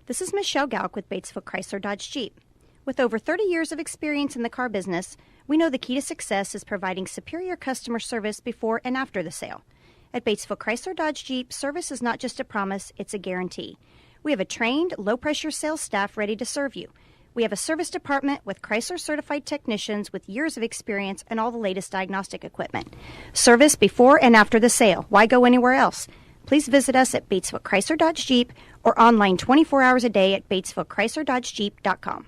This is Michelle Galk with Batesville Chrysler Dodge Jeep. With over 30 years of experience in the car business, we know the key to success is providing superior customer service before and after the sale. At Batesville Chrysler Dodge Jeep, service is not just a promise, it's a guarantee. We have a trained, low-pressure sales staff ready to serve you. We have a service department with Chrysler-certified technicians with years of experience and all the latest diagnostic equipment. Service before and after the sale. Why go anywhere else? Please visit us at Batesville Chrysler Dodge Jeep or online 24 hours a day at BatesvilleChryslerDodgeJeep.com.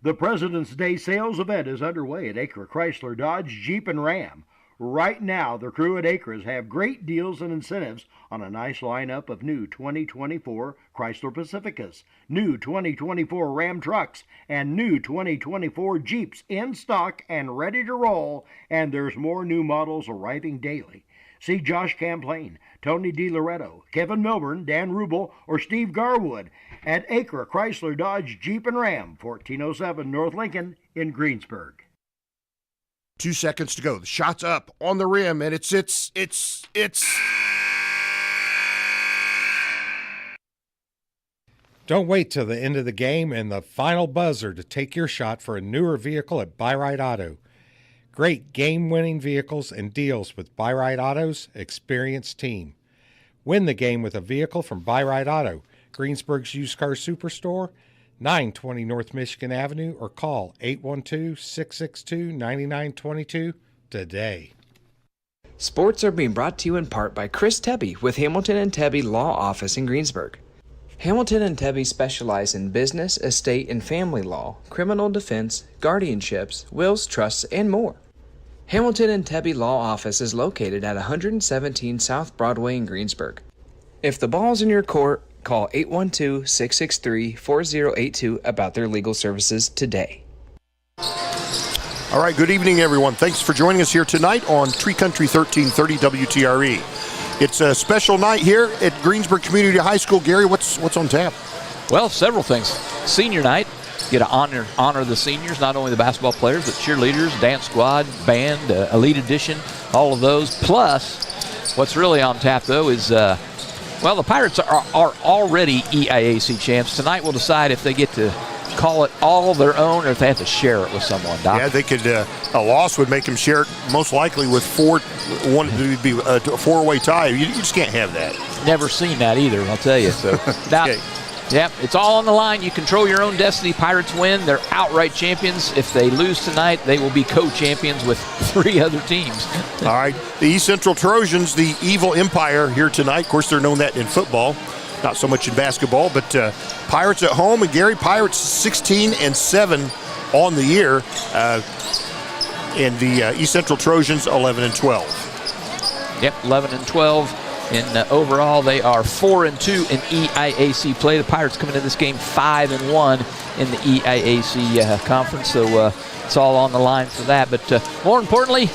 The President's Day sales event is underway at Acra Chrysler Dodge Jeep and Ram. Right now, the crew at Acres have great deals and incentives on a nice lineup of new 2024 Chrysler Pacificas, new 2024 Ram trucks, and new 2024 Jeeps in stock and ready to roll, and there's more new models arriving daily. See Josh Camplain, Tony DiLoretto, Kevin Milburn, Dan Rubel, or Steve Garwood at Acra Chrysler Dodge Jeep and Ram, 1407 North Lincoln in Greensburg. 2 seconds to go. The shot's up on the rim, and it's. Don't wait till the end of the game and the final buzzer to take your shot for a newer vehicle at Buy Right Auto. Great game-winning vehicles and deals with Buy Right Auto's experienced team. Win the game with a vehicle from Buy Right Auto, Greensburg's used car superstore, 920 North Michigan Avenue, or call 812-662-9922 today. Sports are being brought to you in part by Chris Tebby with Hamilton and Tebby Law Office in Greensburg. Hamilton and Tebby specialize in business, estate, and family law, criminal defense, guardianships, wills, trusts, and more. Hamilton and Tebby Law Office is located at 117 South Broadway in Greensburg. If the ball's in your court, call 812-663-4082 about their legal services today. All right, good evening, everyone. Thanks for joining us here tonight on Tree Country 1330 WTRE. It's a special night here at Greensburg Community High School. Gary, what's on tap? Well, several things. Senior night, get to honor the seniors, not only the basketball players, but cheerleaders, dance squad, band, elite edition, all of those. Plus, what's really on tap, though, is, the Pirates are already EIAC champs. Tonight we'll decide if they get to call it all their own or if they have to share it with someone, Doc. Yeah, they could. A loss would make them share it most likely with four. One would be a four-way tie. You just can't have that. Never seen that either, I'll tell you. So now, okay. Yeah, it's all on the line. You control your own destiny. Pirates win. They're outright champions. If they lose tonight, they will be co-champions with 3 other teams. All right. The East Central Trojans, the evil empire here tonight. Of course, they're known that in football, not so much in basketball. But Pirates at home, and Gary, Pirates 16-7 on the year. And the East Central Trojans 11-12. Yep, 11-12. And overall, they are 4-2 in EIAC play. The Pirates coming into this game 5-1 in the EIAC conference. So it's all on the line for that. But more importantly,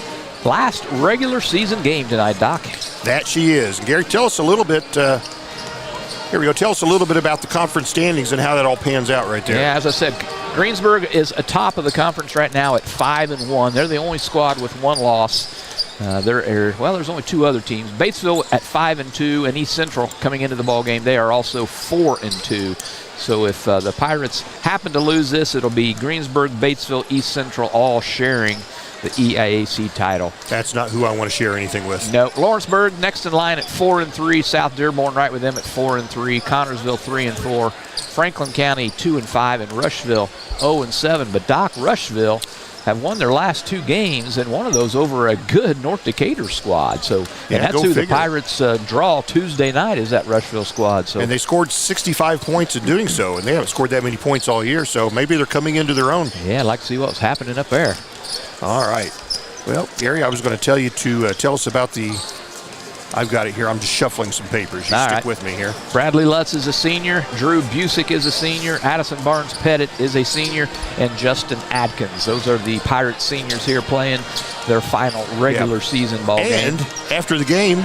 last regular season game tonight, Doc. That she is. Gary, tell us a little bit. Here we go. Tell us a little bit about the conference standings and how that all pans out right there. Yeah, as I said, Greensburg is atop of the conference right now at 5-1. They're the only squad with 1 loss. There's only 2 other teams. Batesville at 5-2, and East Central coming into the ball game. They are also 4-2. So if the Pirates happen to lose this, it'll be Greensburg, Batesville, East Central all sharing the EIAC title. That's not who I want to share anything with. No. Lawrenceburg next in line at 4-3. South Dearborn right with them at 4-3. Connorsville 3-4. Franklin County 2-5, and Rushville 0-7. But Doc, Rushville have won their last 2 games, and one of those over a good North Decatur squad. So and that's who the Pirates draw Tuesday night, is that Rushville squad. So, and they scored 65 points in doing so, and they haven't scored that many points all year, so maybe they're coming into their own. Yeah, I'd like to see what's happening up there. All right. Well, Gary, I was going to tell you to tell us about I've got it here. I'm just shuffling some papers. You stick with me here. Bradley Lutz is a senior. Drew Busick is a senior. Addison Barnes-Pettit is a senior. And Justin Adkins. Those are the Pirates seniors here playing. their final regular season ball game. And after the game,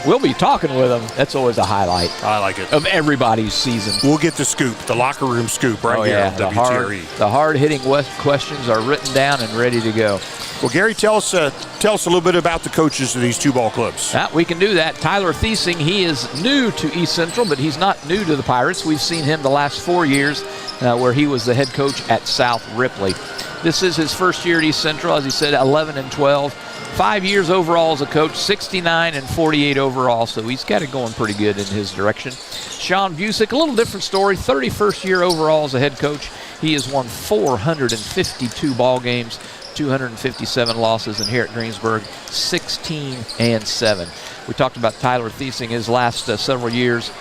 we'll be talking with them. That's always a highlight. I like it. Of everybody's season. We'll get the scoop, the locker room scoop right here on WTRE. The hard-hitting questions are written down and ready to go. Well, Gary, tell us a little bit about the coaches of these two ball clubs. We can do that. Tyler Thiesing, he is new to East Central, but he's not new to the Pirates. We've seen him the last 4 years where he was the head coach at South Ripley. This is his first year at East Central, as he said, 11-12. 5 years overall as a coach, 69 and 48 overall, so he's got it going pretty good in his direction. Sean Busick, a little different story, 31st year overall as a head coach. He has won 452 ball games, 257 losses, and here at Greensburg, 16-7. We talked about Tyler Thiesing his last several years.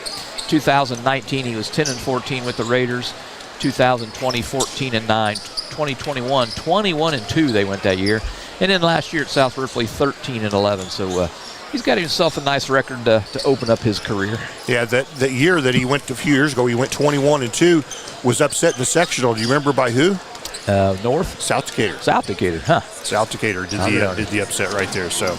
2019, he was 10-14 with the Raiders. 2020, 14-9. 2021, 21-2 they went that year. And then last year at South Ripley, 13-11. So he's got himself a nice record to open up his career. Yeah, that year that he went a few years ago, he went 21-2, was upset in the sectional. Do you remember by who? North? South Decatur. South Decatur, huh? South Decatur did the upset right there. So,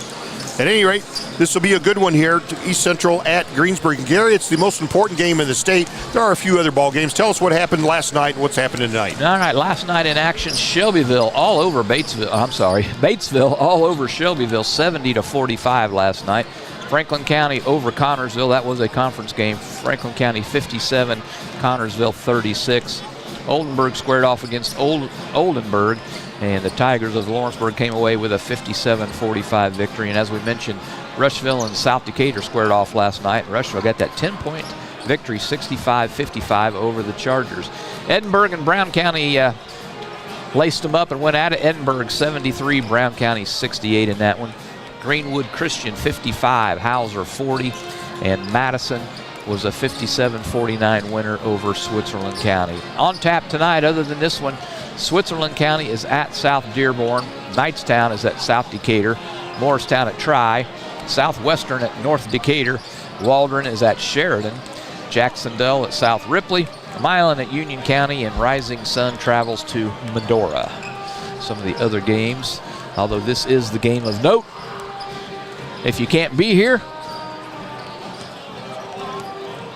at any rate, this will be a good one here to East Central at Greensburg. And Gary, it's the most important game in the state. There are a few other ball games. Tell us what happened last night and what's happening tonight. All right, last night in action, Batesville all over Shelbyville, 70-45 last night. Franklin County over Connorsville. That was a conference game. Franklin County 57, Connorsville 36. Oldenburg squared off against Oldenburg, and the Tigers of Lawrenceburg came away with a 57-45 victory. And as we mentioned, Rushville and South Decatur squared off last night. Rushville got that 10-point victory, 65-55 over the Chargers. Edinburgh and Brown County laced them up and went at it. Edinburgh 73, Brown County 68 in that one. Greenwood Christian 55, Hauser 40, and Madison was a 57-49 winner over Switzerland County. On tap tonight, other than this one, Switzerland County is at South Dearborn, Knightstown is at South Decatur, Morristown at Tri, Southwestern at North Decatur, Waldron is at Sheridan, Jacksonville at South Ripley, Milan at Union County, and Rising Sun travels to Medora. Some of the other games, although this is the game of note, if you can't be here.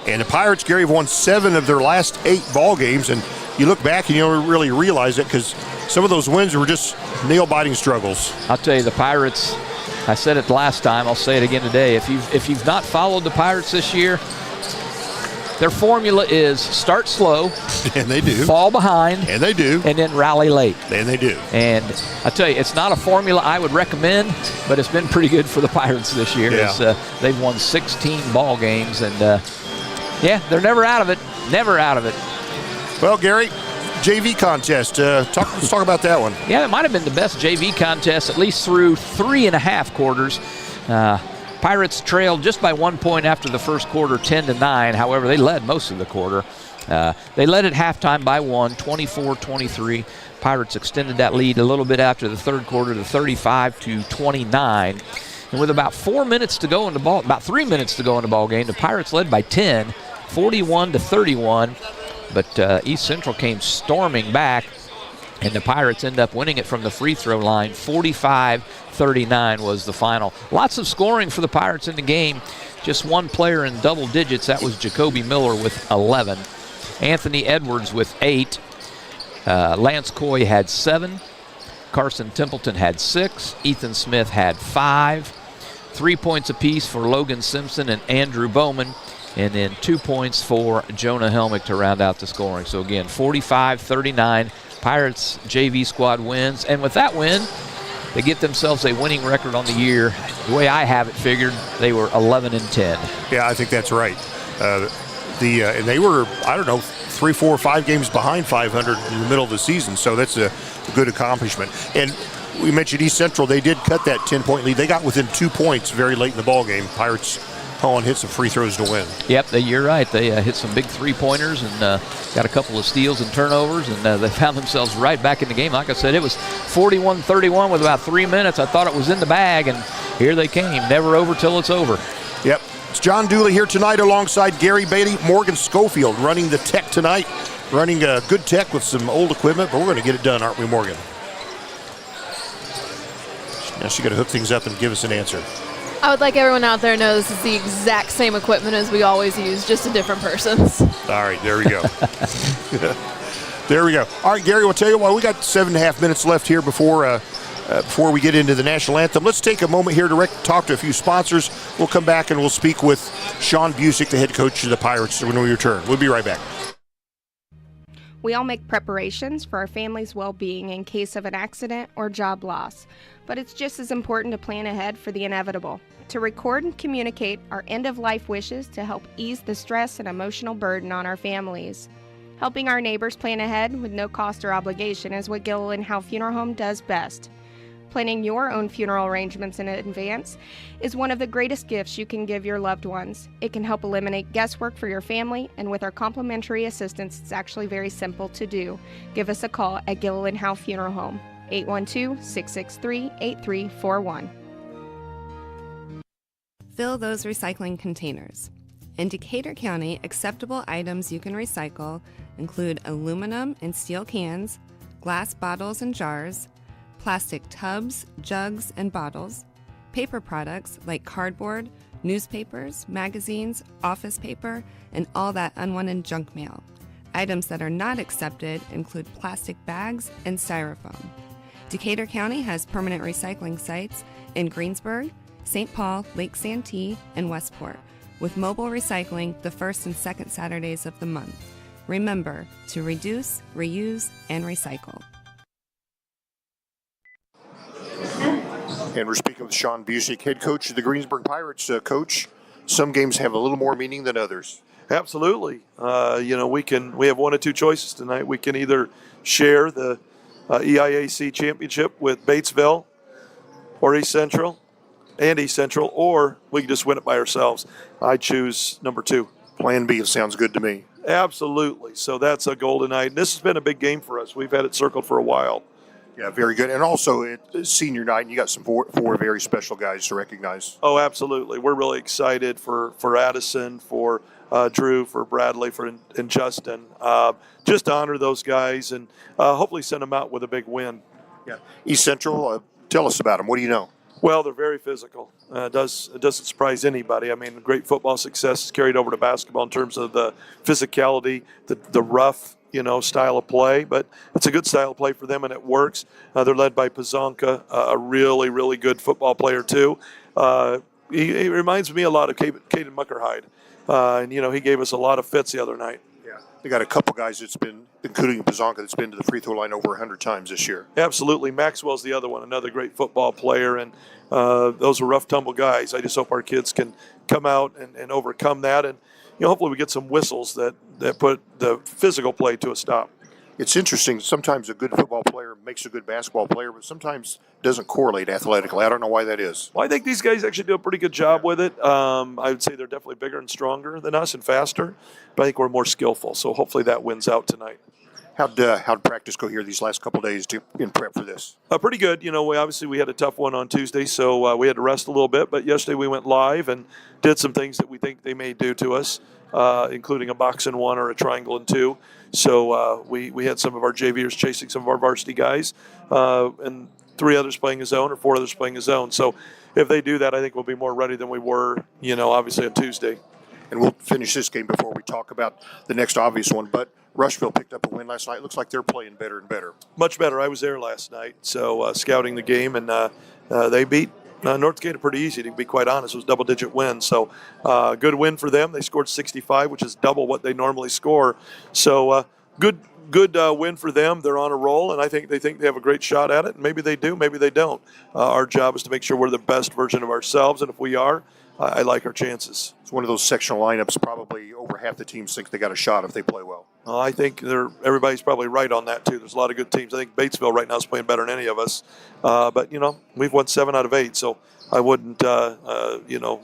And the Pirates, Gary, have won 7 of their last 8 ball games, and you look back and you don't really realize it because some of those wins were just nail-biting struggles. I'll tell you, the Pirates, I said it last time, I'll say it again today. If you've not followed the Pirates this year, their formula is start slow, and they do. Fall behind, and they do. And then rally late, and they do. And I tell you, it's not a formula I would recommend, but it's been pretty good for the Pirates this year. Yeah. They've won 16 ball games, and yeah, they're never out of it. Never out of it. Well, Gary, JV contest. Let's talk about that one. Yeah, it might have been the best JV contest, at least through 3.5 quarters. Pirates trailed just by 1 point after the first quarter, 10-9. However, they led most of the quarter. They led at halftime by 1, 24-23. Pirates extended that lead a little bit after the third quarter to 35-29. And with about 3 minutes to go in the ball game, the Pirates led by 10, 41-31. But East Central came storming back, and the Pirates end up winning it from the free throw line. 45-39 was the final. Lots of scoring for the Pirates in the game. Just one player in double digits. That was Jacoby Miller with 11. Anthony Edwards with 8. Lance Coy had 7. Carson Templeton had 6. Ethan Smith had 5. 3 points apiece for Logan Simpson and Andrew Bowman. And then 2 points for Jonah Helmick to round out the scoring. So again, 45-39. Pirates JV squad wins. And with that win, they get themselves a winning record on the year. The way I have it figured, they were 11-10. Yeah, I think that's right. And they were, 3, 4, 5 games behind 500 in the middle of the season. So that's a good accomplishment. And we mentioned East Central. They did cut that 10-point lead. They got within 2 points very late in the ball game. Pirates hit some free throws to win. Yep, you're right. They hit some big three-pointers and got a couple of steals and turnovers, and they found themselves right back in the game. Like I said, it was 41-31 with about 3 minutes. I thought it was in the bag, and here they came. Never over till it's over. Yep. It's John Dooley here tonight alongside Gary Bailey. Morgan Schofield running the tech tonight, running good tech with some old equipment, but we're going to get it done, aren't we, Morgan? Now she got to hook things up and give us an answer. I would like everyone out there to know this is the exact same equipment as we always use, just a different person's. All right, there we go. There we go. All right, Gary, we'll tell you what, we got 7.5 minutes left here before we get into the national anthem. Let's take a moment here to talk to a few sponsors. We'll come back and we'll speak with Sean Busick, the head coach of the Pirates, when we return. We'll be right back. We all make preparations for our family's well-being in case of an accident or job loss, but it's just as important to plan ahead for the inevitable, to record and communicate our end-of-life wishes to help ease the stress and emotional burden on our families. Helping our neighbors plan ahead with no cost or obligation is what Gilliland Howe Funeral Home does best. Planning your own funeral arrangements in advance is one of the greatest gifts you can give your loved ones. It can help eliminate guesswork for your family, and with our complimentary assistance, it's actually very simple to do. Give us a call at Gilliland Howe Funeral Home, 812-663-8341. Fill those recycling containers. In Decatur County, acceptable items you can recycle include aluminum and steel cans, glass bottles and jars, plastic tubs, jugs, and bottles, paper products like cardboard, newspapers, magazines, office paper, and all that unwanted junk mail. Items that are not accepted include plastic bags and styrofoam. Decatur County has permanent recycling sites in Greensburg, St. Paul, Lake Santee, and Westport, with mobile recycling the first and second Saturdays of the month. Remember to reduce, reuse, and recycle. And we're speaking with Sean Busick, head coach of the Greensburg Pirates. Coach, some games have a little more meaning than others. Absolutely. We have one of two choices tonight. We can either share the EIAC championship with Batesville or East Central, or we can just win it by ourselves. I choose number 2. Plan B sounds good to me. Absolutely. So that's a goal tonight. And this has been a big game for us. We've had it circled for a while. Yeah, very good. And also, it's senior night, and you got some four very special guys to recognize. Oh, absolutely. We're really excited for Addison, for Drew, for Bradley, and Justin. Just to honor those guys and hopefully send them out with a big win. Yeah. East Central, tell us about them. What do you know? Well, they're very physical. It doesn't surprise anybody. I mean, great football success is carried over to basketball in terms of the physicality, the rough, style of play, but it's a good style of play for them, and it works. They're led by Pazonka, a really, really good football player, too. He reminds me a lot of Caden Muckerhide, and he gave us a lot of fits the other night. Yeah, they got a couple guys that's been, including Pazonka, that's been to the free throw line over 100 times this year. Absolutely. Maxwell's the other one, another great football player, and those are rough, tumble guys. I just hope our kids can come out and overcome that, and hopefully we get some whistles that put the physical play to a stop. It's interesting. Sometimes a good football player makes a good basketball player, but sometimes doesn't correlate athletically. I don't know why that is. Well, I think these guys actually do a pretty good job with it. I would say they're definitely bigger and stronger than us and faster, but I think we're more skillful. So hopefully that wins out tonight. How'd practice go here these last couple of days in prep for this? Pretty good. We had a tough one on Tuesday, so we had to rest a little bit. But yesterday we went live and did some things that we think they may do to us, including a box and 1 or a triangle and 2. So we had some of our JVers chasing some of our varsity guys, and 3 others playing a zone or 4 others playing a zone. So if they do that, I think we'll be more ready than we were, obviously on Tuesday. And we'll finish this game before we talk about the next obvious one. But Rushville picked up a win last night. It looks like they're playing better and better. Much better. I was there last night, so scouting the game, and they beat North Dakota pretty easy, to be quite honest. It was a double-digit win. So good win for them. They scored 65, which is double what they normally score. So good win for them. They're on a roll, and I think they have a great shot at it. And maybe they do, maybe they don't. Our job is to make sure we're the best version of ourselves, and if we are, I like our chances. It's one of those sectional lineups. Probably over half the teams think they got a shot if they play well. I think everybody's probably right on that, too. There's a lot of good teams. I think Batesville right now is playing better than any of us. But, we've won 7 out of 8, so I wouldn't,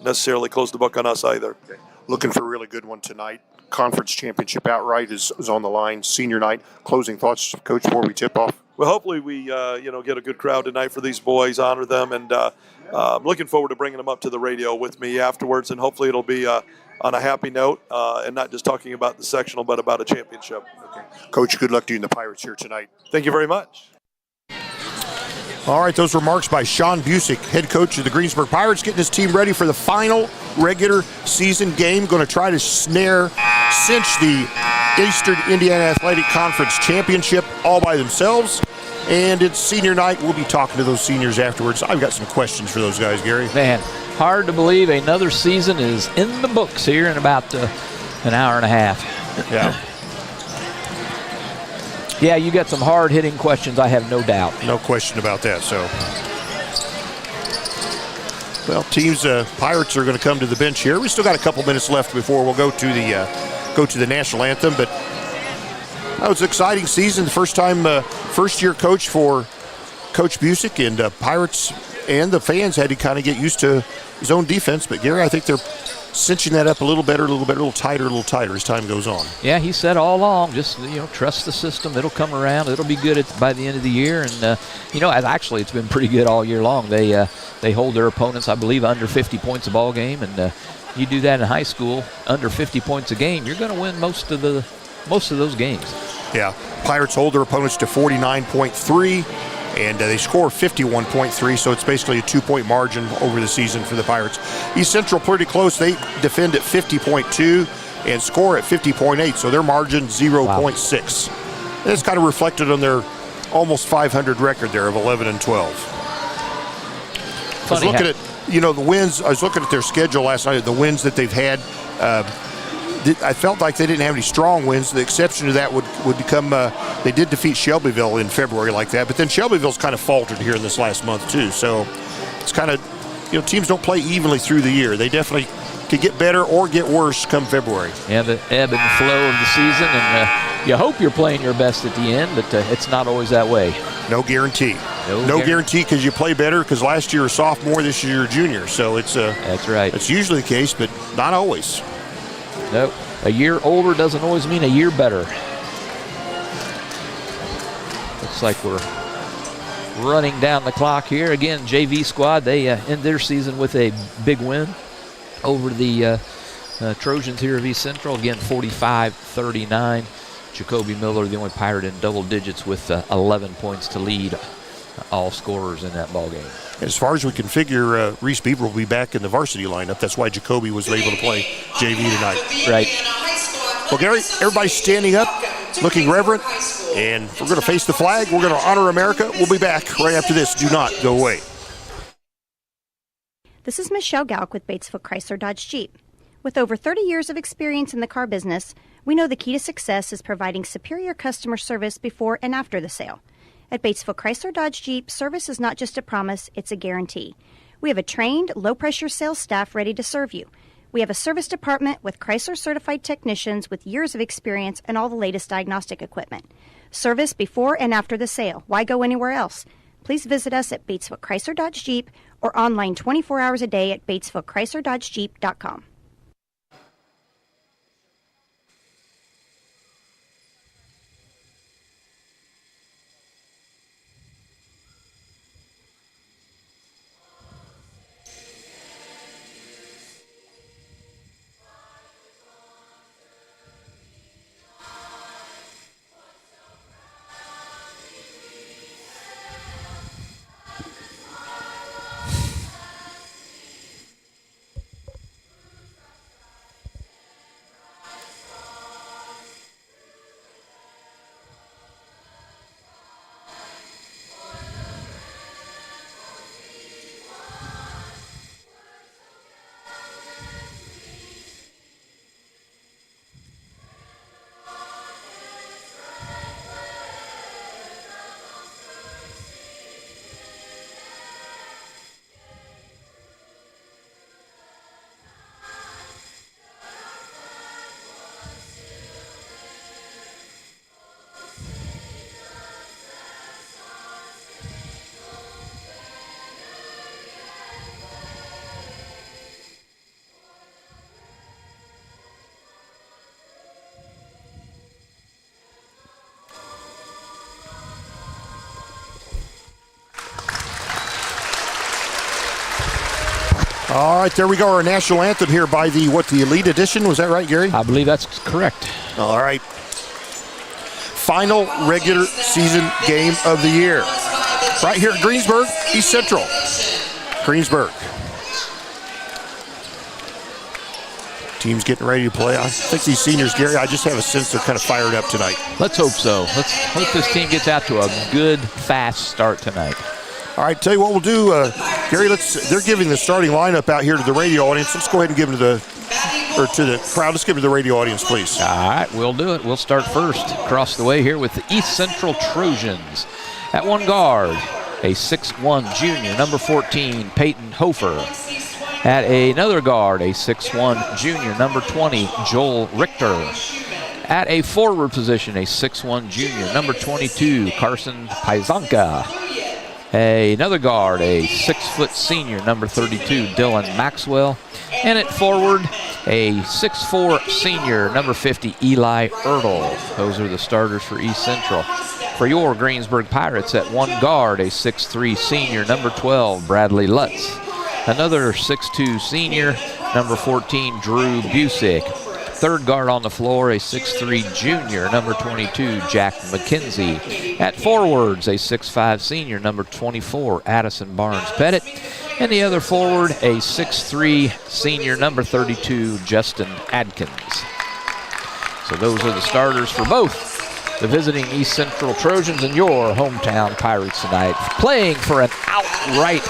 necessarily close the book on us either. Okay. Looking for a really good one tonight. Conference championship outright is on the line. Senior night. Closing thoughts, Coach, before we tip off? Well, hopefully we, get a good crowd tonight for these boys, honor them, and I'm looking forward to bringing them up to the radio with me afterwards, and hopefully it'll be on a happy note and not just talking about the sectional, but about a championship. Okay. Coach, good luck to you and the Pirates here tonight. Thank you very much. All right, those remarks by Sean Busick, head coach of the Greensburg Pirates, getting his team ready for the final regular season game. Going to try to cinch the Eastern Indiana Athletic Conference Championship all by themselves. And it's senior night. We'll be talking to those seniors afterwards. I've got some questions for those guys, Gary. Man, hard to believe another season is in the books here in about an hour and a half. Yeah. Yeah, you got some hard-hitting questions, I have no doubt. No question about that. So, well, teams, Pirates are going to come to the bench here. We still got a couple minutes left before we'll go to the national anthem. But that was an exciting season. The first-year coach for Coach Busick, and Pirates and the fans had to kind of get used to zone defense. But Gary, I think they're cinching that up a little better, a little tighter as time goes on. Yeah, he said all along, just trust the system. It'll come around. It'll be good by the end of the year. And actually, it's been pretty good all year long. They hold their opponents, I believe, under 50 points a ball game. And you do that in high school, under 50 points a game, you're going to win most of those games. Yeah, Pirates hold their opponents to 49.3. And they score 51.3, so it's basically a 2-point margin over the season for the Pirates. East Central pretty close. They defend at 50.2 and score at 50.8, so their margin 0.6. Wow. And it's kind of reflected on their almost 500 record there of 11 and 12. I was looking at the wins. I was looking at their schedule last night. The wins that they've had. I felt like they didn't have any strong wins. The exception to that would become they did defeat Shelbyville in February like that, but then Shelbyville's kind of faltered here in this last month too. So it's kind of, teams don't play evenly through the year. They definitely could get better or get worse come February. Yeah, the ebb and flow of the season, and you hope you're playing your best at the end, but it's not always that way. No guarantee. No guarantee because you play better, because last year you're a sophomore, this year you're a junior. So it's that's right. It's usually the case, but not always. Nope. A year older doesn't always mean a year better. Looks like we're running down the clock here. Again, JV squad, they end their season with a big win over the Trojans here of East Central. Again, 45-39. Jacoby Miller, the only Pirate in double digits with 11 points to lead all scorers in that ball game. As far as we can figure, Reese Beaver will be back in the varsity lineup. That's why Jacoby was able to play JV tonight. Right. Well, Gary, everybody's standing up, looking reverent, and we're going to face the flag. We're going to honor America. We'll be back right after this. Do not go away. This is Michelle Galk with Batesville Chrysler Dodge Jeep. With over 30 years of experience in the car business, we know the key to success is providing superior customer service before and after the sale. At Batesville Chrysler Dodge Jeep, service is not just a promise, it's a guarantee. We have a trained, low-pressure sales staff ready to serve you. We have a service department with Chrysler-certified technicians with years of experience and all the latest diagnostic equipment. Service before and after the sale. Why go anywhere else? Please visit us at Batesville Chrysler Dodge Jeep or online 24 hours a day at BatesvilleChryslerDodgeJeep.com. All right, there we go. Our national anthem here by the Elite Edition. Was that right, Gary? I believe that's correct. All right. Final regular season game of the year. right here at Greensburg, East Central. Greensburg. Team's getting ready to play. I think these seniors, Gary, I just have a sense they're kind of fired up tonight. Let's hope so. Let's hope this team gets out to a good, fast start tonight. All right, tell you what we'll do, Gary. They're giving the starting lineup out here to the radio audience. Let's go ahead and give them to the crowd. Let's give it to the radio audience, please. All right, we'll do it. We'll start first across the way here with the East Central Trojans. At one guard, a 6'1 junior, number 14, Peyton Hofer. At another guard, a 6'1 junior, number 20, Joel Richter. At a forward position, a 6'1 junior, number 22, Carson Paisanka. Another guard, a 6-foot senior, number 32, Dylan Maxwell. And at forward, a 6'4 senior, number 50, Eli Ertl. Those are the starters for East Central. For your Greensburg Pirates, at one guard, a 6'3 senior, number 12, Bradley Lutz. Another 6'2 senior, number 14, Drew Busick. Third guard on the floor, a 6'3 junior, number 22, Jack McKenzie. At forwards, a 6'5 senior, number 24, Addison Barnes-Pettit. And the other forward, a 6'3 senior, number 32, Justin Adkins. So those are the starters for both the visiting East Central Trojans and your hometown Pirates tonight, playing for an outright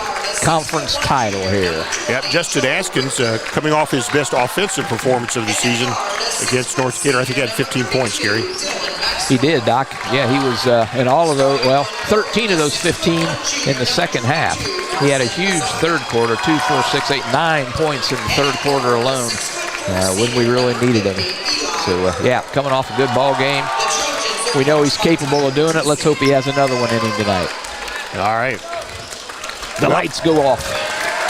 conference title here. Yep, Justin Adkins coming off his best offensive performance of the season against North Decatur. I think he had 15 points, Gary. He did, Doc. Yeah, he was in all of those, 13 of those 15 in the second half. He had a huge third quarter, 2, 4, 6, 8, 9 points in the third quarter alone when we really needed him. So, coming off a good ball game. We know he's capable of doing it. Let's hope he has another one in him tonight. All right. The lights go off.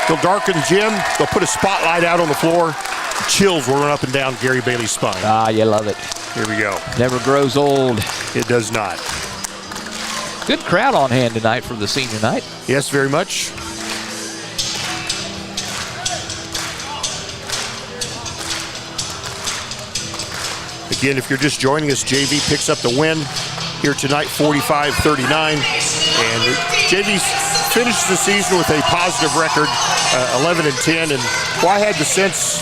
They'll darken the gym. They'll put a spotlight out on the floor. Chills will run up and down Gary Bailey's spine. Ah, you love it. Here we go. Never grows old. It does not. Good crowd on hand tonight for the senior night. Yes, very much. Again, if you're just joining us, JV picks up the win here tonight, 45-39. And JV's finished the season with a positive record, 11-10. And I had the sense,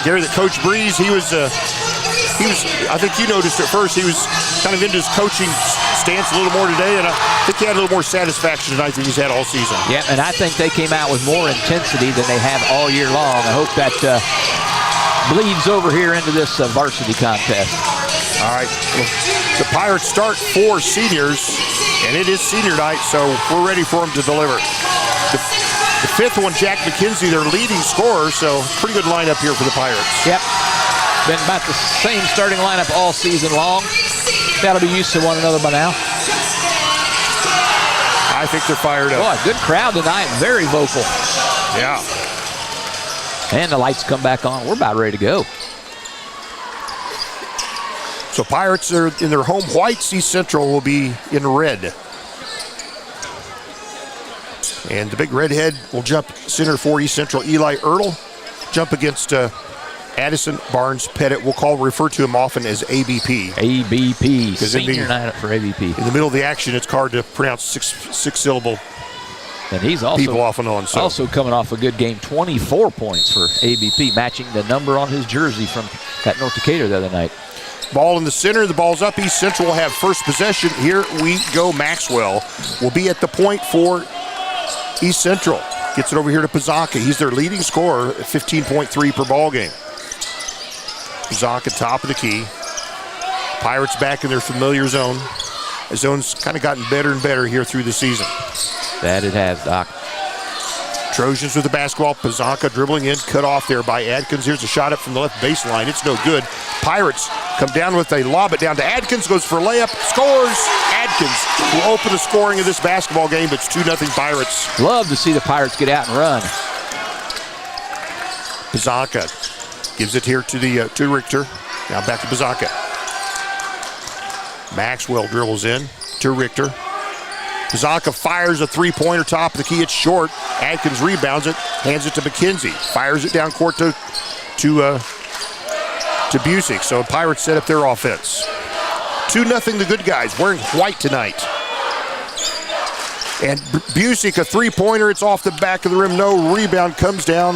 Gary, that Coach Breeze, he was, I think you noticed at first, he was kind of into his coaching stance a little more today. And I think he had a little more satisfaction tonight than he's had all season. Yeah, and I think they came out with more intensity than they have all year long. I hope that bleeds over here into this varsity contest. All right, well, the Pirates start 4 seniors, and it is senior night, so we're ready for them to deliver. The fifth one, Jack McKenzie, their leading scorer, so pretty good lineup here for the Pirates. Yep, been about the same starting lineup all season long. That'll be used to one another by now. I think they're fired up. Boy, good crowd tonight, very vocal. Yeah. And the lights come back on. We're about ready to go. So Pirates are in their home whites. East Central will be in red. And the big redhead will jump center for East Central, Eli Ertl. Jump against Addison Barnes-Pettit. We'll refer to him often as ABP. ABP, senior night for ABP. In the middle of the action, it's hard to pronounce six-syllable. And he's also, people off and on, so. Also coming off a good game, 24 points for ABP, matching the number on his jersey from at North Decatur the other night. Ball in the center, the ball's up. East Central will have first possession. Here we go. Maxwell will be at the point for East Central. Gets it over here to Pizanka. He's their leading scorer at 15.3 per ball game. Pizanka, top of the key. Pirates back in their familiar zone. The zone's kind of gotten better and better here through the season. That it has, Doc. Trojans with the basketball. Pizanka dribbling in, cut off there by Adkins. Here's a shot up from the left baseline. It's no good. Pirates come down with a lob it down to Adkins. Goes for a layup. Scores. Adkins will open the scoring of this basketball game. It's 2-0 Pirates. Love to see the Pirates get out and run. Pizanka gives it here to Richter. Now back to Pizanka. Maxwell dribbles in to Richter. Pizanka fires a three-pointer top of the key. It's short. Adkins rebounds it, hands it to McKenzie. Fires it down court to Busick. So Pirates set up their offense. 2-0 the good guys, wearing white tonight. And Busick, a three-pointer. It's off the back of the rim. No rebound. Comes down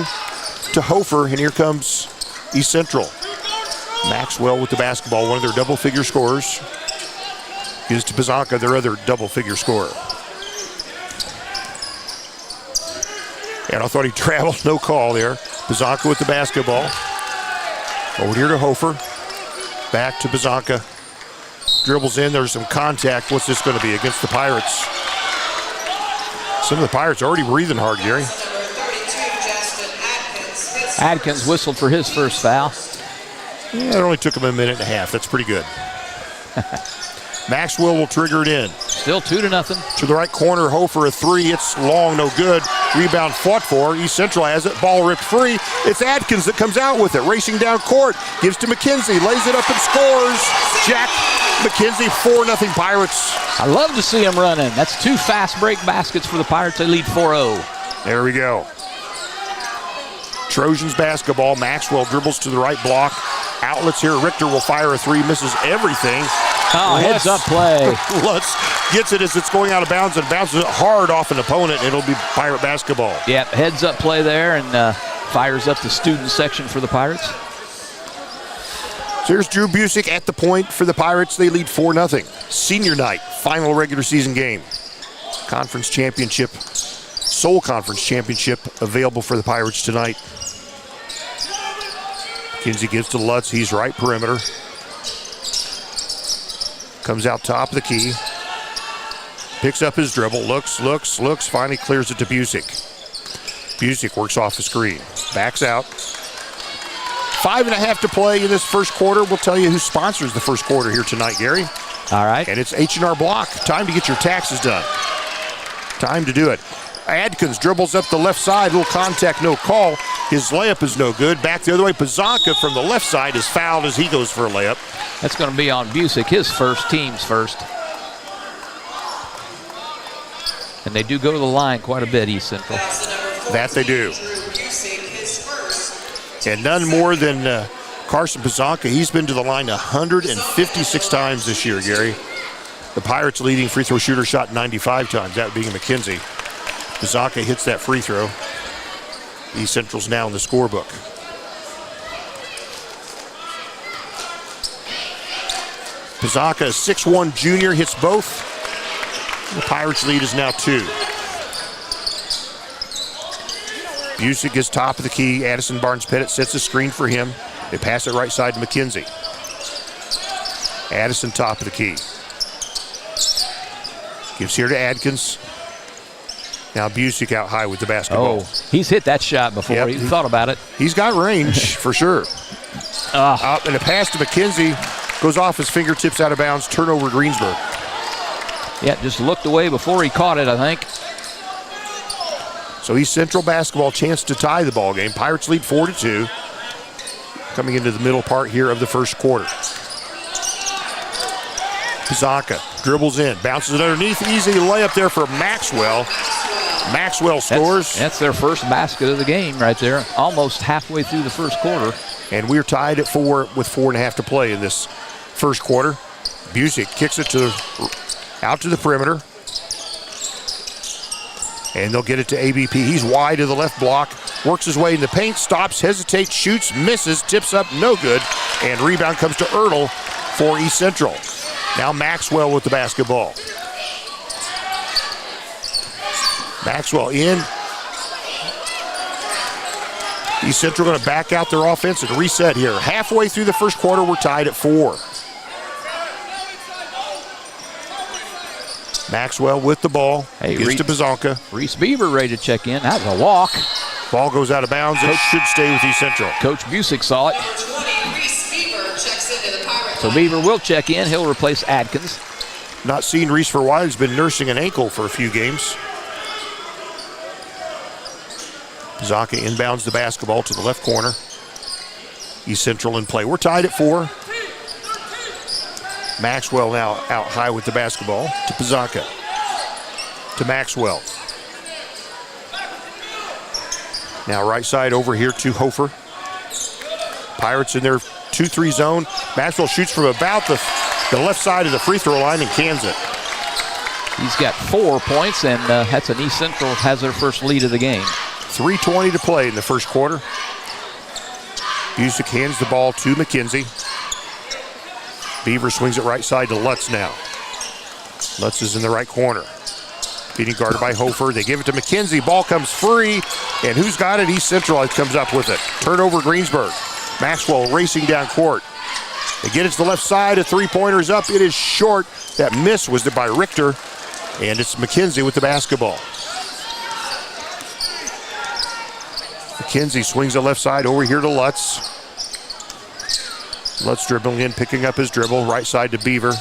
to Hofer, and here comes East Central. Maxwell with the basketball, one of their double-figure scorers. Gives to Pizanka, their other double-figure scorer. And I thought he traveled, no call there. Pizanka with the basketball. Over here to Hofer. Back to Pizanka. Dribbles in, there's some contact. What's this going to be against the Pirates? Some of the Pirates are already breathing hard, Gary. Adkins whistled for his first foul. Yeah, it only took him a minute and a half. That's pretty good. Maxwell will trigger it in. Still 2-0. To the right corner, Hofer, a three. It's long, no good. Rebound fought for. East Central has it. Ball ripped free. It's Adkins that comes out with it. Racing down court. Gives to McKenzie. Lays it up and scores. Jack McKenzie, 4-0 Pirates. I love to see him running. That's 2 fast break baskets for the Pirates. They lead 4-0. There we go. Trojans basketball. Maxwell dribbles to the right block. Outlets here. Richter will fire a three. Misses everything. Oh, heads up play. Lutz gets it as it's going out of bounds and bounces it hard off an opponent. It'll be Pirate basketball. Yep, heads up play there and fires up the student section for the Pirates. So here's Drew Busick at the point for the Pirates. They lead 4-0. Senior night, final regular season game. Conference championship, Seoul Conference championship available for the Pirates tonight. Kinsey gives to Lutz. He's right perimeter. Comes out top of the key. Picks up his dribble. Looks. Finally clears it to Busick. Busick works off the screen. Backs out. 5.5 to play in this first quarter. We'll tell you who sponsors the first quarter here tonight, Gary. All right. And it's H&R Block. Time to get your taxes done. Time to do it. Adkins dribbles up the left side. Little contact, no call. His layup is no good. Back the other way. Pizanka from the left side is fouled as he goes for a layup. That's going to be on Busick, his first, team's first. And they do go to the line quite a bit, East Central. That they do. And none more than Carson Pizanka. He's been to the line 156 times this year, Gary. The Pirates leading free throw shooter shot 95 times, that being McKenzie. Pizanka hits that free throw. East Central's now in the scorebook. Pizanka, 6'1" junior, hits both. The Pirates' lead is now 2. Busick is top of the key. Addison Barnes-Pettit sets a screen for him. They pass it right side to McKenzie. Addison top of the key. Gives here to Adkins. Now Busick out high with the basketball. Oh, he's hit that shot before. Yep. He thought about it. He's got range for sure. And a pass to McKenzie goes off his fingertips out of bounds. Turnover Greensburg. Yeah, just looked away before he caught it, I think. So East Central basketball, chance to tie the ball game. Pirates lead 4-2. Coming into the middle part here of the first quarter. Pizanka dribbles in, bounces it underneath. Easy layup there for Maxwell. Maxwell scores. That's their first basket of the game right there, almost halfway through the first quarter. And we're tied at 4 with 4.5 to play in this first quarter. Busick kicks it out to the perimeter. And they'll get it to ABP. He's wide to the left block. Works his way in the paint. Stops, hesitates, shoots, misses, tips up, no good. And rebound comes to Ertl for East Central. Now Maxwell with the basketball. Maxwell in. East Central going to back out their offense and reset here. Halfway through the first quarter, we're tied at 4. Maxwell with the ball. Hey, gives to Pizanka. Reese Beaver ready to check in. That was a walk. Ball goes out of bounds. It should stay with East Central. Coach Busick saw it. So Beaver will check in. He'll replace Adkins. Not seen Reese for a while. He's been nursing an ankle for a few games. Pizanka inbounds the basketball to the left corner. East Central in play. We're tied at 4. Maxwell now out high with the basketball to Pizanka. To Maxwell. Now right side over here to Hofer. Pirates in their 2-3 zone. Maxwell shoots from about the left side of the free throw line and cans it. He's got 4 points, and that's an East Central has their first lead of the game. 3:20 to play in the first quarter. Busick hands the ball to McKenzie. Beaver swings it right side to Lutz now. Lutz is in the right corner. Being guarded by Hofer. They give it to McKenzie. Ball comes free. And who's got it? East Central comes up with it. Turnover Greensburg. Maxwell racing down court. They get it to the left side. A three-pointer's up. It is short. That miss was by Richter. And it's McKenzie with the basketball. McKenzie swings the left side over here to Lutz. Lutz dribbling in, picking up his dribble. Right side to Beaver.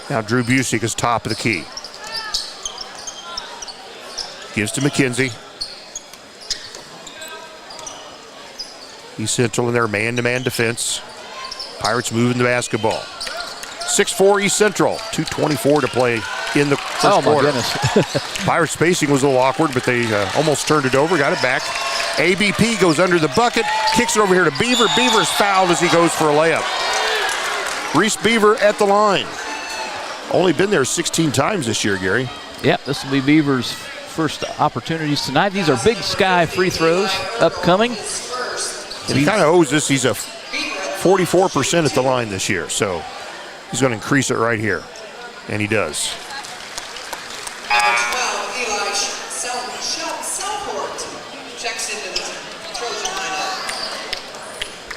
Now Drew Busick is top of the key. Gives to McKenzie. East Central in their man-to-man defense. Pirates moving the basketball. 6-4 East Central. 2:24 to play in the first quarter. Oh, my goodness. Pirates spacing was a little awkward, but they almost turned it over, got it back. ABP goes under the bucket, kicks it over here to Beaver. Beaver is fouled as he goes for a layup. Reese Beaver at the line. Only been there 16 times this year, Gary. Yep, this will be Beaver's first opportunities tonight. These are Big Sky free throws upcoming. He kind of owes this. He's a 44% at the line this year, so he's going to increase it right here, and he does.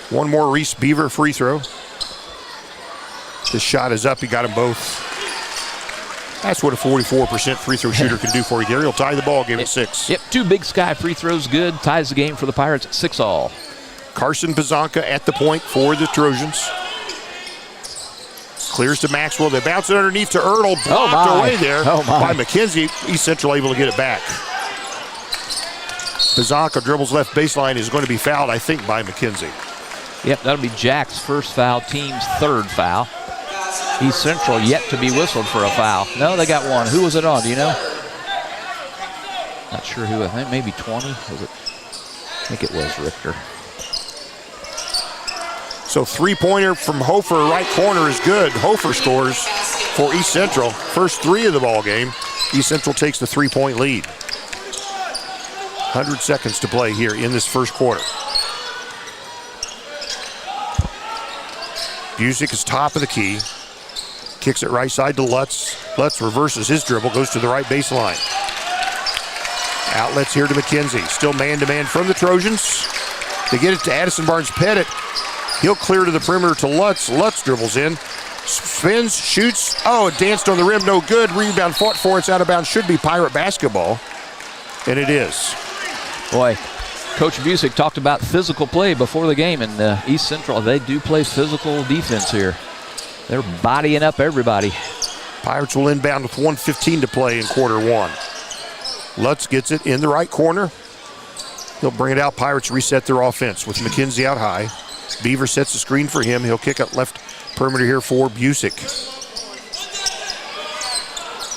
One more Reese Beaver free throw. This shot is up. He got them both. That's what a 44% free throw shooter can do for you, Gary. He'll tie the ball, give it 6. Yep, 2 Big Sky free throws good. Ties the game for the Pirates at 6-all. Carson Pizanka at the point for the Trojans. Clears to Maxwell. They bounce it underneath to Ertl. Blocked away there by McKenzie. East Central able to get it back. Pizanka dribbles left baseline. Is going to be fouled, I think, by McKenzie. Yep, that'll be Jack's first foul, team's 3rd foul. East Central yet to be whistled for a foul. No, they got one. Who was it on? Do you know? Not sure who. I think maybe 20. Was it? I think it was Richter. So three-pointer from Hofer, right corner is good. Hofer scores for East Central. First 3 of the ball game. East Central takes the 3-point lead. 100 seconds to play here in this first quarter. Busick is top of the key. Kicks it right side to Lutz. Lutz reverses his dribble, goes to the right baseline. Outlets here to McKenzie. Still man-to-man from the Trojans. They get it to Addison Barnes-Pettit. He'll clear to the perimeter to Lutz. Lutz dribbles in. Spins, shoots. Oh, it danced on the rim, no good. Rebound fought for. It's out of bounds. Should be Pirate basketball. And it is. Boy, Coach Busick talked about physical play before the game, and East Central, they do play physical defense here. They're bodying up everybody. Pirates will inbound with 1:15 to play in quarter 1. Lutz gets it in the right corner. He'll bring it out. Pirates reset their offense with McKenzie out high. Beaver sets the screen for him. He'll kick it left perimeter here for Busick.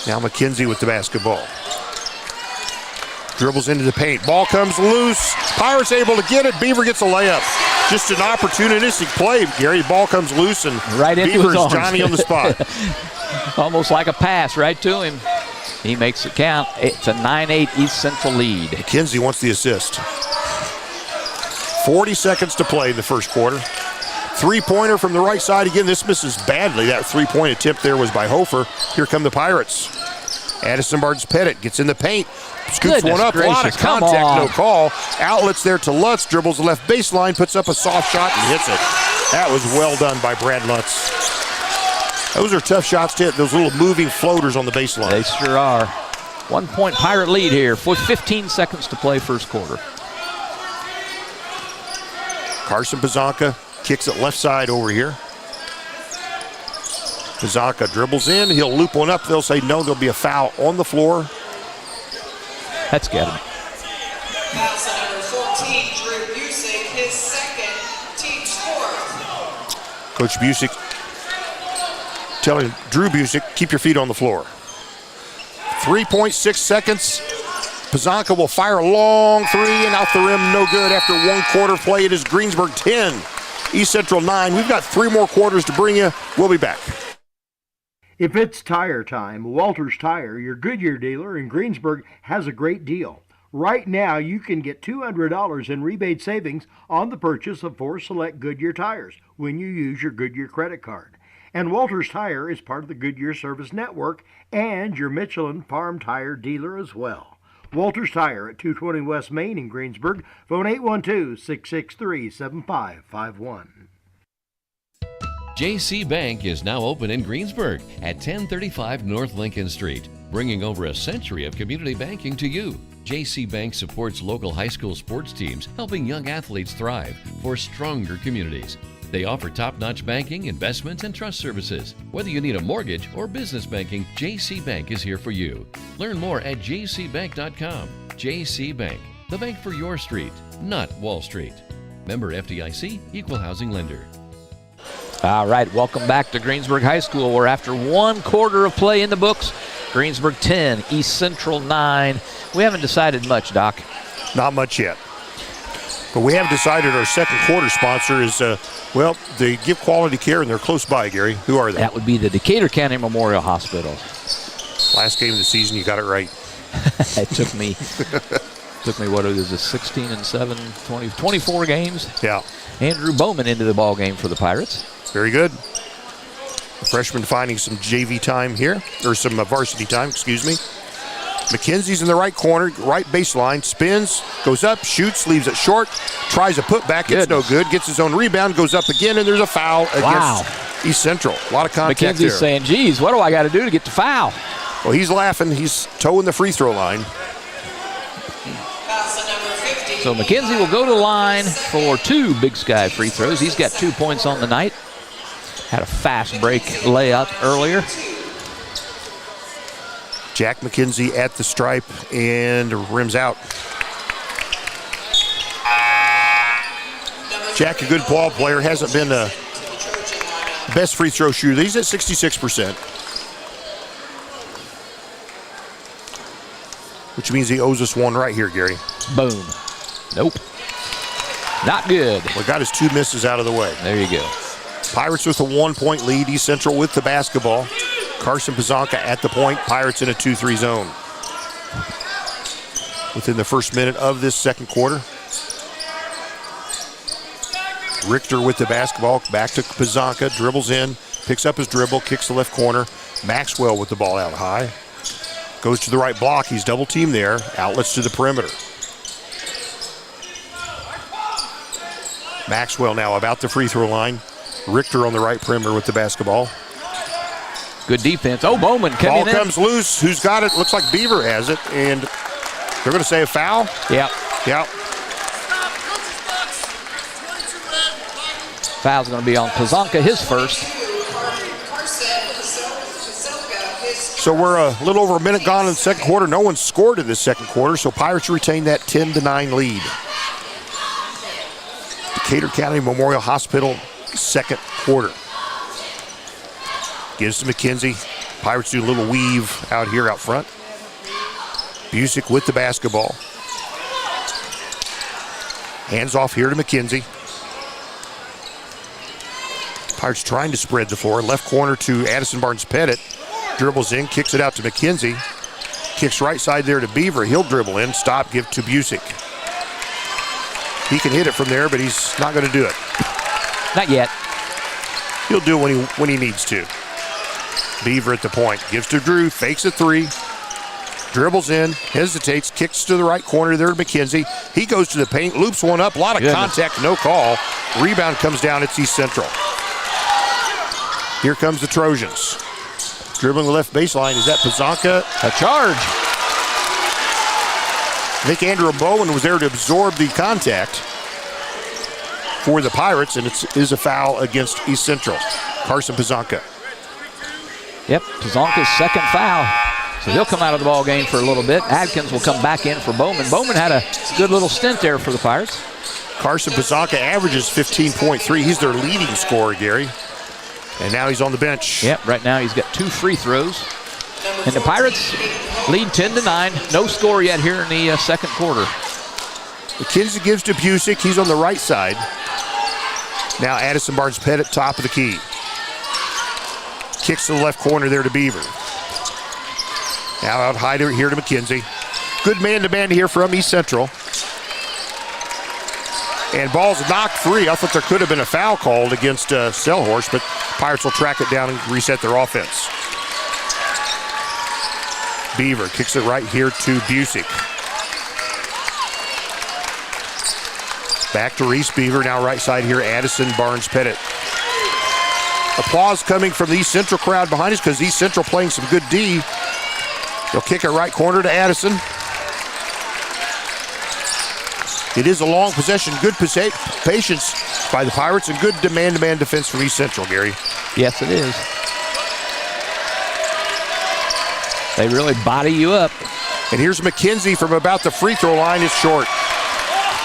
Now McKenzie with the basketball. Dribbles into the paint. Ball comes loose. Pirates able to get it. Beaver gets a layup. Just an opportunistic play, Gary. Ball comes loose, and right into Beaver's his arms. Johnny on the spot. Almost like a pass right to him. He makes it count. It's a 9-8 East Central lead. McKenzie wants the assist. 40 seconds to play in the first quarter. Three-pointer from the right side. Again, this misses badly. That three-point attempt there was by Hofer. Here come the Pirates. Addison Barnes-Pettit gets in the paint. Scoops one up. A lot of contact, no call. Outlets there to Lutz. Dribbles the left baseline. Puts up a soft shot and hits it. That was well done by Brad Lutz. Those are tough shots to hit. Those little moving floaters on the baseline. They sure are. 1-point Pirate lead here. 15 seconds to play first quarter. Carson Pizanka kicks it left side over here. Pizanka dribbles in. He'll loop one up. They'll say no. There'll be a foul on the floor. That's got to be. Foul number 14, Drew Busick, his second, team's fourth. Coach Busick telling Drew Busick, keep your feet on the floor. 3.6 seconds. Pizanka will fire a long three and out the rim, no good. After 1 quarter play, it is Greensburg 10, East Central 9. We've got 3 more quarters to bring you. We'll be back. If it's tire time, Walters Tire, your Goodyear dealer in Greensburg, has a great deal. Right now, you can get $200 in rebate savings on the purchase of 4 select Goodyear tires when you use your Goodyear credit card. And Walters Tire is part of the Goodyear Service Network and your Michelin Farm Tire dealer as well. Walters Tire at 220 West Main in Greensburg. Phone 812-663-7551. JC Bank is now open in Greensburg at 1035 North Lincoln Street, bringing over a century of community banking to you. JC Bank supports local high school sports teams, helping young athletes thrive for stronger communities. They offer top-notch banking, investments, and trust services. Whether you need a mortgage or business banking, JC Bank is here for you. Learn more at jcbank.com. JC Bank, the bank for your street, not Wall Street. Member FDIC, Equal Housing Lender. All right, welcome back to Greensburg High School, where after 1 quarter of play in the books, Greensburg 10, East Central 9. We haven't decided much, Doc. Not much yet. But we have decided our second quarter sponsor is, they give quality care and they're close by, Gary. Who are they? That would be the Decatur County Memorial Hospital. Last game of the season, you got it right. It took me, what is it, 16-7, 24 games? Yeah. Andrew Bowman into the ball game for the Pirates. Very good. The freshman finding some JV time here, or some varsity time, excuse me. McKenzie's in the right corner, right baseline, spins, goes up, shoots, leaves it short, tries a putback, it's no good, gets his own rebound, goes up again, and there's a foul against East Central. A lot of contact there. McKenzie's saying, geez, what do I got to do to get the foul? Well, he's laughing. He's toeing the free throw line. So McKenzie will go to the line for 2 Big Sky free throws. He's got 2 points on the night. Had a fast break layup earlier. Jack McKenzie at the stripe and rims out. Jack, a good ball player, hasn't been the best free throw shooter. He's at 66%. Which means he owes us one right here, Gary. Boom. Nope. Not good. Well, got his 2 misses out of the way. There you go. Pirates with a 1-point lead. East Central with the basketball. Carson Pazanka at the point. Pirates in a 2-3 zone. Within the first minute of this second quarter. Richter with the basketball. Back to Pazanka. Dribbles in. Picks up his dribble. Kicks the left corner. Maxwell with the ball out high. Goes to the right block. He's double teamed there. Outlets to the perimeter. Maxwell now about the free throw line. Richter on the right perimeter with the basketball. Good defense. Oh, Bowman coming in. Ball comes loose. Who's got it? Looks like Beaver has it. And they're going to say a foul? Yep. Yep. Foul's going to be on Pazanka, his first. So we're a little over a minute gone in the second quarter. No one scored in this second quarter, so Pirates retain that 10-9 lead. Decatur County Memorial Hospital, second quarter. Gives to McKenzie. Pirates do a little weave out here out front. Busick with the basketball. Hands off here to McKenzie. Pirates trying to spread the floor. Left corner to Addison Barnes-Pettit. Dribbles in, kicks it out to McKenzie. Kicks right side there to Beaver. He'll dribble in, stop, give to Busick. He can hit it from there, but he's not going to do it. Not yet. He'll do it when he needs to. Beaver at the point. Gives to Drew, fakes a 3. Dribbles in, hesitates, kicks to the right corner there to McKenzie. He goes to the paint, loops one up, a lot of contact, no call. Rebound comes down, it's East Central. Here comes the Trojans. Dribbling the left baseline, is that Pazanka? A charge. I think Andrew Bowen was there to absorb the contact for the Pirates, and it is a foul against East Central. Carson Pazanka. Yep, Pazanka's second foul. So he'll come out of the ball game for a little bit. Adkins will come back in for Bowman. Bowman had a good little stint there for the Pirates. Carson Pazanka averages 15.3. He's their leading scorer, Gary. And now he's on the bench. Yep, right now he's got 2 free throws. And the Pirates lead 10-9. No score yet here in the second quarter. McKenzie gives to Busick. He's on the right side. Now Addison Barnes-Pettit, top of the key. Kicks to the left corner there to Beaver. Now out high here to McKenzie. Good man-to-man here from East Central. And ball's knocked free. I thought there could have been a foul called against Selhorst, but Pirates will track it down and reset their offense. Beaver kicks it right here to Busick. Back to Reese Beaver, now right side here, Addison Barnes-Pettit. Applause coming from the East Central crowd behind us because East Central playing some good D. They'll kick it right corner to Addison. It is a long possession, good patience by the Pirates, and good man-to-man defense from East Central, Gary. Yes, it is. They really body you up. And here's McKenzie from about the free throw line. It's short.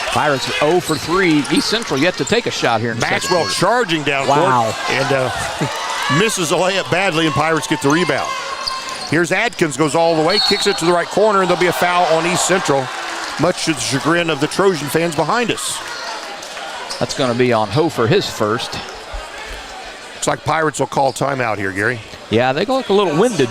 Pirates 0 for 3. East Central yet to take a shot here in the Maxwell charging down court and misses a layup badly, and Pirates get the rebound. Here's Adkins, goes all the way, kicks it to the right corner, and there'll be a foul on East Central, much to the chagrin of the Trojan fans behind us. That's going to be on Hofer, his first. Looks like Pirates will call timeout here, Gary. Yeah, they look a little winded.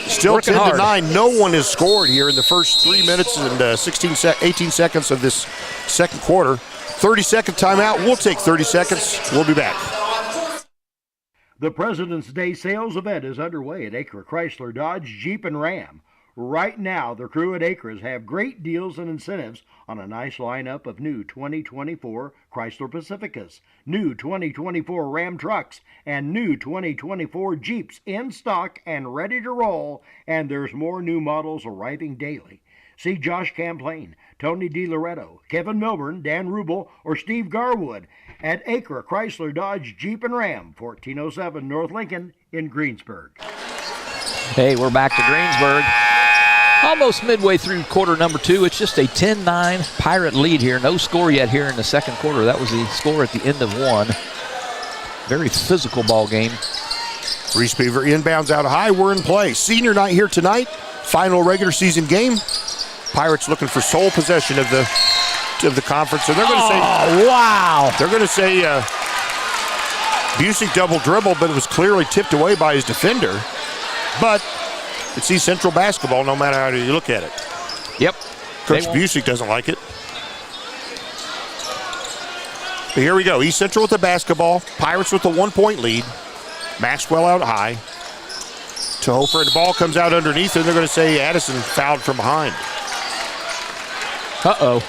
Still 10-9. No one has scored here in the first 3 minutes and 18 seconds of this second quarter. 30-second timeout. We'll take 30 seconds. We'll be back. The President's Day sales event is underway at Acre Chrysler Dodge Jeep and Ram. Right now, the crew at Acres have great deals and incentives on a nice lineup of new 2024 Chrysler Pacificas, new 2024 Ram trucks, and new 2024 Jeeps in stock and ready to roll, and there's more new models arriving daily. See Josh Camplain, Tony DiLoretto, Kevin Milburn, Dan Rubel, or Steve Garwood at Acre Chrysler Dodge Jeep and Ram, 1407 North Lincoln in Greensburg. Hey, we're back to Greensburg. Almost midway through quarter number 2. It's just a 10-9 Pirate lead here. No score yet here in the second quarter. That was the score at the end of 1. Very physical ball game. Reese Beaver inbounds out high. We're in play. Senior night here tonight. Final regular season game. Pirates looking for sole possession of the conference. And they're going to say, wow. They're going to say Busick double dribble, but it was clearly tipped away by his defender. But it's East Central basketball no matter how you look at it. Yep. Coach Busick doesn't like it. But here we go. East Central with the basketball. Pirates with the 1-point lead. Maxwell out high to Hofer. And the ball comes out underneath, and they're going to say Addison fouled from behind. Uh-oh.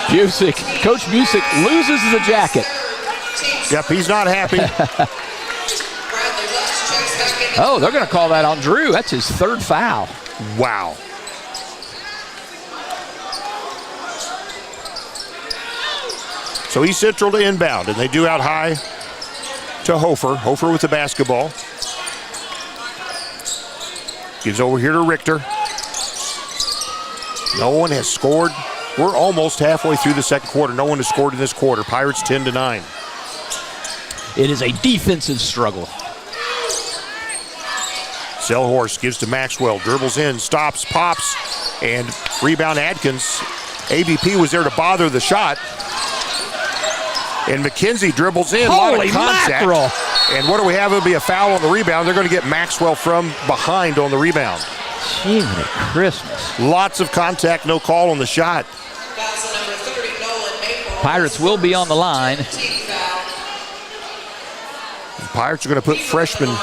Busick. Coach Busick loses the jacket. Yep, he's not happy. Oh, they're going to call that on Drew. That's his third foul. Wow. So East Central to inbound, and they do out high to Hofer. Hofer with the basketball. Gives over here to Richter. No one has scored. We're almost halfway through the second quarter. No one has scored in this quarter. Pirates 10-9. It is a defensive struggle. Selhorst gives to Maxwell, dribbles in, stops, pops, and rebound Adkins. ABP was there to bother the shot. And McKenzie dribbles in, Holy contact. Mackerel. And what do we have? It'll be a foul on the rebound. They're going to get Maxwell from behind on the rebound. Jiminy Christmas. Lots of contact, no call on the shot. Pirates will be on the line. The Pirates are going to put freshman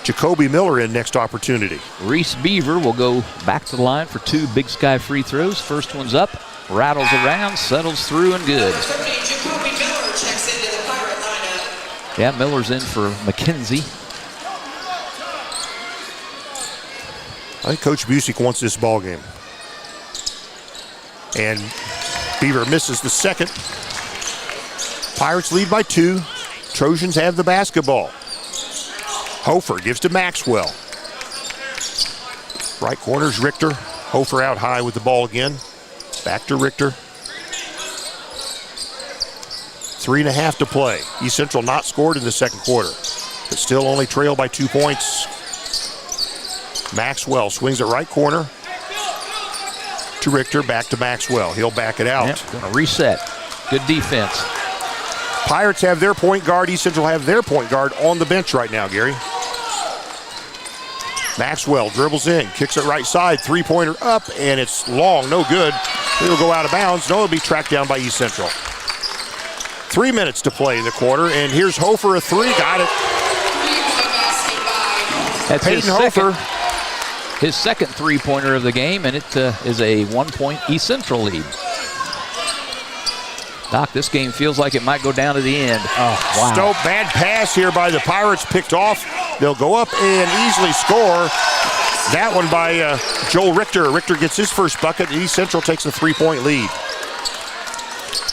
Jacoby Miller in next opportunity. Reese Beaver will go back to the line for 2 Big Sky free throws. First one's up, rattles around, settles through, and good. Yeah, Miller's in for McKenzie. I think Coach Busick wants this ball game. And Beaver misses the second. Pirates lead by 2. Trojans have the basketball. Hofer gives to Maxwell. Right corner's Richter. Hofer out high with the ball again. Back to Richter. 3.5 to play. East Central not scored in the second quarter, but still only trail by 2 points. Maxwell swings it right corner to Richter. Back to Maxwell. He'll back it out. Yep, gonna reset. Good defense. Pirates have their point guard. East Central have their point guard on the bench right now, Gary. Maxwell dribbles in, kicks it right side, three-pointer up, and it's long, no good. It'll go out of bounds. No, it'll be tracked down by East Central. 3 minutes to play in the quarter, and here's Hofer, a three, got it. That's Peyton his second three-pointer of the game, and it is a 1-point East Central lead. Doc, this game feels like it might go down to the end. Oh, wow. Stope, bad pass here by the Pirates, picked off. They'll go up and easily score. That one by Joel Richter. Richter gets his first bucket. East Central takes a 3-point lead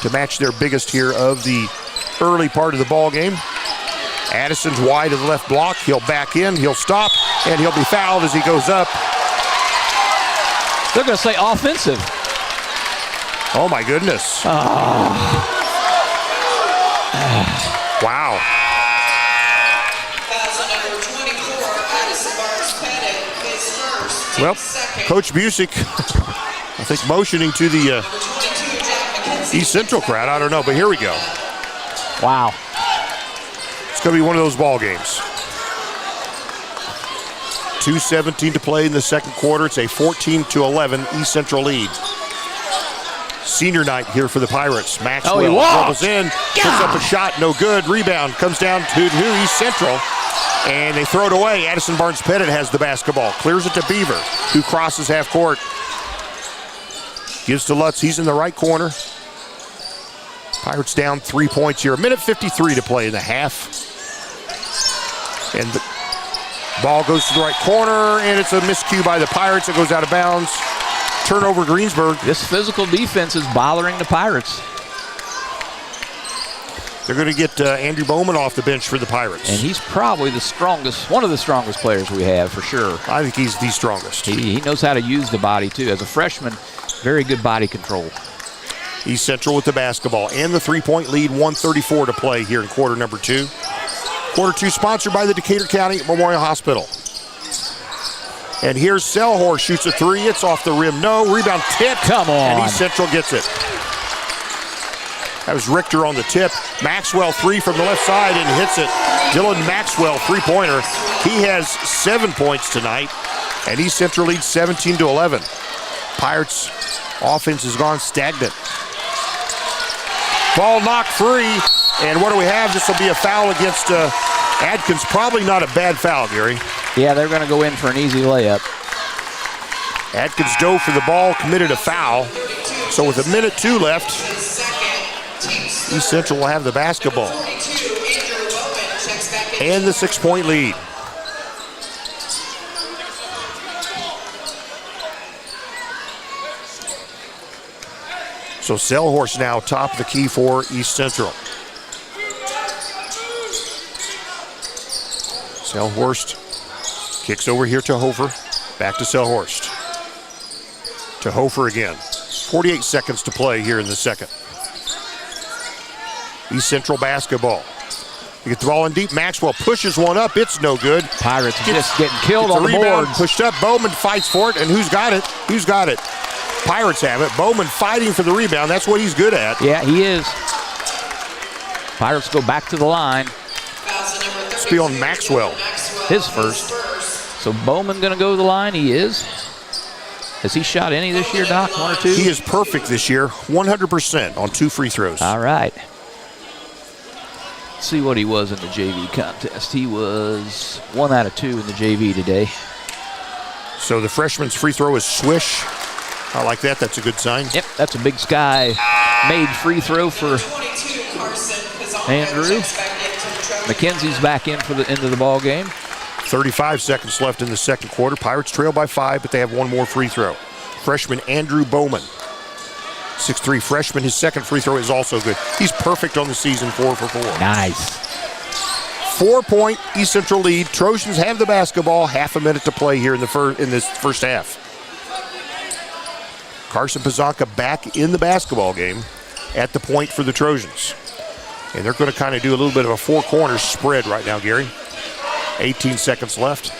to match their biggest here of the early part of the ball game. Addison's wide of the left block. He'll back in, he'll stop, and he'll be fouled as he goes up. They're going to say offensive. Oh, my goodness. Wow. Well, Coach Busick, I think, motioning to the East Central crowd. I don't know, but here we go. Wow. It's going to be one of those ball games. 2:17 to play in the second quarter. It's a 14-11 East Central lead. Senior night here for the Pirates. Maxwell dribbles in, puts up a shot, no good. Rebound comes down to East Central, and they throw it away. Addison Barnes-Pettit has the basketball, clears it to Beaver, who crosses half court. Gives to Lutz, he's in the right corner. Pirates down 3 points here. 1:53 to play in the half. And the ball goes to the right corner, and it's a miscue by the Pirates. It goes out of bounds. Turnover, Greensburg. This physical defense is bothering the Pirates. They're going to get Andrew Bowman off the bench for the Pirates. And he's probably the strongest, one of the strongest players we have for sure. I think he's the strongest. He knows how to use the body too. As a freshman, very good body control. East Central with the basketball and the 3-point lead, 1:34 to play here in quarter number 2. Quarter 2 sponsored by the Decatur County Memorial Hospital. And here's Selhorst, shoots a three. It's off the rim. No. Rebound tip. Come on. And East Central gets it. That was Richter on the tip. Maxwell three from the left side and hits it. Dylan Maxwell, three-pointer. He has 7 points tonight. And East Central leads 17-11. Pirates offense has gone stagnant. Ball knocked free. And what do we have? This will be a foul against Adkins. Probably not a bad foul, Gary. Yeah, they're going to go in for an easy layup. Adkins dove for the ball, committed a foul. So with 1:02 left, East Central will have the basketball. And the 6-point lead. So Selhorst now top of the key for East Central. Selhorst kicks over here to Hofer. Back to Selhorst. To Hofer again. 48 seconds to play here in the second. East Central basketball. You get the ball in deep. Maxwell pushes one up. It's no good. Pirates just getting killed on the rebound, boards. pushed up. Bowman fights for it. And who's got it? Who's got it? Pirates have it. Bowman fighting for the rebound. That's what he's good at. Yeah, he is. Pirates go back to the line. It's be on Maxwell. His first. So Bowman going to go to the line. He is. Has he shot any this year, Doc? 1 or 2? He is perfect this year. 100% on 2 free throws. All right. Let's see what he was in the JV contest. He was 1 out of 2 in the JV today. So the freshman's free throw is swish. I like that. That's a good sign. Yep, that's a Big Sky made free throw for Andrew. McKenzie's back in for the end of the ball game. 35 seconds left in the second quarter. Pirates trail by 5, but they have one more free throw. Freshman Andrew Bowman. 6'3" freshman. His second free throw is also good. He's perfect on the season, 4 for 4. Nice. 4-point East Central lead. Trojans have the basketball. Half a minute to play here in this first half. Carson Pazanka back in the basketball game at the point for the Trojans. And they're going to kind of do a little bit of a 4-corner spread right now, Gary. 18 seconds left.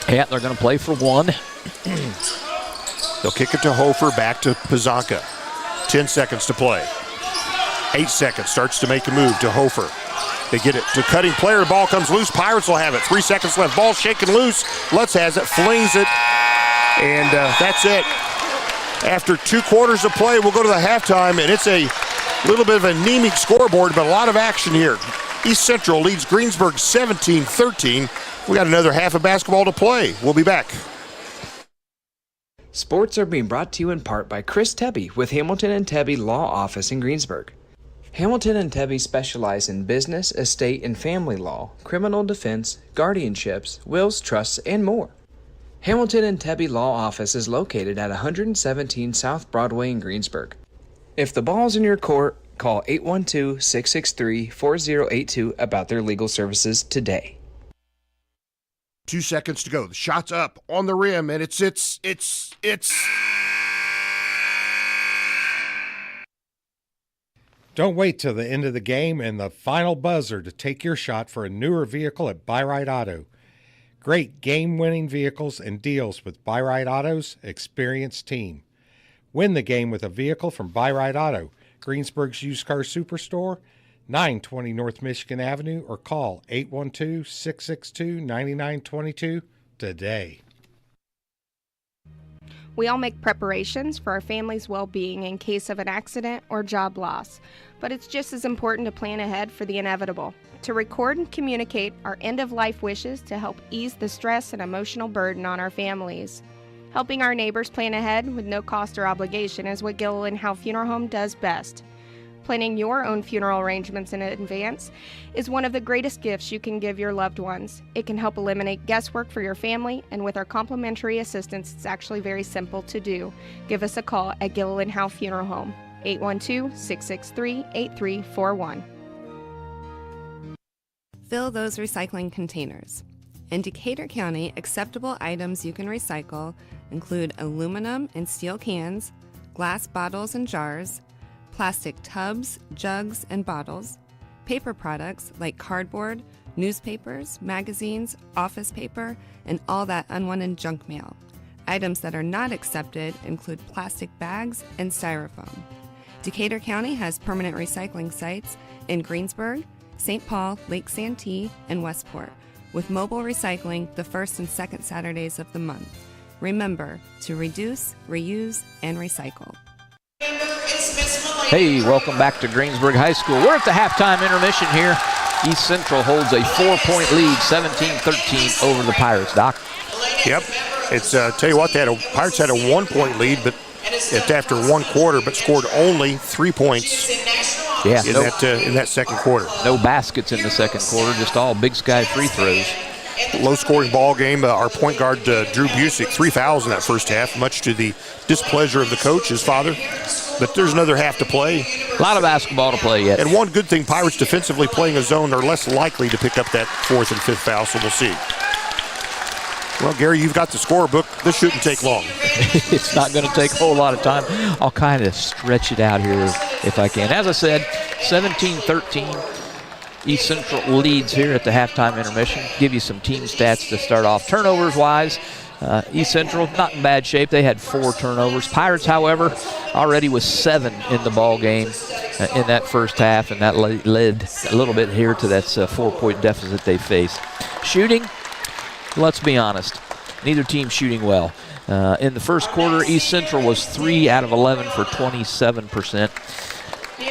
Yeah, they're going to play for 1. They'll kick it to Hofer, back to Pazanka. 10 seconds to play. 8 seconds, starts to make a move to Hofer. They get it to cutting player. The ball comes loose. Pirates will have it. 3 seconds left. Ball shaken loose. Lutz has it, flings it, and that's it. After 2 quarters of play, we'll go to the halftime, and it's a little bit of an anemic scoreboard, but a lot of action here. East Central leads Greensburg 17-13. We got another half of basketball to play. We'll be back. Sports are being brought to you in part by Chris Tebby with Hamilton and Tebby Law Office in Greensburg. Hamilton and Tebby specialize in business, estate, and family law, criminal defense, guardianships, wills, trusts, and more. Hamilton and Tebby Law Office is located at 117 South Broadway in Greensburg. If the ball's in your court, call 812-663-4082 about their legal services today. 2 seconds to go. The shot's up on the rim, and it's. Don't wait till the end of the game and the final buzzer to take your shot for a newer vehicle at Buy-Right Auto. Great game-winning vehicles and deals with Buy-Right Auto's experienced team. Win the game with a vehicle from Buy-Right Auto, Greensburg's used car superstore, 920 North Michigan Avenue, or call 812-662-9922 today. We all make preparations for our family's well-being in case of an accident or job loss, but it's just as important to plan ahead for the inevitable, to record and communicate our end-of-life wishes to help ease the stress and emotional burden on our families. Helping our neighbors plan ahead with no cost or obligation is what Gilliland Howe Funeral Home does best. Planning your own funeral arrangements in advance is one of the greatest gifts you can give your loved ones. It can help eliminate guesswork for your family, and with our complimentary assistance, it's actually very simple to do. Give us a call at Gilliland Howe Funeral Home, 812-663-8341. Fill those recycling containers. In Decatur County, acceptable items you can recycle include aluminum and steel cans, glass bottles and jars, plastic tubs, jugs, and bottles, paper products like cardboard, newspapers, magazines, office paper, and all that unwanted junk mail. Items that are not accepted include plastic bags and styrofoam. Decatur County has permanent recycling sites in Greensburg, St. Paul, Lake Santee, and Westport, with mobile recycling the first and second Saturdays of the month. Remember to reduce, reuse, and recycle. Hey, welcome back to Greensburg High School. We're at the halftime intermission here. East Central holds a 4-point lead, 17-13 over the Pirates, Doc. Yep. It's tell you what, Pirates had a 1-point lead, but it's after 1 quarter, but scored only 3 points. Yeah, in that second quarter. No baskets in the second quarter, just all Big Sky free throws. Low-scoring ball game. Our point guard, Drew Busick, 3 fouls in that first half, much to the displeasure of the coach, his father. But there's another half to play. A lot of basketball to play yet. And one good thing, Pirates defensively playing a zone, they're less likely to pick up that 4th and 5th foul, so we'll see. Well, Gary, you've got the scorebook. This shouldn't take long. It's not going to take a whole lot of time. I'll kind of stretch it out here if I can. As I said, 17-13. East Central leads here at the halftime intermission. Give you some team stats to start off. Turnovers-wise, East Central not in bad shape. They had 4 turnovers. Pirates, however, already was 7 in the ball game in that first half, and that led a little bit here to that 4-point deficit they faced. Shooting, let's be honest, neither team shooting well. In the first quarter, East Central was 3 out of 11 for 27%.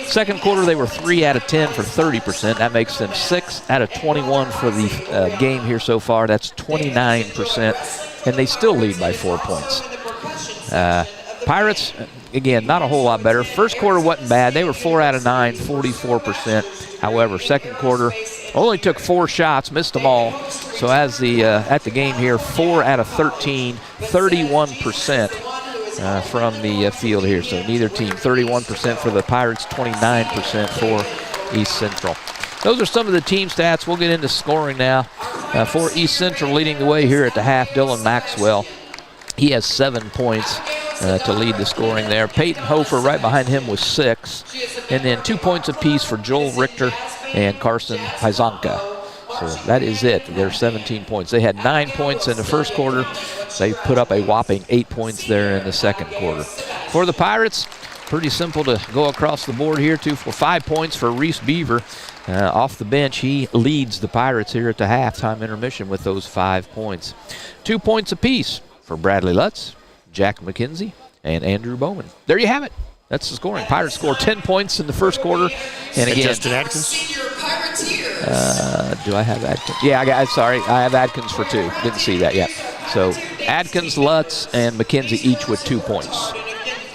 Second quarter, they were 3 out of 10 for 30%. That makes them 6 out of 21 for the game here so far. That's 29%, and they still lead by 4 points. Pirates, again, not a whole lot better. First quarter wasn't bad. They were 4 out of 9, 44%. However, second quarter only took 4 shots, missed them all. So as at the game here, 4 out of 13, 31%. From the field here. So neither team, 31% for the Pirates, 29% for East Central. Those are some of the team stats. We'll get into scoring now. For East Central, leading the way here at the half, Dylan Maxwell. He has 7 points to lead the scoring there. Peyton Hofer right behind him with 6. And then 2 points apiece for Joel Richter and Carson Pizanka. So that is it. They're 17 points. They had 9 points in the first quarter. They put up a whopping 8 points there in the second quarter. For the Pirates, pretty simple to go across the board here, 2 for 5 points for Reese Beaver. Off the bench, he leads the Pirates here at the halftime intermission with those 5 points. 2 points apiece for Bradley Lutz, Jack McKenzie, and Andrew Bowman. There you have it. That's the scoring. Pirates scored 10 points in the first quarter. And again, Justin Atkins? Do I have Adkins? Yeah, I have Adkins for 2. Didn't see that yet. So Adkins, Lutz, and McKenzie each with 2 points.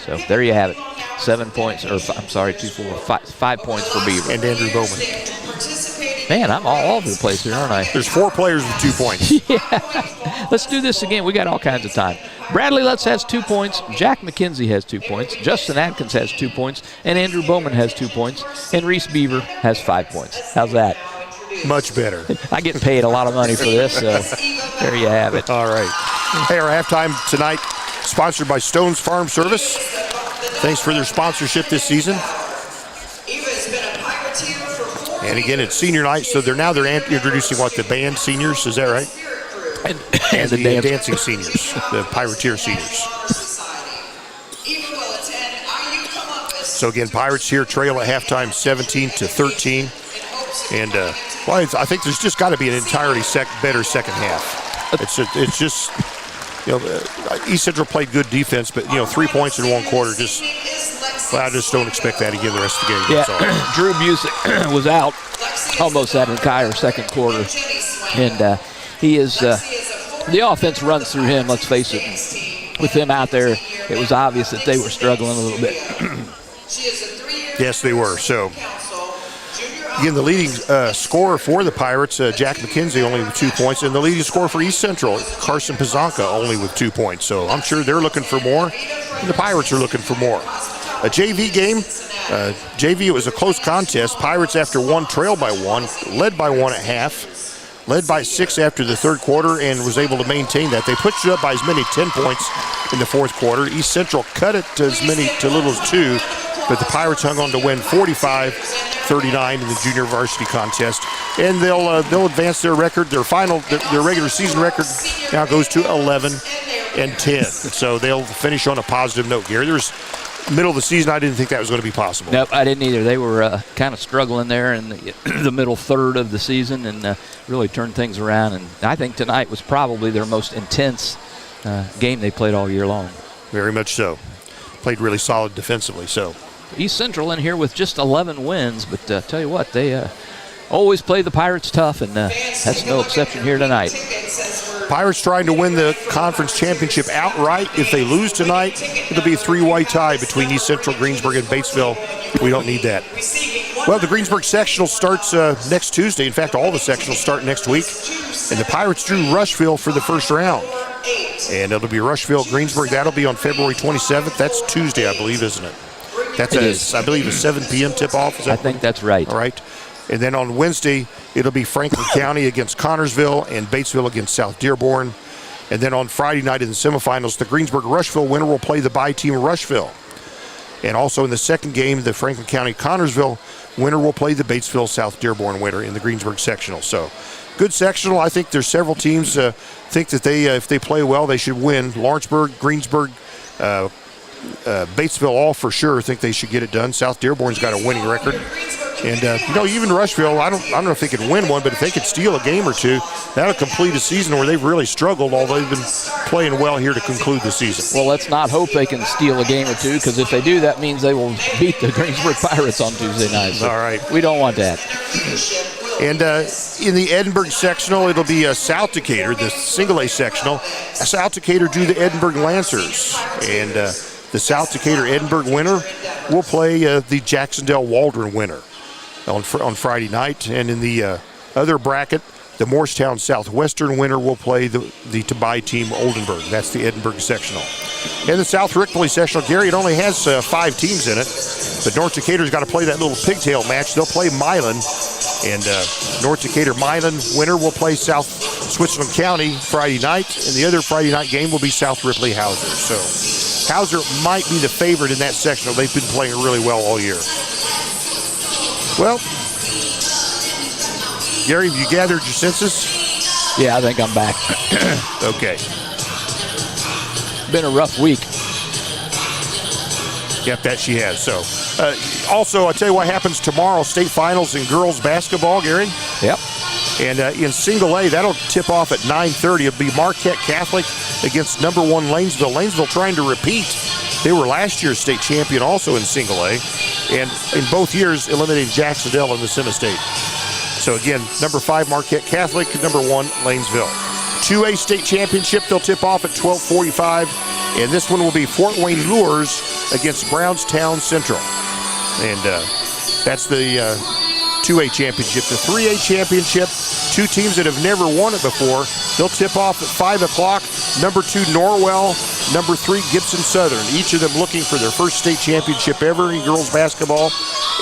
So there you have it. 7 points, or 5 points for Beaver. And Andrew Bowman. Man, I'm all over the place here, aren't I? There's 4 players with 2 points. Yeah. Let's do this again. We got all kinds of time. Bradley Lutz has 2 points. Jack McKenzie has 2 points. Justin Atkins has 2 points. And Andrew Bowman has 2 points. And Reese Beaver has 5 points. How's that? Much better. I get paid a lot of money for this, so there you have it. All right. Hey, our halftime tonight sponsored by Stone's Farm Service. Thanks for their sponsorship this season. And again, it's senior night, so they're introducing the band seniors, is that right? And the dancing seniors, the Pirateer seniors. So again, Pirates here trail at halftime 17-13. And I think there's just got to be an entirely better second half. It's just East Central played good defense, but 3 points in 1 quarter I just don't expect that again the rest of the game. Yeah, Drew Busick was out almost that entire second quarter, and he is the offense runs through him. Let's face it, with him out there, it was obvious that they were struggling a little bit. Yes, they were. So again, the leading scorer for the Pirates, Jack McKenzie, only with 2 points, and the leading scorer for East Central, Carson Pizanka, only with 2 points. So I'm sure they're looking for more, and the Pirates are looking for more. A JV game. JV, it was a close contest. Pirates, after 1, trailed by 1, led by 1 at half, led by 6 after the third quarter, and was able to maintain that. They pushed it up by as many 10 points in the fourth quarter. East Central cut it to as little as 2, but the Pirates hung on to win 45-39 in the junior varsity contest, and they'll advance their record. Their regular season record now goes to 11-10. So they'll finish on a positive note. Gary, middle of the season, I didn't think that was going to be possible. Nope, I didn't either. They were kind of struggling there in the middle third of the season, and really turned things around. And I think tonight was probably their most intense game they played all year long. Very much so. Played really solid defensively. So East Central in here with just 11 wins, but tell you what, they always play the Pirates tough, and that's no exception here tonight. Pirates trying to win the conference championship outright. If they lose tonight, it'll be a 3-way tie between East Central, Greensburg, and Batesville. We don't need that. Well, the Greensburg sectional starts next Tuesday. In fact, all the sectionals start next week. And the Pirates drew Rushville for the first round. And it'll be Rushville, Greensburg. That'll be on February 27th. That's Tuesday, I believe, isn't it? I believe, a 7 p.m. tip-off. I think that's right. All right. And then on Wednesday, it'll be Franklin County against Connorsville and Batesville against South Dearborn. And then on Friday night in the semifinals, the Greensburg-Rushville winner will play the bye team Rushville. And also in the second game, the Franklin County-Connorsville winner will play the Batesville-South Dearborn winner in the Greensburg sectional. So good sectional. I think there's several teams think that if they play well, they should win. Lawrenceburg, Greensburg, Batesville, all for sure think they should get it done. South Dearborn's got a winning record. And, even Rushville, I don't know if they could win one, but if they could steal a game or two, that'll complete a season where they've really struggled, although they've been playing well here to conclude the season. Well, let's not hope they can steal a game or two, because if they do, that means they will beat the Greensburg Pirates on Tuesday night. So all right. We don't want that. And in the Edinburgh sectional, it'll be South Decatur, the single-A sectional. South Decatur do the Edinburgh Lancers. And the South Decatur Edinburgh winner will play the Jacksonville Waldron winner on Friday night. And in the other bracket, the Morristown Southwestern winner will play the Tobai team Oldenburg. That's the Edinburgh sectional. And the South Rickley sectional, Gary, it only has 5 teams in it, but North Decatur's got to play that little pigtail match. They'll play Milan, and North Decatur Milan winner will play South Switzerland County Friday night, and the other Friday night game will be South Ripley Hauser. So Hauser might be the favorite in that sectional. They've been playing really well all year. Well, Gary, have you gathered your senses? Yeah, I think I'm back. Okay. Been a rough week. Yep, that she has. So, also, I'll tell you what happens tomorrow, state finals in girls basketball, Gary. Yep. And in single A, that'll tip off at 9:30. It'll be Marquette Catholic against number 1 Lanesville. Lanesville trying to repeat. They were last year's state champion also in single A. And in both years, eliminated Jacksonville in the semi-state. So again, number 5 Marquette Catholic, number 1 Lanesville. 2A state championship, they'll tip off at 12:45. And this one will be Fort Wayne Lures against Brownstown Central. And that's the 2A championship. The 3A championship, 2 teams that have never won it before, they'll tip off at 5 o'clock. Number 2 Norwell, number 3 Gibson Southern. Each of them looking for their first state championship ever in girls basketball.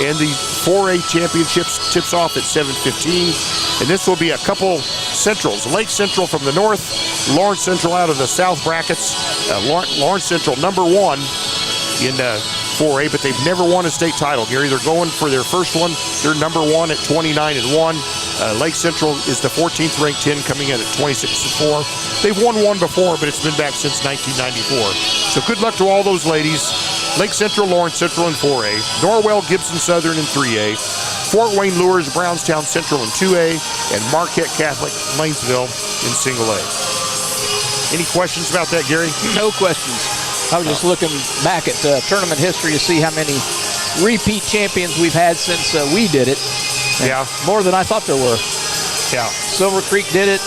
And the 4A championships tips off at 7:15. And this will be a couple centrals. Lake Central from the north, Lawrence Central out of the south brackets. Lawrence Central number 1 in 4A, but they've never won a state title, Gary. They're going for their first one. They're number 1 at 29-1. Lake Central is the 14th ranked 10, coming in at 26-4. They've won one before, but it's been back since 1994. So good luck to all those ladies. Lake Central, Lawrence Central in 4A, Norwell, Gibson Southern in 3A, Fort Wayne Lures, Brownstown Central in 2A, and Marquette Catholic, Lanesville in single A. Any questions about that, Gary? No questions. I was just looking back at tournament history to see how many repeat champions we've had since we did it. And yeah. More than I thought there were. Yeah. Silver Creek did it.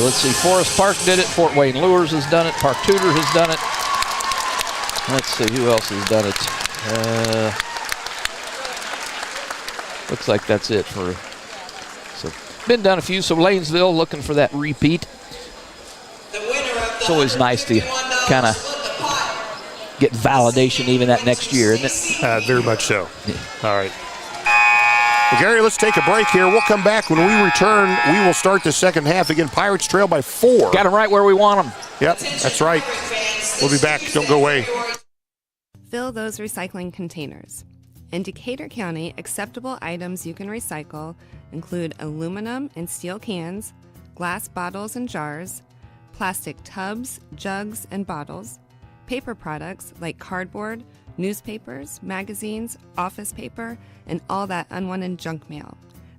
Let's see, Forest Park did it. Fort Wayne Lures has done it. Park Tudor has done it. Let's see, who else has done it? Looks like that's it for. So, been done a few. So Lanesville looking for that repeat. It's always nice to kind of get validation even that next year, isn't it? Very much so. Yeah. All right. Well, Gary, let's take a break here. We'll come back. When we return, we will start the second half. Again, Pirates trail by 4. Got them right where we want them. Yep, that's right. We'll be back. Don't go away. Fill those recycling containers. In Decatur County, acceptable items you can recycle include aluminum and steel cans, glass bottles and jars, plastic tubs, jugs, and bottles, paper products like cardboard, newspapers, magazines, office paper, and all that unwanted junk mail.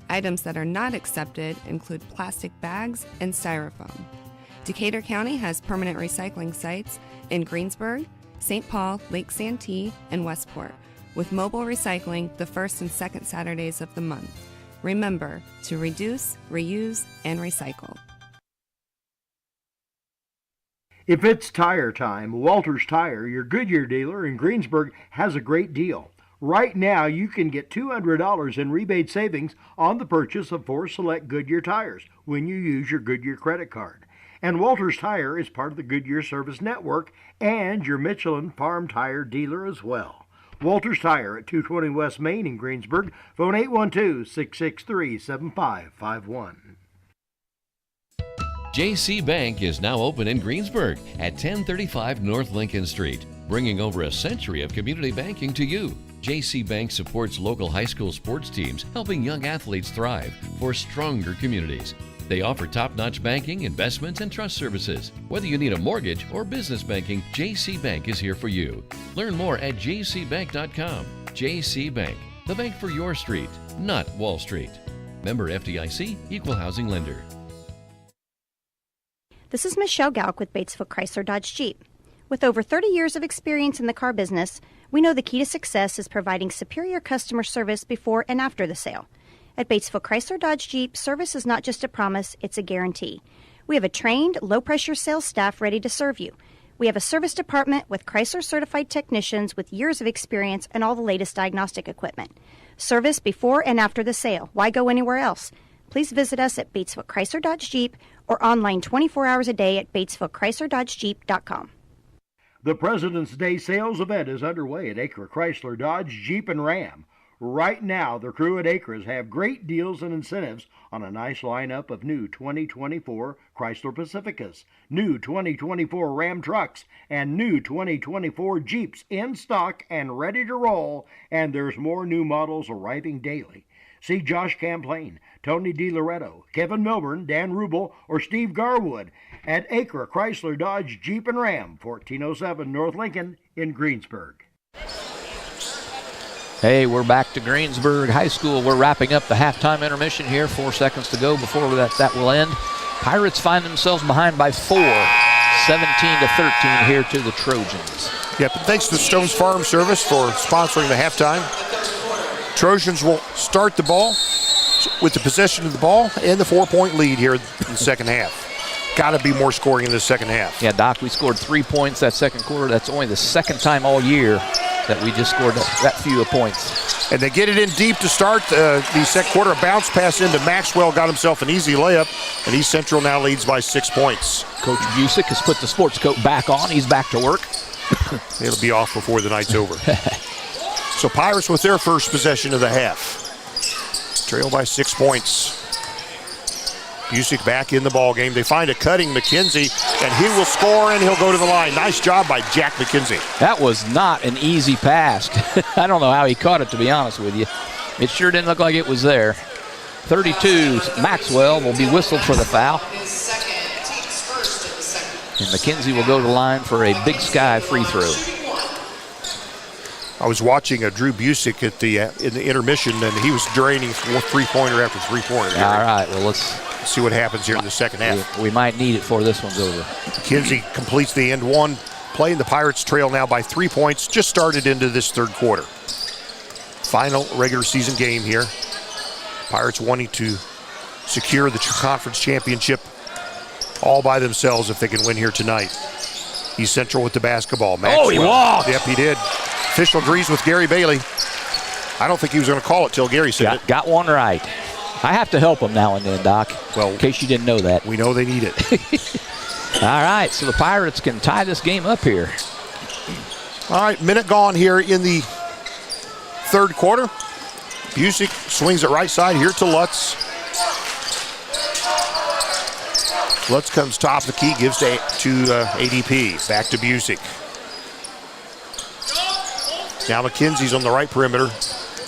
Items that are not accepted include plastic bags and styrofoam. Decatur County has permanent recycling sites in Greensburg, St. Paul, Lake Santee, and Westport, with mobile recycling the first and second Saturdays of the month. Remember to reduce, reuse, and recycle. If it's tire time, Walters Tire, your Goodyear dealer in Greensburg, has a great deal. Right now, you can get $200 in rebate savings on the purchase of 4 select Goodyear tires when you use your Goodyear credit card. And Walters Tire is part of the Goodyear Service Network and your Michelin Farm Tire dealer as well. Walters Tire at 220 West Main in Greensburg. Phone 812-663-7551. JC Bank is now open in Greensburg at 1035 North Lincoln Street, bringing over a century of community banking to you. JC Bank supports local high school sports teams, helping young athletes thrive for stronger communities. They offer top-notch banking, investments, and trust services. Whether you need a mortgage or business banking, JC Bank is here for you. Learn more at jcbank.com. JC Bank, the bank for your street, not Wall Street. Member FDIC, Equal Housing Lender. This is Michelle Galk with Batesville Chrysler Dodge Jeep. With over 30 years of experience in the car business, we know the key to success is providing superior customer service before and after the sale. At Batesville Chrysler Dodge Jeep, service is not just a promise, it's a guarantee. We have a trained, low-pressure sales staff ready to serve you. We have a service department with Chrysler-certified technicians with years of experience and all the latest diagnostic equipment. Service before and after the sale. Why go anywhere else? Please visit us at Batesville Chrysler Dodge Jeep or online 24 hours a day at BatesvilleChryslerDodgeJeep.com. The President's Day sales event is underway at Acre Chrysler Dodge Jeep and Ram. Right now, the crew at Acres have great deals and incentives on a nice lineup of new 2024 Chrysler Pacificas, new 2024 Ram trucks, and new 2024 Jeeps in stock and ready to roll, and there's more new models arriving daily. See Josh Camplain, Tony DiLoretto, Kevin Milburn, Dan Rubel, or Steve Garwood at Acre Chrysler Dodge Jeep and Ram, 1407 North Lincoln in Greensburg. Hey, we're back to Greensburg High School. We're wrapping up the halftime intermission here. 4 seconds to go before that will end. Pirates find themselves behind by 4, 17-13 here to the Trojans. Yep, thanks to Stone's Farm Service for sponsoring the halftime. Trojans will start the ball with the possession of the ball and the 4-point lead here in the second half. Got to be more scoring in the second half. Yeah, Doc, we scored 3 points that second quarter. That's only the second time all year that we just scored that few points. And they get it in deep to start the second quarter. A bounce pass into Maxwell, got himself an easy layup, and East Central now leads by 6 points. Coach Busick has put the sports coat back on. He's back to work. It'll be off before the night's over. So Pirates with their first possession of the half. Trail by 6 points. Busick back in the ball game. They find a cutting McKenzie, and he will score, and he'll go to the line. Nice job by Jack McKenzie. That was not an easy pass. I don't know how he caught it, to be honest with you. It sure didn't look like it was there. 32, Maxwell will be whistled for the foul. And McKenzie will go to the line for a Big Sky free throw. I was watching Drew Busick at in the intermission, and he was draining three-pointer after three-pointer. All right, well, let's see what happens here in the second half. We might need it before this one's over. McKenzie completes the end one play, and the Pirates trail now by 3 points. Just started into this third quarter. Final regular season game here. Pirates wanting to secure the conference championship all by themselves if they can win here tonight. East Central with the basketball. Maxwell. Oh, he walked. Yep, he did. Official agrees with Gary Bailey. I don't think he was going to call it till Gary said it. Got one right. I have to help him now and then, Doc, well, in case you didn't know that. We know they need it. All right, so the Pirates can tie this game up here. All right, minute gone here in the third quarter. Busick swings it right side here to Lutz. Lutz comes top of the key, gives to ADP. Back to Busick. Now McKenzie's on the right perimeter.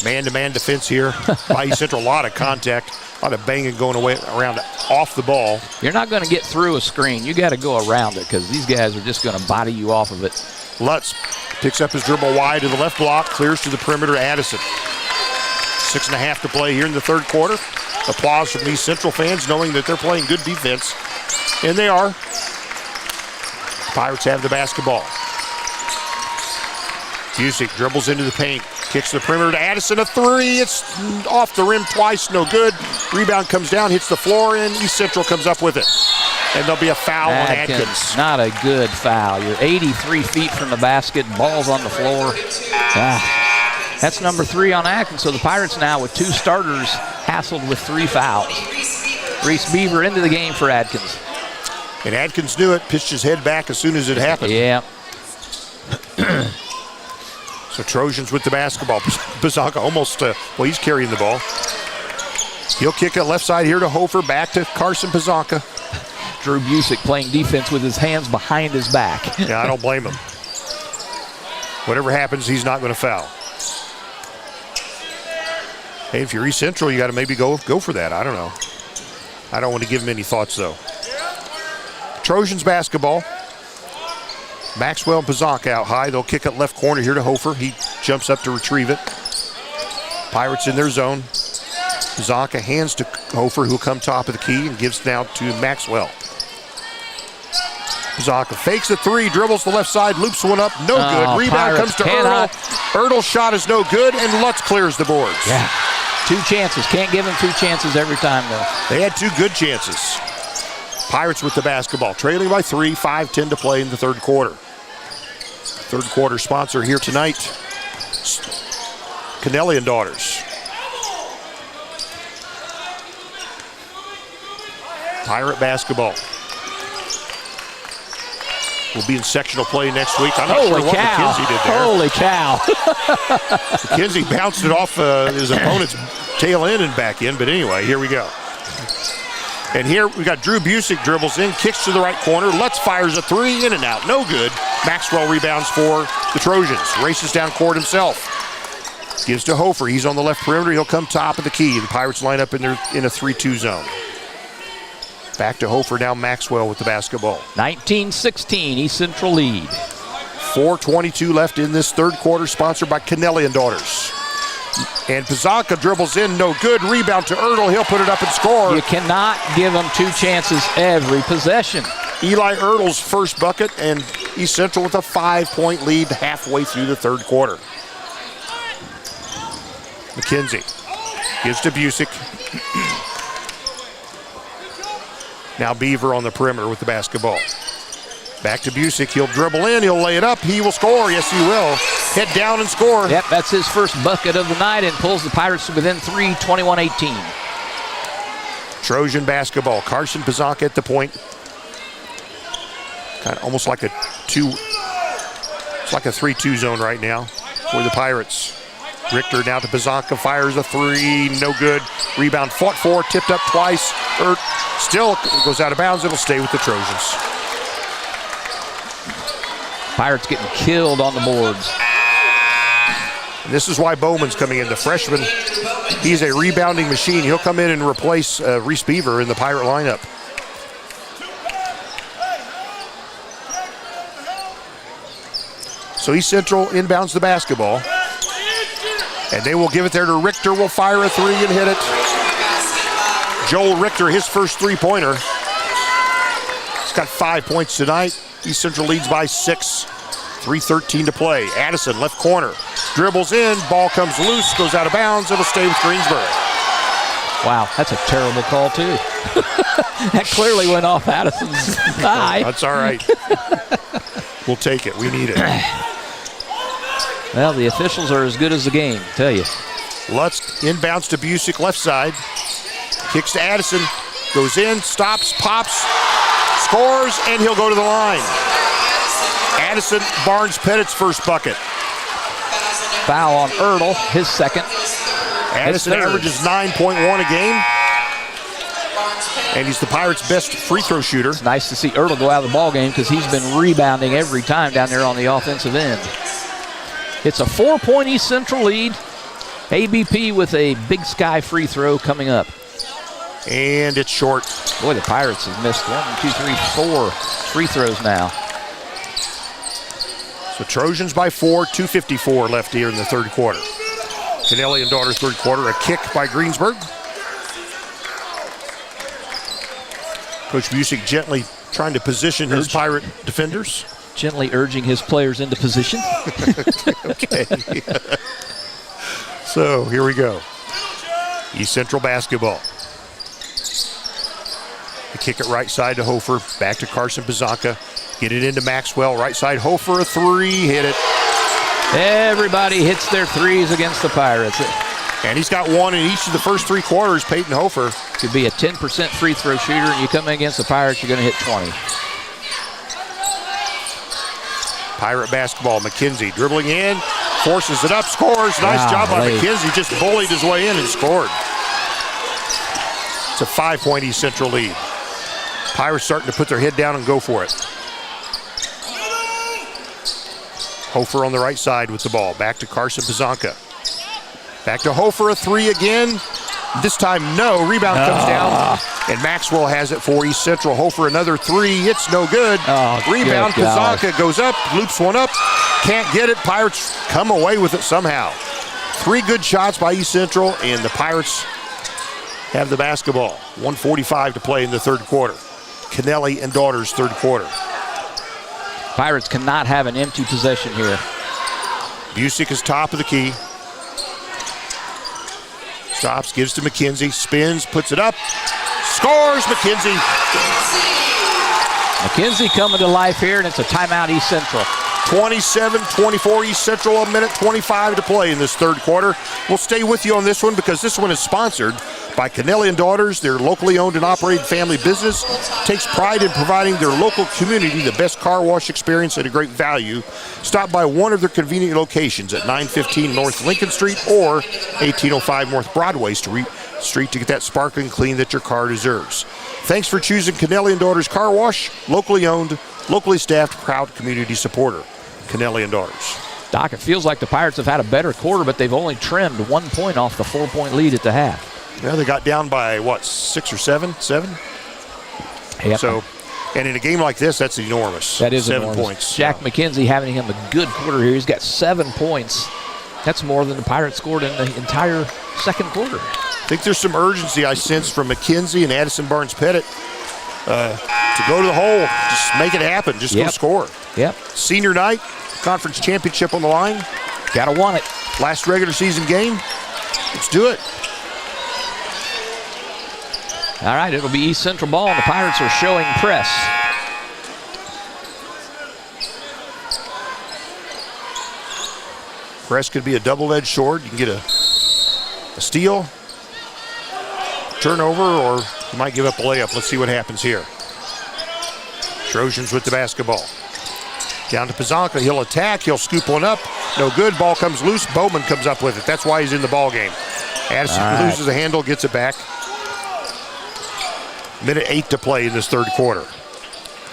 Man-to-man defense here by East Central. A lot of contact, a lot of banging going away around off the ball. You're not going to get through a screen. You got to go around it because these guys are just going to body you off of it. Lutz picks up his dribble wide to the left block, clears to the perimeter. Addison. 6.5 to play here in the third quarter. Applause from East Central fans knowing that they're playing good defense. And they are. Pirates have the basketball. Busick dribbles into the paint. Kicks the perimeter to Addison. A three. It's off the rim twice. No good. Rebound comes down, hits the floor, and East Central comes up with it. And there'll be a foul on Adkins. Not a good foul. You're 83 feet from the basket. Ball's on the floor. That's number 3 on Atkins. So the Pirates now with 2 starters hassled with 3 fouls. Reese Beaver into the game for Adkins. And Adkins knew it. Pitched his head back as soon as it happened. Yeah. So Trojans with the basketball. Bazanka almost, he's carrying the ball. He'll kick it left side here to Hofer. Back to Carson Bazanka. Drew Busick playing defense with his hands behind his back. Yeah, I don't blame him. Whatever happens, he's not going to foul. Hey, if you're East Central, you got to maybe go for that. I don't know. I don't want to give him any thoughts, though. Trojans basketball. Maxwell and Bazanka out high. They'll kick it left corner here to Hofer. He jumps up to retrieve it. Pirates in their zone. Bazanka hands to Hofer, who'll come top of the key and gives now to Maxwell. Bazanka fakes a 3, dribbles the left side, loops one up, no good. Rebound comes to Ertl. Ertl's shot is no good, and Lutz clears the boards. Yeah, 2 chances. Can't give him 2 chances every time, though. They had 2 good chances. Pirates with the basketball, trailing by 3, 5:10 to play in the third quarter. Third quarter sponsor here tonight, Cannelli and Daughters. Pirate basketball. We'll be in sectional play next week. I'm not sure what McKenzie did there. Holy cow. McKenzie bounced it off his opponent's tail end and back in, but anyway, here we go. And here we got Drew Busick dribbles in, kicks to the right corner. Lutz fires a 3, in and out, no good. Maxwell rebounds for the Trojans. Races down court himself. Gives to Hofer. He's on the left perimeter. He'll come top of the key. The Pirates line up in a 3-2 zone. Back to Hofer, now Maxwell with the basketball. 19-16, East Central lead. 4:22 left in this third quarter, sponsored by Kennelly and Daughters. And Pizanka dribbles in, no good. Rebound to Ertl. He'll put it up and score. You cannot give them 2 chances every possession. Eli Ertl's first bucket, and East Central with a 5-point lead halfway through the third quarter. McKenzie gives to Busick. Now Beaver on the perimeter with the basketball. Back to Busick. He'll dribble in. He'll lay it up. He will score. Yes, he will. Head down and score. Yep, that's his first bucket of the night and pulls the Pirates to within 3, 21-18. Trojan basketball. Carson Pizanka at the point. Kind of almost like a 3-2 zone right now for the Pirates. Richter now to Pizanka, fires a 3, no good. Rebound fought for, tipped up twice. Still goes out of bounds. It'll stay with the Trojans. Pirates getting killed on the boards. And this is why Bowman's coming in, the freshman. He's a rebounding machine. He'll come in and replace Reese Beaver in the Pirate lineup. So East Central inbounds the basketball. And they will give it there to Richter. Will fire a 3 and hit it. Joel Richter, his first 3-pointer. He's got 5 points tonight. East Central leads by 6. 3:13 to play. Addison, left corner. Dribbles in. Ball comes loose. Goes out of bounds. It'll stay with Greensburg. Wow, that's a terrible call, too. That clearly went off Addison's eye. That's all right. We'll take it. We need it. Well, the officials are as good as the game, I tell you. Lutz inbounds to Busick, left side. Kicks to Addison. Goes in, stops, pops, scores, and he'll go to the line. Addison, Barnes Pettit's first bucket. Foul on Ertl, his second. Addison averages 9.1 a game. And he's the Pirates' best free throw shooter. It's nice to see Ertl go out of the ball game because he's been rebounding every time down there on the offensive end. It's a 4-point East Central lead. ABP with a Big Sky free throw coming up. And it's short. Boy, the Pirates have missed 1, 2, 3, 4 free throws now. So Trojans by 4, 2:54 left here in the third quarter. Kennelly and Daughters third quarter, a kick by Greensburg. Coach Busick gently trying to position his Pirate defenders. Gently urging his players into position. Okay. So here we go. East Central basketball. They kick it right side to Hofer. Back to Carson Pizanka. Get it into Maxwell. Right side, Hofer, a 3. Hit it. Everybody hits their 3s against the Pirates. And he's got 1 in each of the first 3 quarters, Peyton Hofer. Could be a 10% free throw shooter, and you come in against the Pirates, you're going to hit 20. Pirate basketball, McKenzie dribbling in, forces it up, scores. Nice job by McKenzie, just bullied his way in and scored. It's a 5-point East Central lead. Pirates starting to put their head down and go for it. Hofer on the right side with the ball. Back to Carson Pizanka. Back to Hofer, a 3 again. This time, no. Rebound comes down, and Maxwell has it for East Central. Hofer, another 3. It's no good. Rebound, Pizanka goes up, loops one up. Can't get it. Pirates come away with it somehow. 3 good shots by East Central, and the Pirates have the basketball. 1:45 to play in the third quarter. Kennelly and Daughters third quarter. Pirates cannot have an empty possession here. Busick is top of the key. Stops, gives to McKenzie, spins, puts it up, scores. McKenzie. McKenzie coming to life here, and it's a timeout East Central. 27-24 East Central, 1:25 to play in this third quarter. We'll stay with you on this one because this one is sponsored by Kennelly and Daughters. Their locally owned and operated family business takes pride in providing their local community the best car wash experience at a great value. Stop by one of their convenient locations at 915 North Lincoln Street or 1805 North Broadway Street to get that sparkling clean that your car deserves. Thanks for choosing Kennelly and Daughters Car Wash, locally owned, locally staffed, proud community supporter. Kennelly and Daughters. Doc, it feels like the Pirates have had a better quarter, but they've only trimmed 1 point off the 4-point lead at the half. Yeah, they got down by, what, 6 or 7? 7? Yep. So And in a game like this, that's enormous. That is 7 enormous. points. Jack McKenzie having him a good quarter here. He's got 7 points. That's more than the Pirates scored in the entire second quarter. I think there's some urgency I sense from McKenzie and Addison Barnes-Pettit to go to the hole, just make it happen, just go score. Yep. Senior night, conference championship on the line. Gotta want it. Last regular season game. Let's do it. All right, it'll be East Central ball, and the Pirates are showing press. Press could be a double-edged sword. You can get a steal, turnover, or you might give up a layup. Let's see what happens here. Trojans with the basketball. Down to Pizanka. He'll attack. He'll scoop one up. No good. Ball comes loose. Bowman comes up with it. That's why he's in the ball game. Addison loses the handle, gets it back. Minute 8 to play in this third quarter.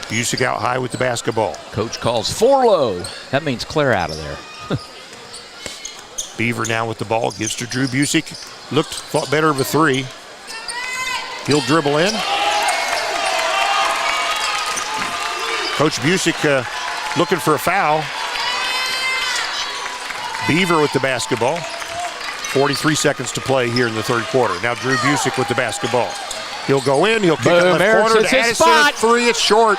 Busick out high with the basketball. Coach calls 4 low. That means clear out of there. Beaver now with the ball. Gives to Drew Busick. Thought better of a 3. He'll dribble in. Coach Busick looking for a foul. Beaver with the basketball. 43 seconds to play here in the third quarter. Now Drew Busick with the basketball. He'll go in. He'll kick it left corner to Addison. At 3. It's short.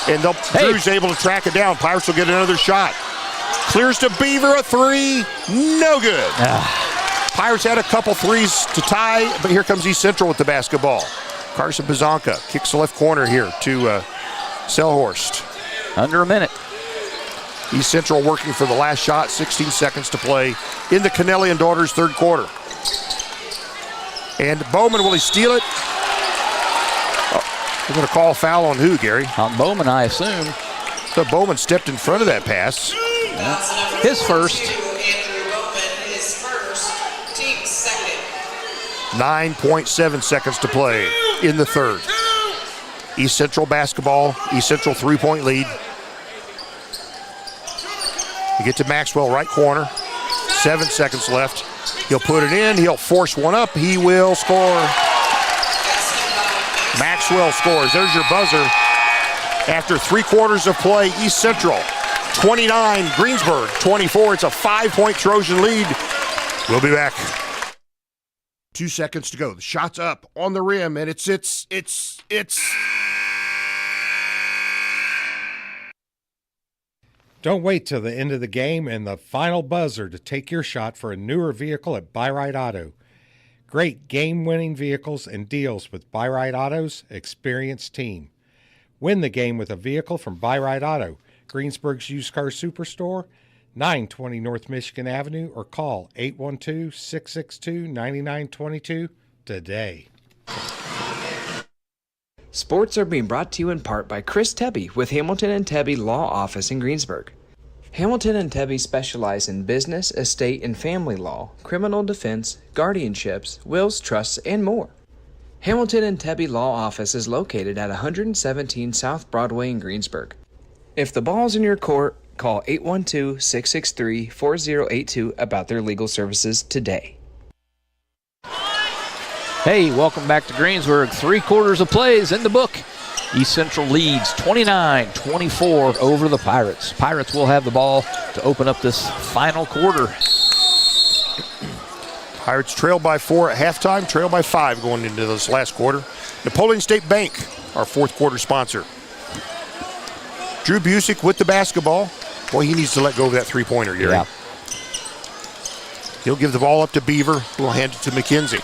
And Drew's able to track it down. Pirates will get another shot. Clears to Beaver, a 3. No good. Pirates had a couple threes to tie, but here comes East Central with the basketball. Carson Pizanka kicks the left corner here to Selhorst. Under a minute. East Central working for the last shot. 16 seconds to play in the Kennelly and Daughters third quarter. And Bowman, will he steal it? We're going to call a foul on who, Gary? On Bowman, I assume. So Bowman stepped in front of that pass. His first. Andrew Bowman, his first, team second. 9.7 seconds to play in the third. East Central basketball. East Central 3-point lead. You get to Maxwell, right corner. 7 seconds left. He'll put it in. He'll force one up. He will score. Maxwell scores. There's your buzzer. After 3 quarters of play, East Central 29, Greensburg 24. It's a 5-point Trojan lead. We'll be back. 2 seconds to go. The shot's up on the rim, and it's. Don't wait till the end of the game and the final buzzer to take your shot for a newer vehicle at Buy-Right Auto. Great game-winning vehicles and deals with Buy-Right Auto's experienced team. Win the game with a vehicle from Buy-Right Auto, Greensburg's used car superstore, 920 North Michigan Avenue, or call 812-662-9922 today. Sports are being brought to you in part by Chris Tebby with Hamilton and Tebby Law Office in Greensburg. Hamilton and Tebby specialize in business, estate, and family law, criminal defense, guardianships, wills, trusts, and more. Hamilton and Tebby Law Office is located at 117 South Broadway in Greensburg. If the ball's in your court, call 812-663-4082 about their legal services today. Hey, welcome back to Greensburg. 3 quarters of plays in the book. East Central leads 29-24 over the Pirates. Pirates will have the ball to open up this final quarter. Pirates trail by 4 at halftime, trail by 5 going into this last quarter. Napoleon State Bank, our fourth quarter sponsor. Drew Busick with the basketball. Boy, he needs to let go of that three-pointer, Gary. Yeah. He'll give the ball up to Beaver, who will hand it to McKenzie.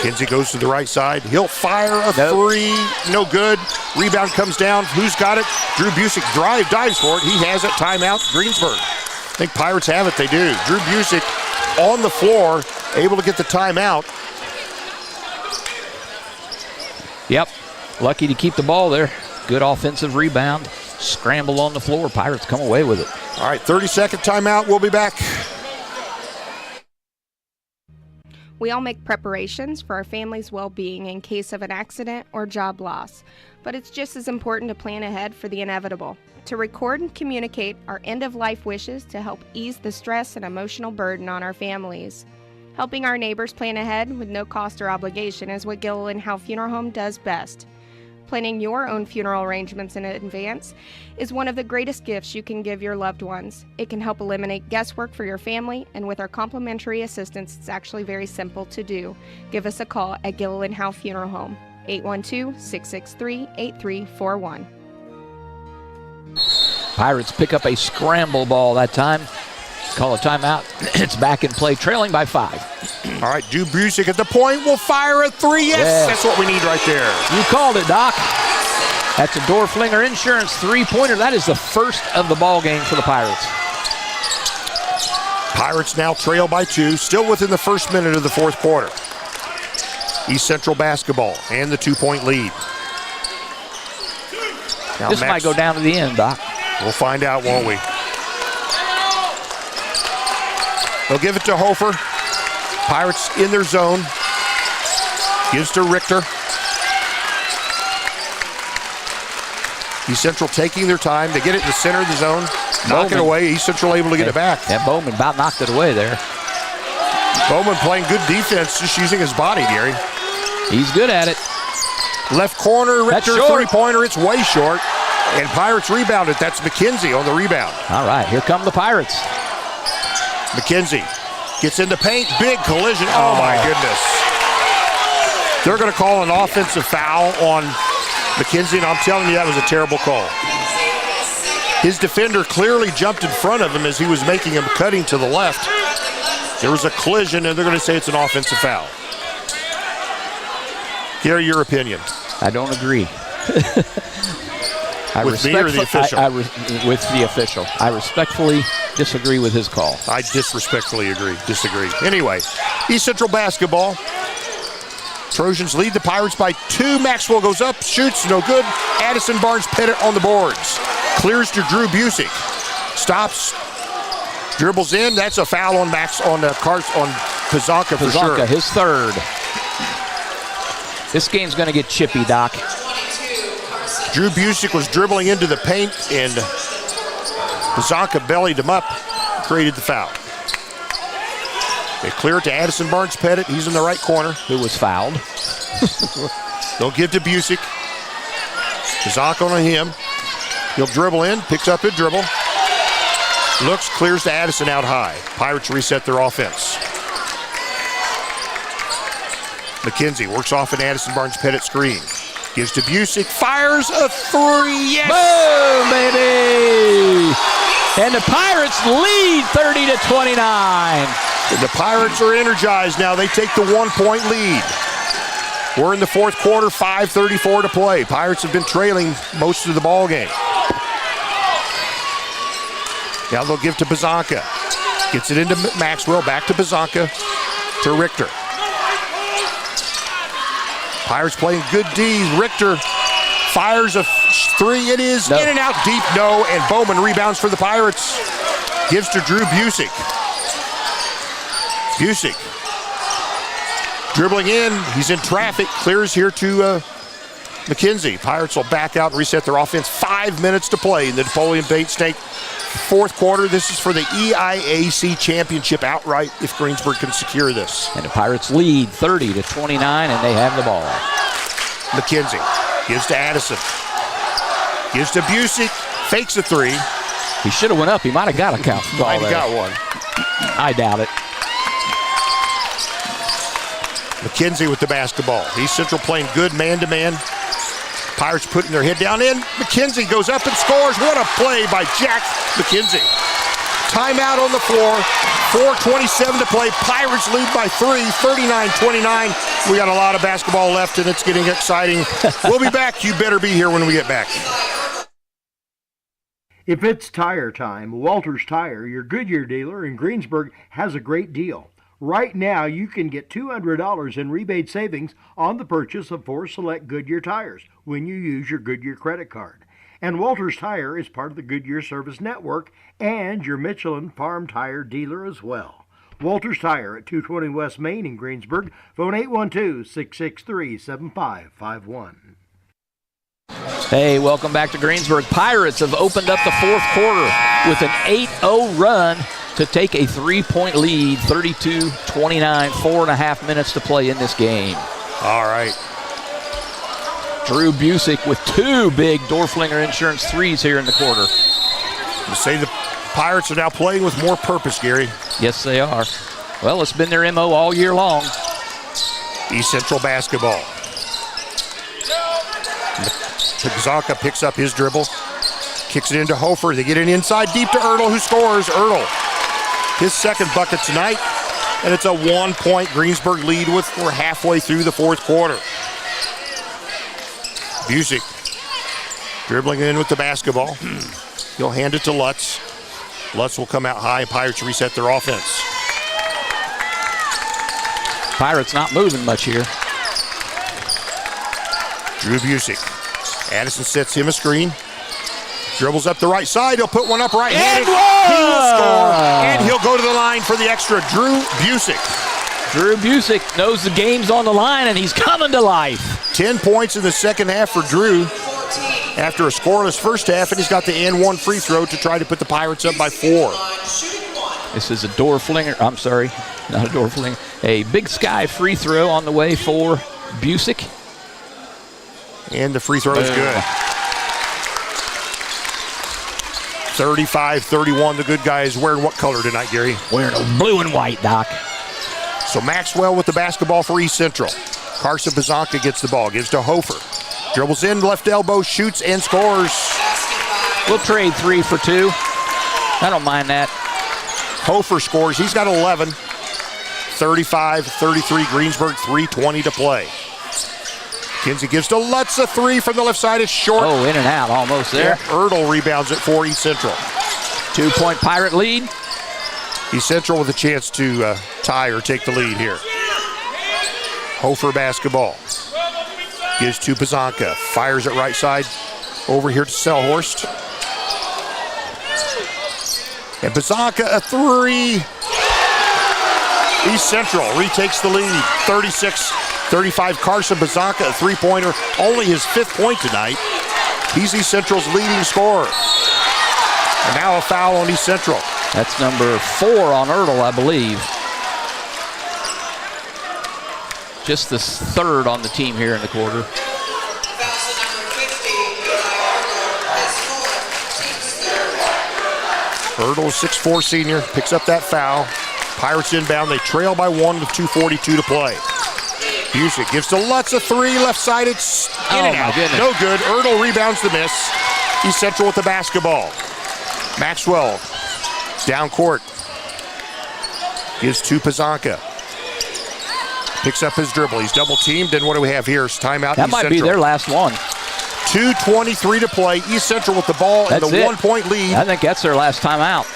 McKenzie goes to the right side. He'll fire a 3. No good. Rebound comes down. Who's got it? Drew Busick dives for it. He has it. Timeout, Greensburg. I think Pirates have it. They do. Drew Busick on the floor, able to get the timeout. Yep. Lucky to keep the ball there. Good offensive rebound. Scramble on the floor. Pirates come away with it. All right, 30-second timeout. We'll be back. We all make preparations for our family's well-being in case of an accident or job loss, but it's just as important to plan ahead for the inevitable, to record and communicate our end-of-life wishes to help ease the stress and emotional burden on our families. Helping our neighbors plan ahead with no cost or obligation is what Gilliland Howe Funeral Home does best. Planning your own funeral arrangements in advance is one of the greatest gifts you can give your loved ones. It can help eliminate guesswork for your family, and with our complimentary assistance, it's actually very simple to do. Give us a call at Gilliland Howe Funeral Home, 812-663-8341. Pirates pick up a scramble ball that time. Call a timeout. It's back in play, trailing by 5. All right, Drew Busick at the point will fire a 3. Yes, that's what we need right there. You called it, Doc. That's a Dorflinger Insurance 3-pointer. That is the first of the ball game for the Pirates. Pirates now trail by 2, still within the first minute of the fourth quarter. East Central basketball and the 2-point lead. Now this might go down to the end, Doc. We'll find out, won't we? They'll give it to Hofer. Pirates in their zone. Gives to Richter. East Central taking their time. They get it in the center of the zone. Knock it away. East Central able to get it back. Yeah, Bowman about knocked it away there. Bowman playing good defense, just using his body, Gary. He's good at it. Left corner, Richter, three-pointer. It's way short. And Pirates rebound it. That's McKenzie on the rebound. All right, here come the Pirates. McKenzie gets into paint. Big collision. Oh, my goodness. They're going to call an offensive foul on McKenzie, and I'm telling you, that was a terrible call. His defender clearly jumped in front of him as he was making him cutting to the left. There was a collision, and they're going to say it's an offensive foul. Gary, your opinion? I don't agree. With me or the official? With the official. I respectfully disagree with his call. I disrespectfully disagree. Anyway, East Central basketball. Trojans lead the Pirates by 2. Maxwell goes up, shoots, no good. Addison Barnes-Pettit on the boards. Clears to Drew Busick. Stops, dribbles in. That's a foul on Pizanka for sure. Pizanka, his third. This game's going to get chippy, Doc. Drew Busick was dribbling into the paint, and Pizanka bellied him up, created the foul. They clear it to Addison Barnes-Pettit. He's in the right corner. Who was fouled. They'll give to Busick. Pizanka on him. He'll dribble in, picks up his dribble. Looks, clears to Addison out high. Pirates reset their offense. McKenzie works off an Addison Barnes-Pettit screen. Gives to Busick, fires a 3, yes! Boom, baby! And the Pirates lead 30-29. The Pirates are energized now. They take the 1-point lead. We're in the fourth quarter, 5:34 to play. Pirates have been trailing most of the ball game. Now they'll give to Pizanka. Gets it into Maxwell, back to Pizanka, to Richter. Pirates playing good D. Richter fires a 3. It is in and out deep, no. And Bowman rebounds for the Pirates. Gives to Drew Busick. Busick dribbling in. He's in traffic. Clears here to McKenzie. Pirates will back out and reset their offense. 5 minutes to play in the Napoleon Bait Snake fourth quarter. This is for the EIAC championship outright if Greensburg can secure this. And the Pirates lead 30-29, and they have the ball. McKenzie gives to Addison. Gives to Busick. Fakes a 3. He should have went up. He might have got a count. Might have got one. I doubt it. McKenzie with the basketball. East Central playing good man-to-man. Pirates putting their head down in. McKenzie goes up and scores. What a play by Jack McKenzie. Timeout on the floor. 4:27 to play. Pirates lead by 3, 39-29. We got a lot of basketball left, and it's getting exciting. We'll be back. You better be here when we get back. If it's tire time, Walters Tire, your Goodyear dealer in Greensburg, has a great deal. Right now, you can get $200 in rebate savings on the purchase of 4 select Goodyear tires when you use your Goodyear credit card. And Walters Tire is part of the Goodyear Service Network and your Michelin Farm Tire dealer as well. Walters Tire at 220 West Main in Greensburg. Phone 812-663-7551. Hey, welcome back to Greensburg. Pirates have opened up the fourth quarter with an 8-0 run to take a 3-point lead, 32-29, 4.5 minutes to play in this game. All right. Drew Busick with 2 big Dorflinger Insurance threes here in the quarter. You say the Pirates are now playing with more purpose, Gary. Yes, they are. Well, it's been their MO all year long. East Central basketball. Pizanka picks up his dribble, kicks it into Hofer. They get it inside deep to Ertl, who scores. Ertl, his second bucket tonight, and it's a 1-point Greensburg lead we're halfway through the fourth quarter. Busick dribbling in with the basketball. He'll hand it to Lutz. Lutz will come out high, and Pirates reset their offense. Pirates not moving much here. Drew Busick. Addison sets him a screen. Dribbles up the right side. He'll put one up right-handed. He will score, and he'll go to the line for the extra. Drew Busick. Drew Busick knows the game's on the line, and he's coming to life. 10 points in the second half for Drew after a scoreless first half, and he's got the and-one free throw to try to put the Pirates up by 4. This is a I'm sorry, not a door flinger. A Big Sky free throw on the way for Busick. And the free throw is good. 35-31, the good guy is wearing what color tonight, Gary? Wearing a blue and white, Doc. So Maxwell with the basketball for East Central. Carson Pizanka gets the ball, gives to Hofer. Dribbles in, left elbow, shoots, and scores. We'll trade 3 for 2. I don't mind that. Hofer scores. He's got 11. 35-33, Greensburg, 3:20 to play. Kinsey gives to Lutz a 3 from the left side. It's short. Oh, in and out, almost there. Yeah, Ertl rebounds it for East Central. 2-point Pirate lead. East Central with a chance to tie or take the lead here. Hofer basketball. Gives to Pizanka. Fires it right side. Over here to Selhorst. And Pizanka a 3. East Central retakes the lead. 36-35. Carson Pizanka, a 3-pointer. Only his 5th point tonight. He's East Central's leading scorer. And now a foul on East Central. That's number 4 on Ertl, I believe. Just the 3rd on the team here in the quarter. Ertl, 6'4" senior, picks up that foul. Pirates inbound. They trail by 1 with 2:42 to play. Busick gives to Lutz a 3, left-sided, in and out. Goodness. No good. Ertl rebounds the miss. East Central with the basketball. Maxwell, down court. Gives to Pizanka. Picks up his dribble. He's double-teamed, and what do we have here? It's timeout. That East might Central. be their last one. 2:23 to play. East Central with the ball and the 1-point lead. I think that's their last timeout.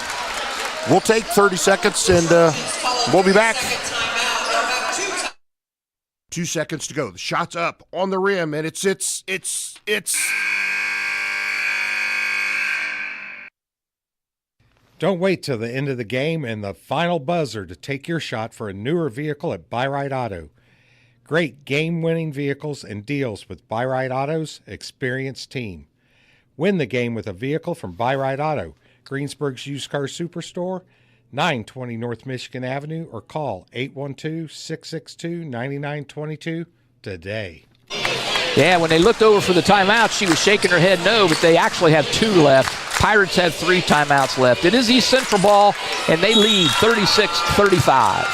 We'll take 30 seconds, and we'll be back. 2 seconds to go. The shot's up on the rim, and it's. Don't wait till the end of the game and the final buzzer to take your shot for a newer vehicle at Buy-Right Auto. Great game-winning vehicles and deals with Buy-Right Auto's experienced team. Win the game with a vehicle from Buy-Right Auto, Greensburg's used car superstore, 920 North Michigan Avenue, or call 812-662-9922 today. Yeah, when they looked over for the timeout, she was shaking her head no, but they actually have 2 left. Pirates have 3 timeouts left. It is East Central ball, and they lead 36-35.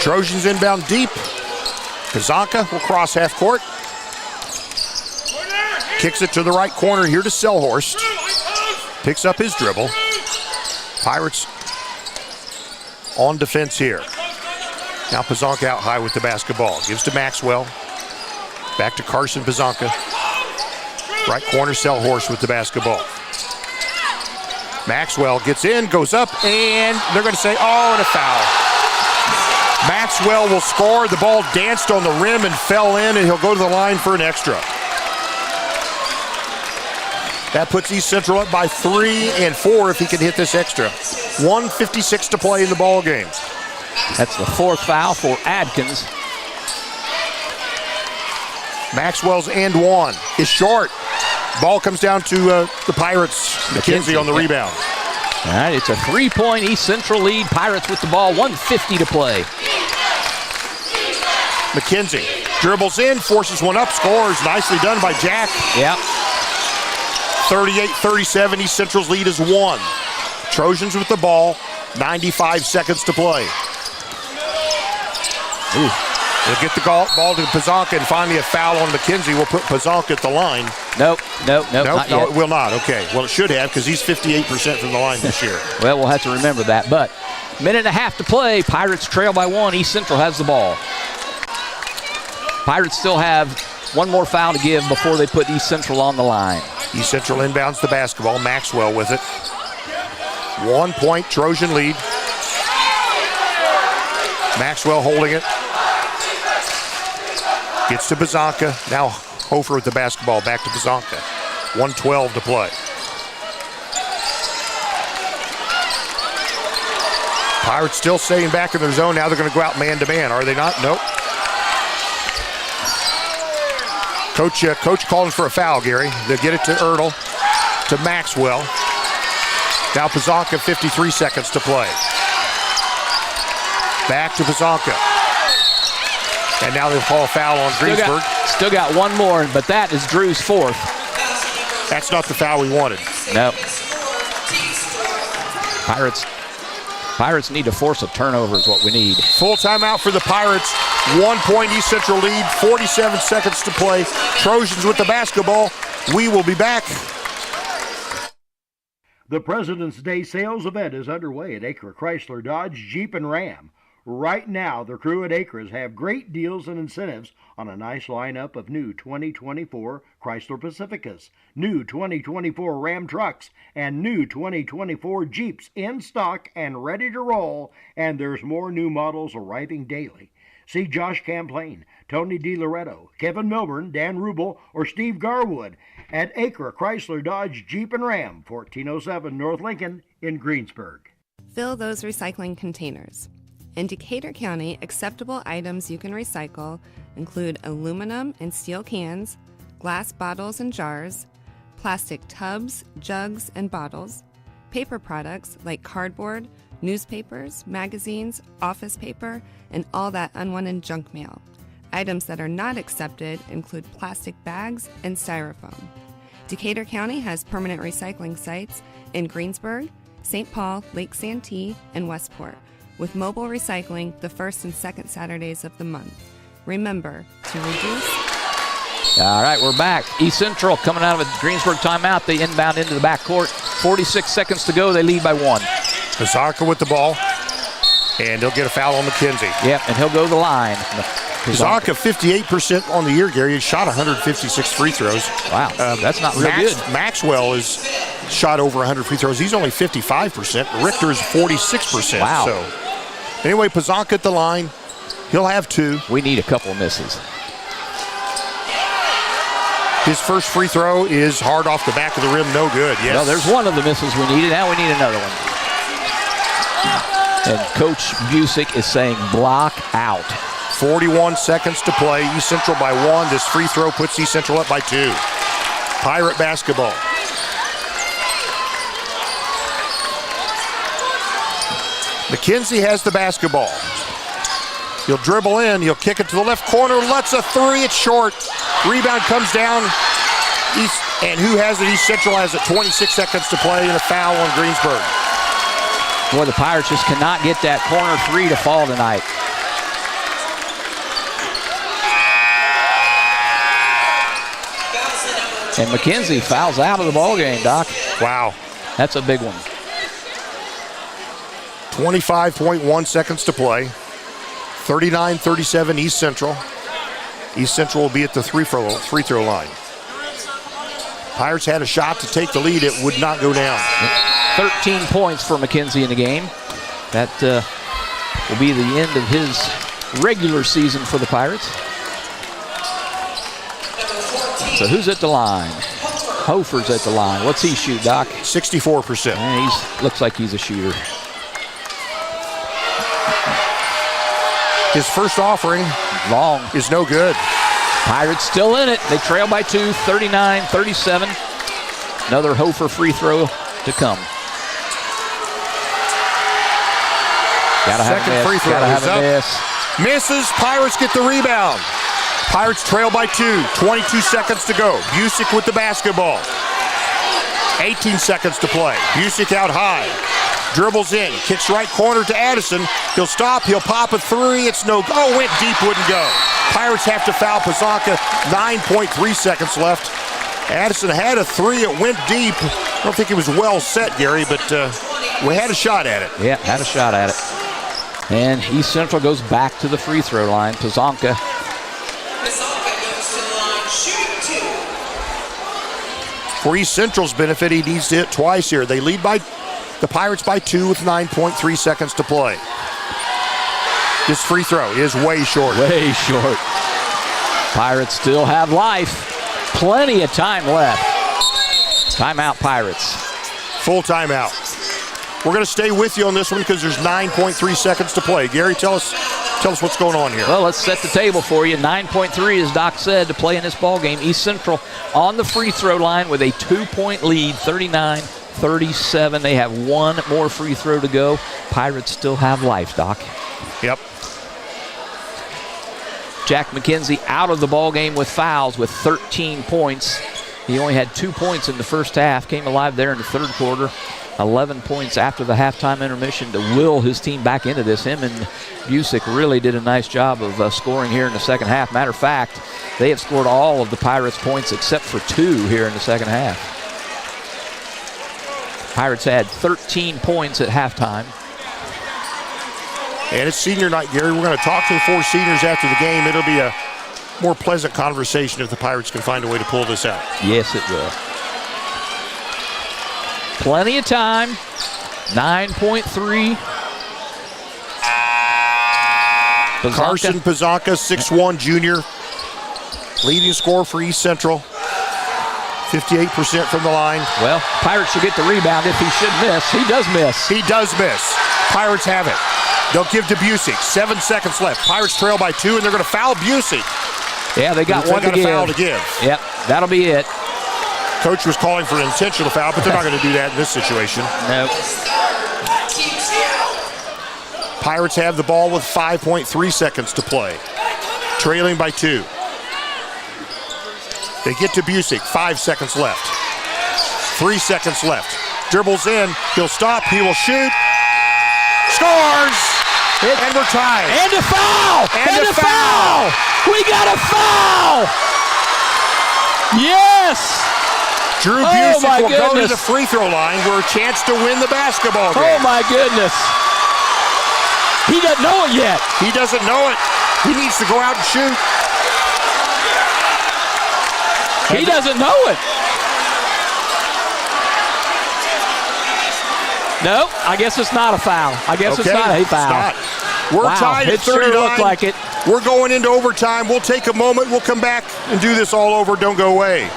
Trojans inbound deep. Pizanka will cross half court. Kicks it to the right corner here to Selhorst. Picks up his dribble. Pirates on defense here. Now Pizanka out high with the basketball. Gives to Maxwell. Back to Carson Pizanka. Right corner, Selhorst with the basketball. Maxwell gets in, goes up, and they're going to say, oh, and a foul. Maxwell will score. The ball danced on the rim and fell in, and he'll go to the line for an extra. That puts East Central up by 3 and 4 if he can hit this extra. 1:56 to play in the ball game. That's the 4th foul for Adkins. Maxwell's and 1 is short. Ball comes down to the Pirates. McKenzie on the rebound. All right, it's a 3-point East Central lead. Pirates with the ball, 1:50 to play. McKenzie dribbles in, forces one up, scores. Nicely done by Jack. Yep. 38-37, East Central's lead is 1. Trojans with the ball, 95 seconds to play. Ooh. They'll get the ball to Pazanka, and finally a foul on McKenzie will put Pazanka at the line. Nope, not yet. No, it will not. Okay, well, it should have because he's 58% from the line this year. Well, we'll have to remember that. But minute and a half to play. Pirates trail by 1. East Central has the ball. Pirates still have one more foul to give before they put East Central on the line. East Central inbounds the basketball. Maxwell with it. 1 point Trojan lead. Maxwell holding it. Gets to Pazanka. Now Hofer with the basketball. Back to Pazanka. 1:12 to play. Pirates still staying back in their zone. Now they're going to go out man-to-man. Are they not? Nope. Coach calling for a foul, Gary. They'll get it to Ertl, to Maxwell. Now Pazanka, 53 seconds to play. Back to Pazanka. And now they'll call a foul on Greensburg. Still got one more, but that is Drew's 4th. That's not the foul we wanted. No. Pirates need to force a turnover is what we need. Full timeout for the Pirates. 1 point East Central lead, 47 seconds to play. Trojans with the basketball. We will be back. The President's Day sales event is underway at Acre Chrysler Dodge Jeep and Ram. Right now, the crew at Acres have great deals and incentives on a nice lineup of new 2024 Chrysler Pacificas, new 2024 Ram trucks, and new 2024 Jeeps in stock and ready to roll, and there's more new models arriving daily. See Josh Camplain, Tony DiLoretto, Kevin Milburn, Dan Rubel, or Steve Garwood at Acre Chrysler Dodge Jeep and Ram, 1407 North Lincoln in Greensburg. Fill those recycling containers. In Decatur County, acceptable items you can recycle include aluminum and steel cans, glass bottles and jars, plastic tubs, jugs, and bottles, paper products like cardboard, newspapers, magazines, office paper, and all that unwanted junk mail. Items that are not accepted include plastic bags and styrofoam. Decatur County has permanent recycling sites in Greensburg, St. Paul, Lake Santee, and Westport, with mobile recycling the first and second Saturdays of the month. Remember to reduce. All right, we're back. East Central coming out of a Greensburg timeout. They inbound into the backcourt. 46 seconds to go. They lead by 1. Pazanka with the ball, and he'll get a foul on McKenzie. Yep, and he'll go to the line. Pazanka, 58% on the year, Gary. He shot 156 free throws. Wow, that's not real good. Maxwell is shot over 100 free throws. He's only 55%. Richter's 46%. Wow. So, anyway, Pazanka at the line. He'll have 2. We need a couple of misses. His first free throw is hard off the back of the rim. No good. Yes. Well, there's one of the misses we needed. Now we need another one. And Coach Busick is saying block out. 41 seconds to play. East Central by 1. This free throw puts East Central up by 2. Pirate basketball. McKenzie has the basketball. He'll dribble in. He'll kick it to the left corner. Lets a 3. It's short. Rebound comes down. And who has it? East Central has it. 26 seconds to play and a foul on Greensburg. Boy, the Pirates just cannot get that corner 3 to fall tonight. And McKenzie fouls out of the ballgame, Doc. Wow. That's a big one. 25.1 seconds to play. 39-37 East Central. East Central will be at the free throw line. Pirates had a shot to take the lead. It would not go down. 13 points for McKenzie in the game. That will be the end of his regular season for the Pirates. So who's at the line? Hofer's at the line. What's he shoot, Doc? 64%. And looks like he's a shooter. His first offering long is no good. Pirates still in it. They trail by 2, 39-37. Another Hofer free throw to come. Second free throw is up. Misses. Pirates get the rebound. Pirates trail by 2. 22 seconds to go. Busick with the basketball. 18 seconds to play. Busick out high. Dribbles in. Kicks right corner to Addison. He'll stop. He'll pop a 3. It's no go. Oh, went deep. Wouldn't go. Pirates have to foul Pazanka. 9.3 seconds left. Addison had a 3. It went deep. I don't think it was well set, Gary, but we had a shot at it. Yeah, had a shot at it. And East Central goes back to the free throw line. Pazanka. For East Central's benefit, he needs to hit twice here. They lead by the Pirates by 2 with 9.3 seconds to play. This free throw is way short. Way short. Pirates still have life. Plenty of time left. Timeout, Pirates. Full timeout. We're going to stay with you on this one because there's 9.3 seconds to play. Gary, tell us what's going on here. Well, let's set the table for you. 9.3, as Doc said, to play in this ball game. East Central on the free throw line with a 2-point lead, 39-37. They have one more free throw to go. Pirates still have life, Doc. Yep. Jack McKenzie out of the ball game with fouls with 13 points. He only had 2 points in the first half. Came alive there in the third quarter. 11 points after the halftime intermission to will his team back into this. Him and Busick really did a nice job of scoring here in the second half. Matter of fact, they have scored all of the Pirates' points except for 2 here in the second half. Pirates had 13 points at halftime. And it's senior night, Gary. We're going to talk to the 4 seniors after the game. It'll be a more pleasant conversation if the Pirates can find a way to pull this out. Yes, it will. Plenty of time. 9.3. Carson Pazanka, 6'1", junior. Leading scorer for East Central. 58% from the line. Well, Pirates should get the rebound if he should miss. He does miss. He does miss. Pirates have it. They'll give to Busick. 7 seconds left. Pirates trail by 2, and they're going to foul Busick. Yeah, they got one to give. Foul to give. Yep, that'll be it. Coach was calling for an intentional foul, but they're not going to do that in this situation. Nope. Pirates have the ball with 5.3 seconds to play. Trailing by 2. They get to Busick. 5 seconds left. 3 seconds left. Dribbles in. He'll stop. He will shoot. Scores! And we're tied. And a foul! And a foul! We got a foul! Yes! Drew Busick will go to the free throw line for a chance to win the basketball game. Oh, my goodness. He doesn't know it yet. He doesn't know it. He needs to go out and shoot. He doesn't know it. No, I guess it's not a foul. I guess it's not a foul. It's not. We're tied at 39. Sure looked like it. We're going into overtime. We'll take a moment. We'll come back and do this all over. Don't go away.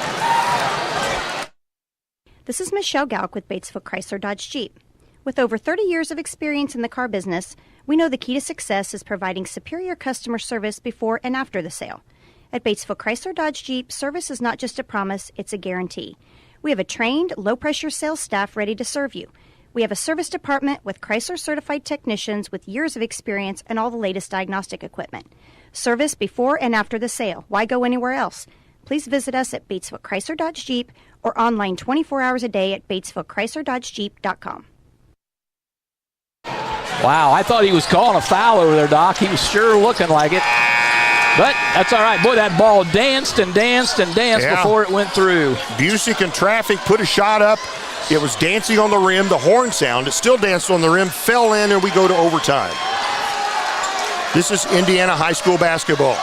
This is Michelle Galk with Batesville Chrysler Dodge Jeep. With over 30 years of experience in the car business, we know the key to success is providing superior customer service before and after the sale. At Batesville Chrysler Dodge Jeep, service is not just a promise, it's a guarantee. We have a trained, low-pressure sales staff ready to serve you. We have a service department with Chrysler-certified technicians with years of experience and all the latest diagnostic equipment. Service before and after the sale. Why go anywhere else? Please visit us at Batesville Chrysler Dodge Jeep or online 24 hours a day at BatesvilleChryslerDodgeJeep.com. Wow, I thought he was calling a foul over there, Doc. He was sure looking like it. But that's all right. Boy, that ball danced and danced and danced before it went through. Busick in traffic put a shot up. It was dancing on the rim. The horn sound, it still danced on the rim, fell in, and we go to overtime. This is Indiana high school basketball.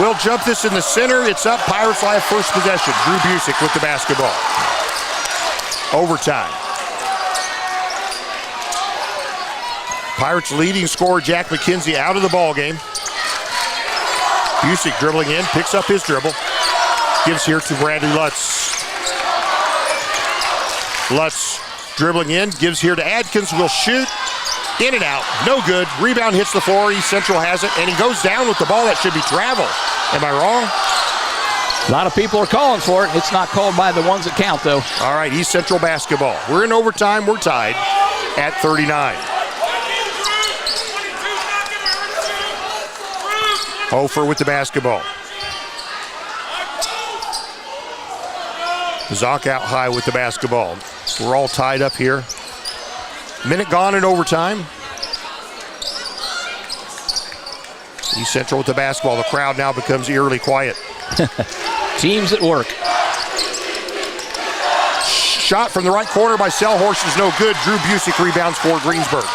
We'll jump this in the center. It's up. Pirates will have first possession. Drew Busick with the basketball. Overtime. Pirates leading scorer Jack McKenzie out of the ball game. Busick dribbling in, picks up his dribble. Gives here to Bradley Lutz. Lutz dribbling in, gives here to Adkins, will shoot. In and out, no good. Rebound hits the floor, East Central has it, and he goes down with the ball. That should be travel. Am I wrong? A lot of people are calling for it. It's not called by the ones that count, though. All right, East Central basketball. We're in overtime. We're tied at 39. Hofer with the basketball. Zock out high with the basketball. We're all tied up here. Minute gone in overtime. East Central with the basketball. The crowd now becomes eerily quiet. Teams at work. Shot from the right corner by Selhorst is no good. Drew Busick rebounds for Greensburg.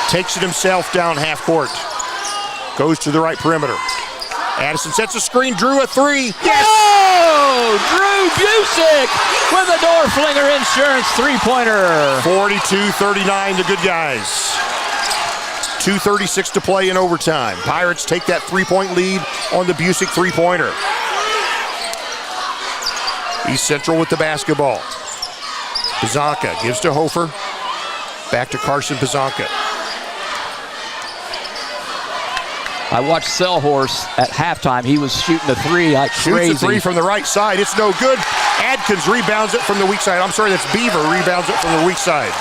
Takes it himself down half court. Goes to the right perimeter. Addison sets a screen. Drew a three. Yes! Oh! Drew Busick with a door flinger insurance three-pointer. 42-39, the good guys. 2:36 to play in overtime. Pirates take that three-point lead on the Busick three-pointer. East Central with the basketball. Pizanka gives to Hofer. Back to Carson Pizanka. I watched Selhorst at halftime. He was shooting a three like crazy. Shoots a three from the right side. It's no good. Adkins rebounds it from the weak side. I'm sorry, that's Beaver rebounds it from the weak side.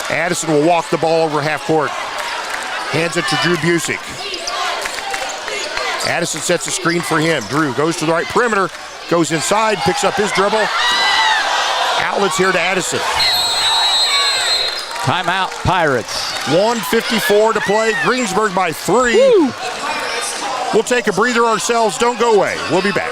Addison will walk the ball over half court. Hands it to Drew Busick. Addison sets a screen for him. Drew goes to the right perimeter, goes inside, picks up his dribble. Outlets here to Addison. Timeout, Pirates. 1:54 to play. Greensburg by 3. Woo. We'll take a breather ourselves. Don't go away. We'll be back.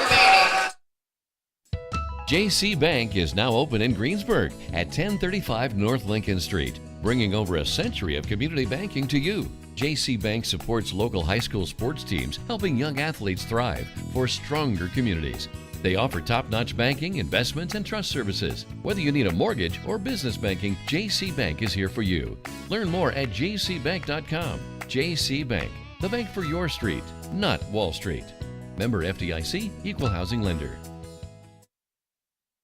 JC Bank is now open in Greensburg at 1035 North Lincoln Street, bringing over a century of community banking to you. JC Bank supports local high school sports teams, helping young athletes thrive for stronger communities. They offer top-notch banking, investments, and trust services. Whether you need a mortgage or business banking, JC Bank is here for you. Learn more at jcbank.com. JC Bank, the bank for your street, not Wall Street. Member FDIC, Equal Housing Lender.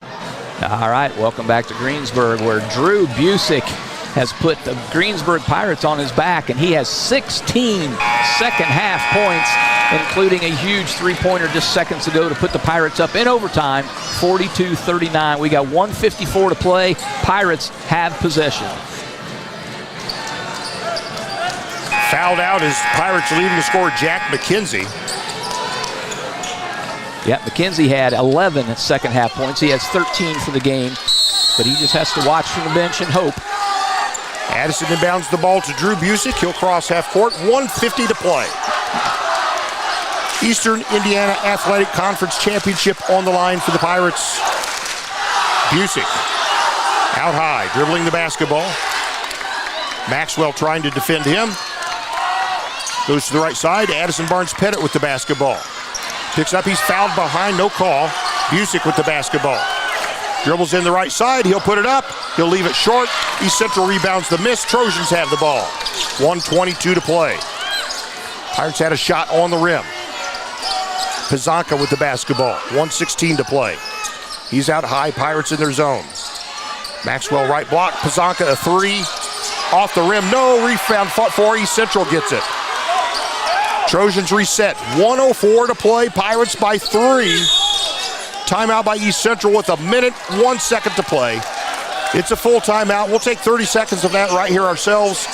All right, welcome back to Greensburg, where Drew Busick has put the Greensburg Pirates on his back, and he has 16 second-half points, including a huge three-pointer just seconds ago to put the Pirates up in overtime, 42-39. We got 1:54 to play. Pirates have possession. Fouled out is Pirates leading scorer Jack McKenzie. Yeah, McKenzie had 11 second-half points. He has 13 for the game, but he just has to watch from the bench and hope. Addison inbounds the ball to Drew Busick. He'll cross half court. 1:50 to play. Eastern Indiana Athletic Conference Championship on the line for the Pirates. Busick out high, dribbling the basketball. Maxwell trying to defend him. Goes to the right side. Addison Barnes-Pettit with the basketball. Picks up, he's fouled behind, no call. Busick with the basketball. Dribbles in the right side, he'll put it up. He'll leave it short. East Central rebounds the miss. Trojans have the ball. 1:22 to play. Pirates had a shot on the rim. Pizanka with the basketball. 1:16 to play. He's out high, Pirates in their zone. Maxwell right block. Pizanka a three. Off the rim, no. Rebound fought for. East Central gets it. Trojans reset. 1:04 to play. Pirates by 3. Timeout by East Central with a minute, 1 second to play. It's a full timeout. We'll take 30 seconds of that right here ourselves.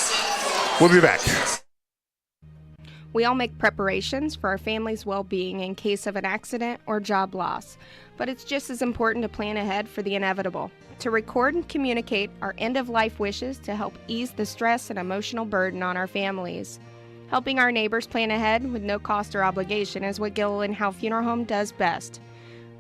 We'll be back. We all make preparations for our family's well-being in case of an accident or job loss, but it's just as important to plan ahead for the inevitable. To record and communicate our end-of-life wishes to help ease the stress and emotional burden on our families. Helping our neighbors plan ahead with no cost or obligation is what Gilliland Howe Funeral Home does best.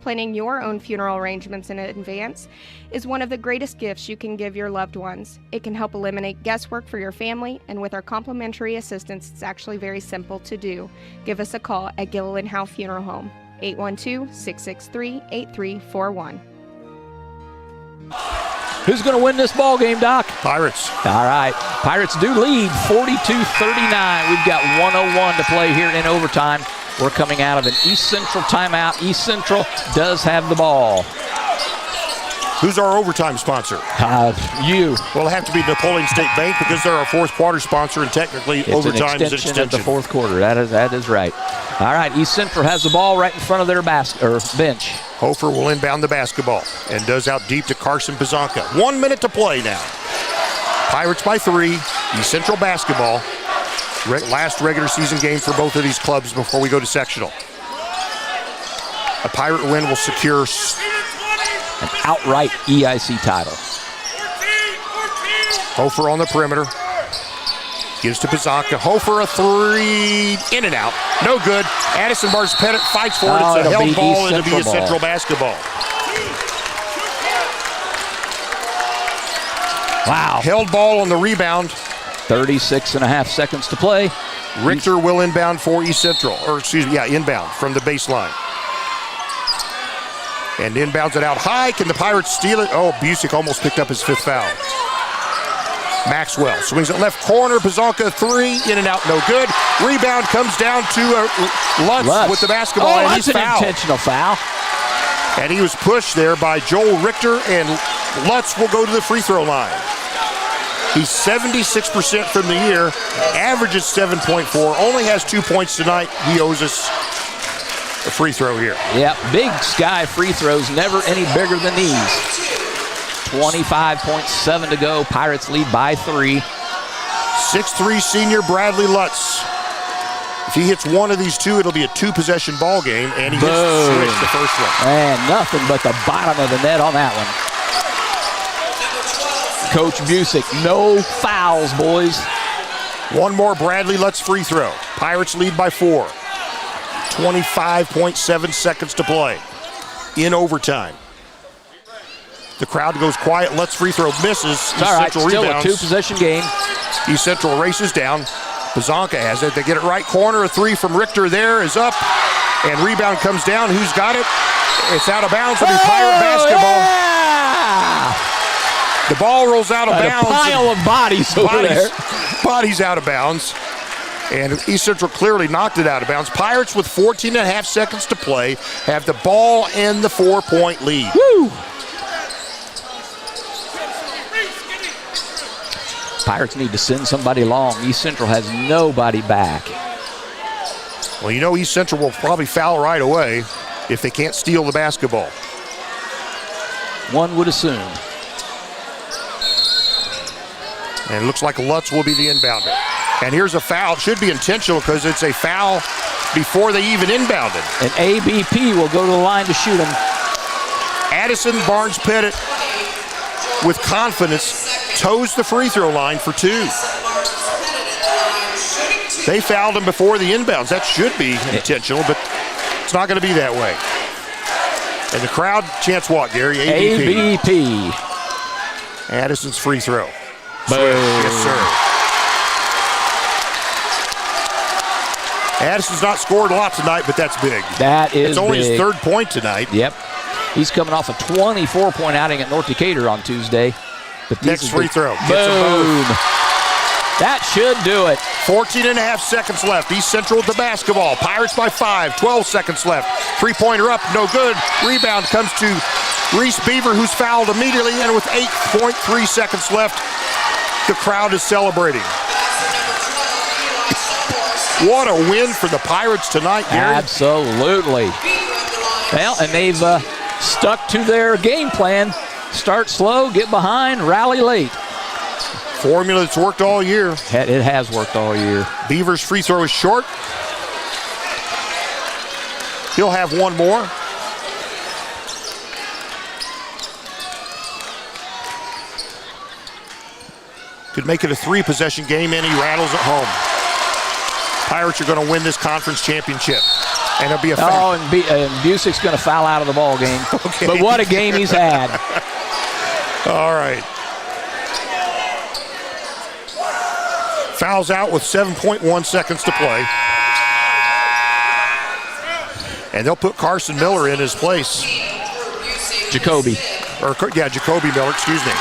Planning your own funeral arrangements in advance is one of the greatest gifts you can give your loved ones. It can help eliminate guesswork for your family, and with our complimentary assistance, it's actually very simple to do. Give us a call at Gilliland Howe Funeral Home, 812-663-8341. Who's going to win this ball game, Doc? Pirates. All right. Pirates do lead 42-39. We've got 1:01 to play here in overtime. We're coming out of an East Central timeout. East Central does have the ball. Who's our overtime sponsor? You. Well, it'll have to be Napoleon State Bank because they're our fourth quarter sponsor, and technically overtime is an extension of the fourth quarter. That is right. All right, East Central has the ball right in front of their bench. Hofer will inbound the basketball and does out deep to Carson Pizanka. 1 minute to play now. Pirates by 3. East Central basketball. Last regular season game for both of these clubs before we go to sectional. A Pirate win will secure an outright EIC title. Hofer on the perimeter. Gives to Pizanka. Hofer a 3. In and out. No good. Addison Barnes-Pettit fights for it. It's a held ball, and it'll be East Central basketball. Wow. Held ball on the rebound. 36.5 seconds to play. Richter will inbound for East Central. Inbound from the baseline. And inbounds it out high. Can the Pirates steal it? Oh, Busick almost picked up his 5th foul. Maxwell swings it left corner. Pizanka 3. In and out, no good. Rebound comes down to Lutz with the basketball, and he's fouled. That's an intentional foul. And he was pushed there by Joel Richter, and Lutz will go to the free throw line. He's 76% from the year, averages 7.4, only has 2 points tonight. He owes us a free throw here. Yeah, Big Sky free throws, never any bigger than these. 25.7 to go. Pirates lead by 3. 6'3" senior Bradley Lutz. If he hits one of these two, it'll be a 2-possession ball game, and he hits the switch the first one. And nothing but the bottom of the net on that one. Coach Busick, no fouls, boys. One more Bradley Lutz free throw. Pirates lead by 4. 25.7 seconds to play in overtime. The crowd goes quiet. Lutz free throw misses. It's all right, still rebounds. A 2-possession game. East Central races down. Pizanka has it. They get it right corner. A 3 from Richter there is up. And rebound comes down. Who's got it? It's out of bounds. It'll be Pirate basketball. Yeah! The ball rolls out of bounds. A pile of bodies over there. Bodies out of bounds. And East Central clearly knocked it out of bounds. Pirates with 14.5 seconds to play have the ball and the 4-point lead. Woo! Pirates need to send somebody long. East Central has nobody back. Well, you know East Central will probably foul right away if they can't steal the basketball. One would assume. And it looks like Lutz will be the inbounder. And here's a foul. It should be intentional because it's a foul before they even inbounded. And ABP will go to the line to shoot him. Addison Barnes-Pettit, with confidence, toes the free throw line for 2. They fouled him before the inbounds. That should be intentional, but it's not going to be that way. And the crowd chants what, Gary? ABP. Addison's free throw. Boom. Yes, sir. Addison's not scored a lot tonight, but that's big. That is It's only big. his 3rd point tonight. Yep. He's coming off a 24-point outing at North Decatur on Tuesday. But next free throw. Boom. That should do it. 14.5 seconds left. East Central with the basketball. Pirates by 5. 12 seconds left. 3-pointer up. No good. Rebound comes to Reese Beaver, who's fouled immediately. And with 8.3 seconds left, the crowd is celebrating. What a win for the Pirates tonight, Gary. Absolutely. Well, and they've stuck to their game plan. Start slow, get behind, rally late. Formula that's worked all year. It has worked all year. Beaver's free throw is short. He'll have one more. Could make it a 3-possession game, and he rattles at home. Pirates are going to win this conference championship. And it'll be a foul. Oh, and Busick's going to foul out of the ball game. Okay. But what a game he's had. All right. Fouls out with 7.1 seconds to play. And they'll put Carson Miller in his place. Jacoby Miller, excuse me.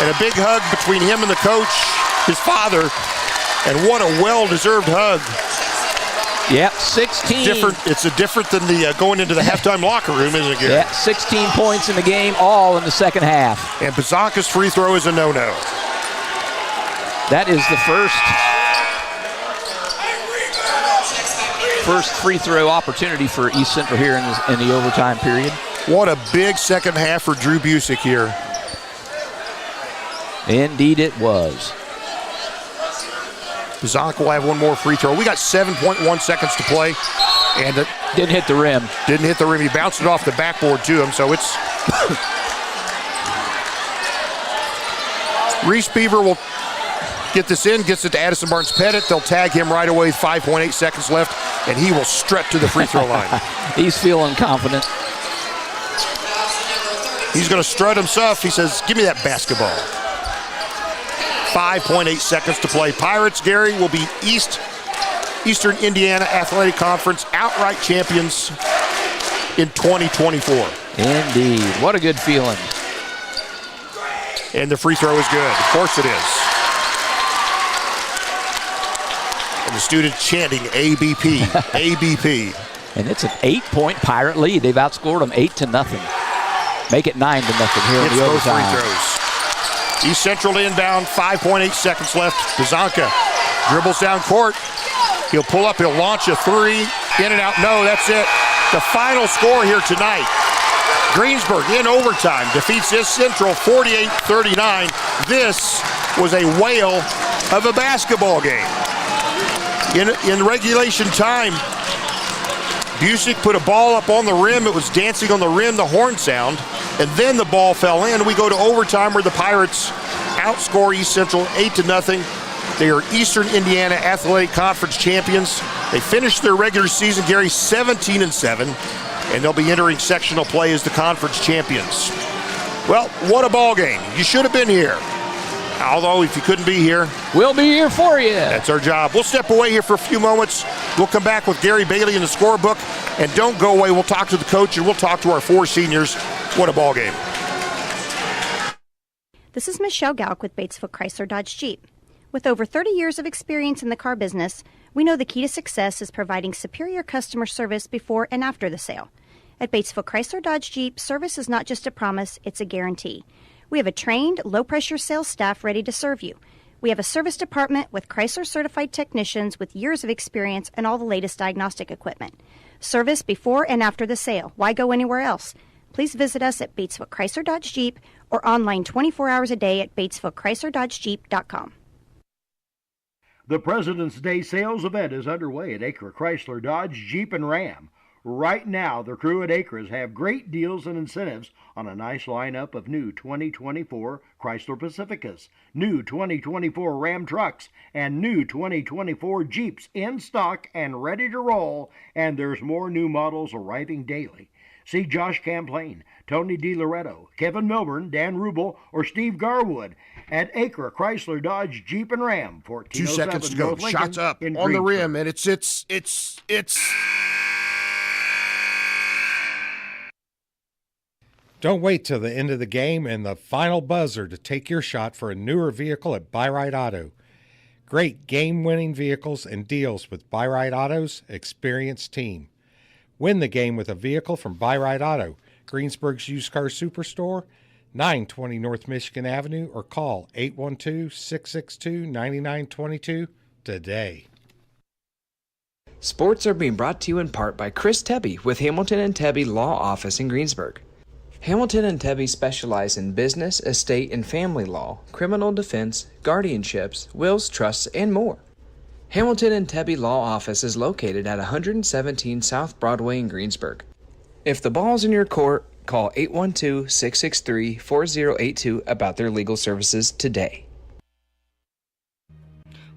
And a big hug between him and the coach, his father. And what a well-deserved hug. Yep, 16. It's different than the going into the halftime locker room, isn't it, Gary? Yeah, 16 points in the game, all in the second half. And Pizanka's free throw is a no-no. That is the first free throw opportunity for East Central here in the overtime period. What a big second half for Drew Busick here. Indeed it was. Pizanka will have one more free throw. We got 7.1 seconds to play. And it didn't hit the rim. Didn't hit the rim. He bounced it off the backboard to him, so it's... Reese Beaver will get this in, gets it to Addison Barnes-Pettit. They'll tag him right away with 5.8 seconds left, and he will strut to the free throw line. He's feeling confident. He's going to strut himself. He says, give me that basketball. 5.8 seconds to play. Pirates, Gary, will be Eastern Indiana Athletic Conference outright champions in 2024. Indeed. What a good feeling. And the free throw is good. Of course it is. And the students chanting ABP, ABP. And it's an 8-point Pirate lead. They've outscored them 8-0. Make it 9-0 here in the overtime. Free throws. East Central inbound, 5.8 seconds left. Pizanka dribbles down court. He'll pull up, he'll launch a three. In and out, no, that's it. The final score here tonight. Greensburg in overtime defeats East Central 48-39. This was a whale of a basketball game. In regulation time, Busick put a ball up on the rim. It was dancing on the rim, the horn sound, and then the ball fell in. We go to overtime where the Pirates outscore East Central 8-0. They are Eastern Indiana Athletic Conference champions. They finished their regular season, Gary, 17-7, and they'll be entering sectional play as the conference champions. Well, what a ball game. You should have been here. Although, if you couldn't be here, we'll be here for you. That's our job. We'll step away here for a few moments. We'll come back with Gary Bailey in the scorebook. And don't go away. We'll talk to the coach and we'll talk to our 4 seniors. What a ball game. This is Michelle Galk with Batesville Chrysler Dodge Jeep. With over 30 years of experience in the car business, we know the key to success is providing superior customer service before and after the sale. At Batesville Chrysler Dodge Jeep, service is not just a promise, it's a guarantee. We have a trained, low-pressure sales staff ready to serve you. We have a service department with Chrysler-certified technicians with years of experience and all the latest diagnostic equipment. Service before and after the sale. Why go anywhere else? Please visit us at Batesville Chrysler Dodge Jeep or online 24 hours a day at BatesvilleChryslerDodgeJeep.com. The President's Day sales event is underway at Acre Chrysler Dodge Jeep and Ram. Right now, the crew at Acres have great deals and incentives on a nice lineup of new 2024 Chrysler Pacificas, new 2024 Ram trucks, and new 2024 Jeeps in stock and ready to roll, and there's more new models arriving daily. See Josh Camplain, Tony DiLoretto, Kevin Milburn, Dan Rubel, or Steve Garwood at Acre Chrysler Dodge Jeep and Ram. 2 seconds to go. Shots up on the rim, and it's. Don't wait till the end of the game and the final buzzer to take your shot for a newer vehicle at Buy-Right Auto. Great game-winning vehicles and deals with Buy-Right Auto's experienced team. Win the game with a vehicle from Buy-Right Auto, Greensburg's used car superstore, 920 North Michigan Avenue, or call 812-662-9922 today. Sports are being brought to you in part by Chris Tebby with Hamilton and Tebby Law Office in Greensburg. Hamilton and Tebby specialize in business, estate, and family law, criminal defense, guardianships, wills, trusts, and more. Hamilton and Tebby Law Office is located at 117 South Broadway in Greensburg. If the ball's in your court, call 812-663-4082 about their legal services today.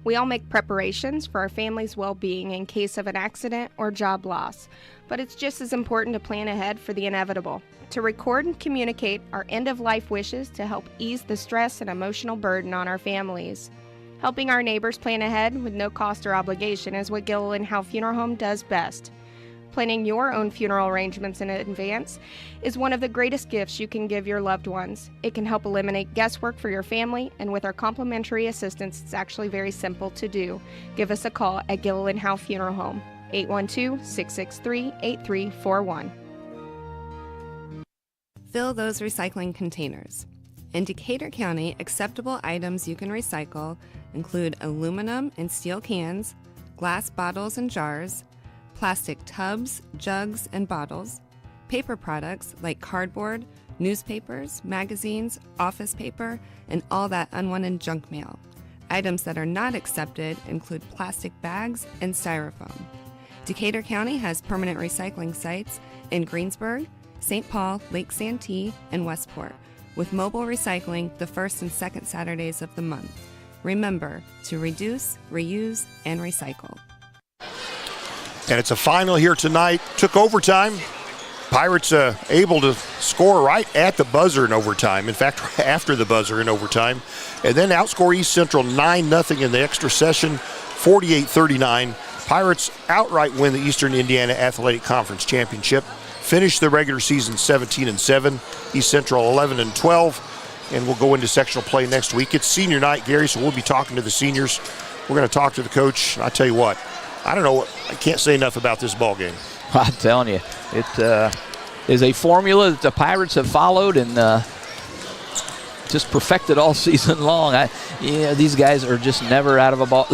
We all make preparations for our family's well-being in case of an accident or job loss, but it's just as important to plan ahead for the inevitable, to record and communicate our end-of-life wishes to help ease the stress and emotional burden on our families. Helping our neighbors plan ahead with no cost or obligation is what Gilliland Howe Funeral Home does best. Planning your own funeral arrangements in advance is one of the greatest gifts you can give your loved ones. It can help eliminate guesswork for your family, and with our complimentary assistance, it's actually very simple to do. Give us a call at Gilliland Howe Funeral Home, 812-663-8341. Fill those recycling containers. In Decatur County, acceptable items you can recycle include aluminum and steel cans, glass bottles and jars, plastic tubs, jugs, and bottles, paper products like cardboard, newspapers, magazines, office paper, and all that unwanted junk mail. Items that are not accepted include plastic bags and styrofoam. Decatur County has permanent recycling sites in Greensburg, St. Paul, Lake Santee, and Westport, with mobile recycling the first and second Saturdays of the month. Remember to reduce, reuse, and recycle. And it's a final here tonight. Took overtime. Pirates able to score right at the buzzer in overtime. In fact, after the buzzer in overtime. And then outscore East Central 9-0 in the extra session, 48-39. Pirates outright win the Eastern Indiana Athletic Conference Championship. Finish the regular season 17-7. East Central 11-12. And we'll go into sectional play next week. It's senior night, Gary, so we'll be talking to the seniors. We're going to talk to the coach. I tell you what, I don't know. I can't say enough about this ball game. I'm telling you, it is a formula that the Pirates have followed and just perfected all season long. These guys are just never out of a ball.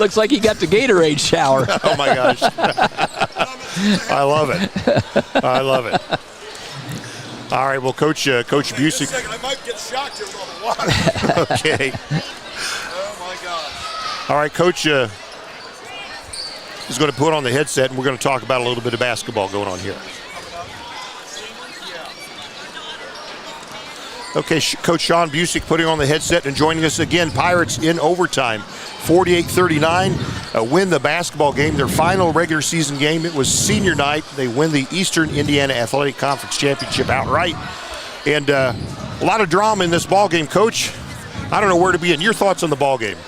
Looks like he got the Gatorade shower. Oh, my gosh. I love it. I love it. All right, well, Coach Busick. I might get shocked here with all the water. Okay. Oh, my God. All right, Coach is going to put on the headset, and we're going to talk about a little bit of basketball going on here. Okay, Coach Sean Busick putting on the headset and joining us again. Pirates in overtime, 48-39, win the basketball game, their final regular season game. It was senior night. They win the Eastern Indiana Athletic Conference Championship outright. And a lot of drama in this ball game, Coach. I don't know where to begin. Your thoughts on the ball game?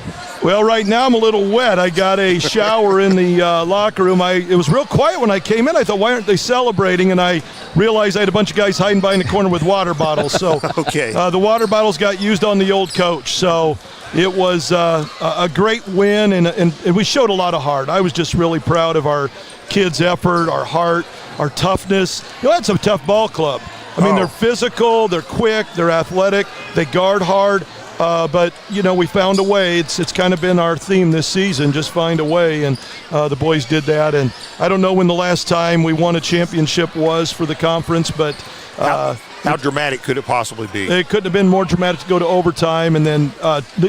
Well, right now I'm a little wet. I got a shower in the locker room. It was real quiet when I came in. I thought, why aren't they celebrating? And I realized I had a bunch of guys hiding behind the corner with water bottles. So okay. The water bottles got used on the old coach. So it was a great win, and we showed a lot of heart. I was just really proud of our kids' effort, our heart, our toughness. That's a tough ball club. I mean, They're physical, they're quick, they're athletic, they guard hard. But, we found a way. It's kind of been our theme this season, just find a way, and the boys did that. And I don't know when the last time we won a championship was for the conference, but how dramatic could it possibly be? It couldn't have been more dramatic to go to overtime and then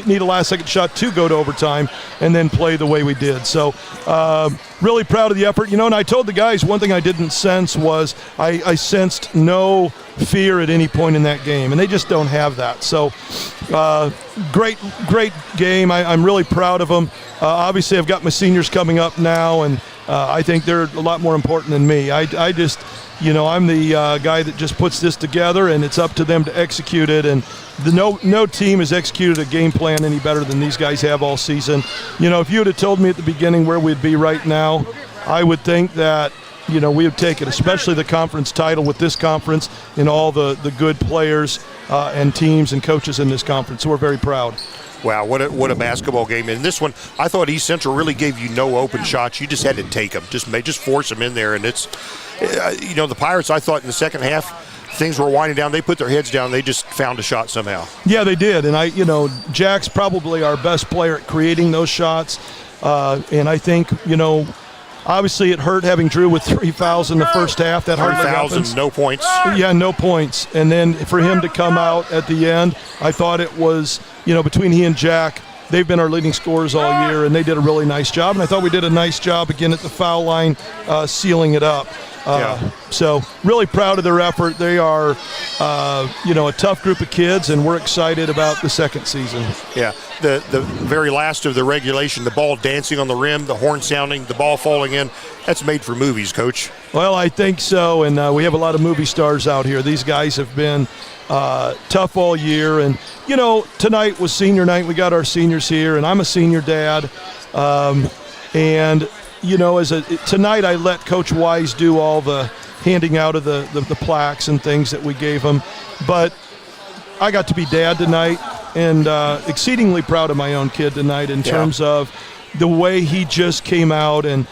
need a last-second shot to go to overtime and then play the way we did. So really proud of the effort. And I told the guys one thing I didn't sense was I sensed no fear at any point in that game, and they just don't have that. So great game. I'm really proud of them. Obviously, I've got my seniors coming up now, and I think they're a lot more important than me. I just, I'm the guy that just puts this together, and it's up to them to execute it. And no team has executed a game plan any better than these guys have all season. If you would have told me at the beginning where we'd be right now, I would think that we have taken, especially the conference title with this conference and all the good players and teams and coaches in this conference. So we're very proud. Wow, what a basketball game. And this one, I thought East Central really gave you no open shots. You just had to take them, just force them in there. And it's, the Pirates, I thought in the second half, things were winding down. They put their heads down. They just found a shot somehow. Yeah, they did. And Jack's probably our best player at creating those shots. And I think, obviously, it hurt having Drew with 3 fouls in the first half. That hardly happens. No points. Yeah, no points. And then for him to come out at the end, I thought it was, between he and Jack, they've been our leading scorers all year, and they did a really nice job. And I thought we did a nice job again at the foul line, sealing it up. So really proud of their effort. They are, a tough group of kids, and we're excited about the second season. Yeah, the very last of the regulation, the ball dancing on the rim, the horn sounding, the ball falling in, that's made for movies, Coach. Well, I think so, and we have a lot of movie stars out here. These guys have been tough all year, and, tonight was senior night. We got our seniors here, and I'm a senior dad, and tonight I let Coach Wise do all the handing out of the plaques and things that we gave him. But I got to be dad tonight, and exceedingly proud of my own kid tonight in terms of, the way he just came out, and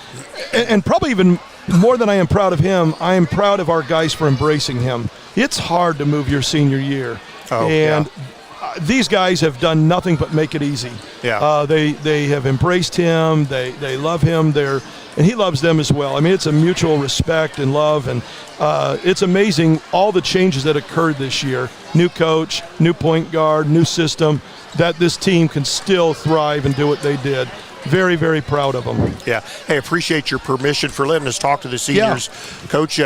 probably even more than I am proud of him, I am proud of our guys for embracing him. It's hard to move your senior year. These guys have done nothing but make it easy. They have embraced him. They love him. And he loves them as well. I mean, it's a mutual respect and love, and it's amazing all the changes that occurred this year. New coach, new point guard, new system, that this team can still thrive and do what they did. Very, very proud of them. Yeah. Hey, appreciate your permission for letting us talk to the seniors. Yeah. Coach,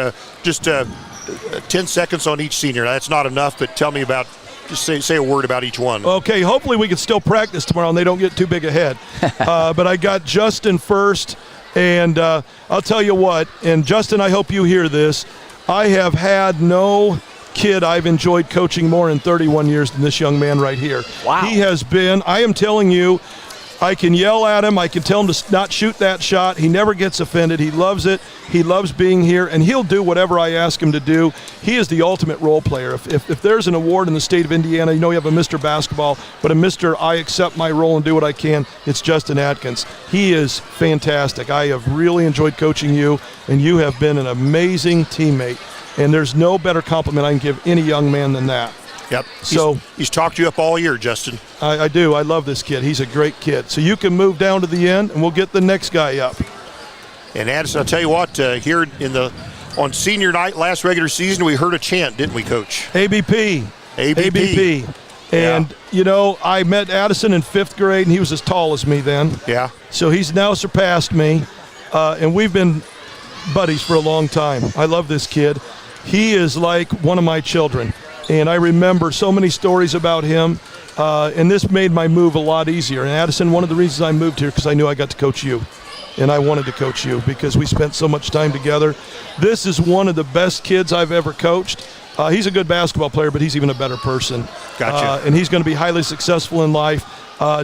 just 10 seconds on each senior. That's not enough, but tell me about – just say a word about each one. Okay, hopefully we can still practice tomorrow and they don't get too big ahead. But I got Justin first, and I'll tell you what, and Justin, I hope you hear this, I have had no kid I've enjoyed coaching more in 31 years than this young man right here. Wow. He has been, I am telling you, I can yell at him. I can tell him to not shoot that shot. He never gets offended. He loves it. He loves being here, and he'll do whatever I ask him to do. He is the ultimate role player. If there's an award in the state of Indiana, you know you have a Mr. Basketball, but a Mr. I accept my role and do what I can, it's Justin Atkins. He is fantastic. I have really enjoyed coaching you, and you have been an amazing teammate, and there's no better compliment I can give any young man than that. Yep. So he's talked you up all year, Justin. I do. I love this kid. He's a great kid. So you can move down to the end, and we'll get the next guy up. And Addison, I'll tell you what, here on senior night last regular season, we heard a chant, didn't we, Coach? ABP. And, you know, I met Addison in 5th grade, and he was as tall as me then. Yeah. So he's now surpassed me, and we've been buddies for a long time. I love this kid. He is like one of my children. And I remember so many stories about him, and this made my move a lot easier. And Addison, one of the reasons I moved here because I knew I got to coach you, and I wanted to coach you because we spent so much time together. This is one of the best kids I've ever coached. He's a good basketball player, but he's even a better person. Gotcha. And he's going to be highly successful in life.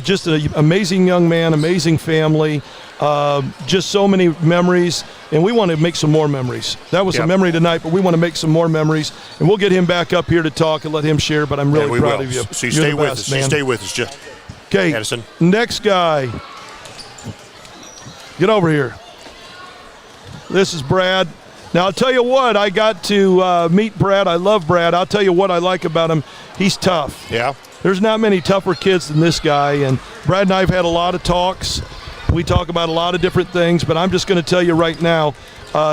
Just an amazing young man, amazing family. Just so many memories, and we want to make some more memories. That was a memory tonight, but we want to make some more memories, and we'll get him back up here to talk and let him share, but I'm really proud of you. So you stay with us. Man. You stay with us, Jeff. Okay, Addison. Next guy. Get over here. This is Brad. Now, I'll tell you what, I got to meet Brad. I love Brad. I'll tell you what I like about him. He's tough. Yeah. There's not many tougher kids than this guy, and Brad and I have had a lot of talks. We talk about a lot of different things, but I'm just going to tell you right now,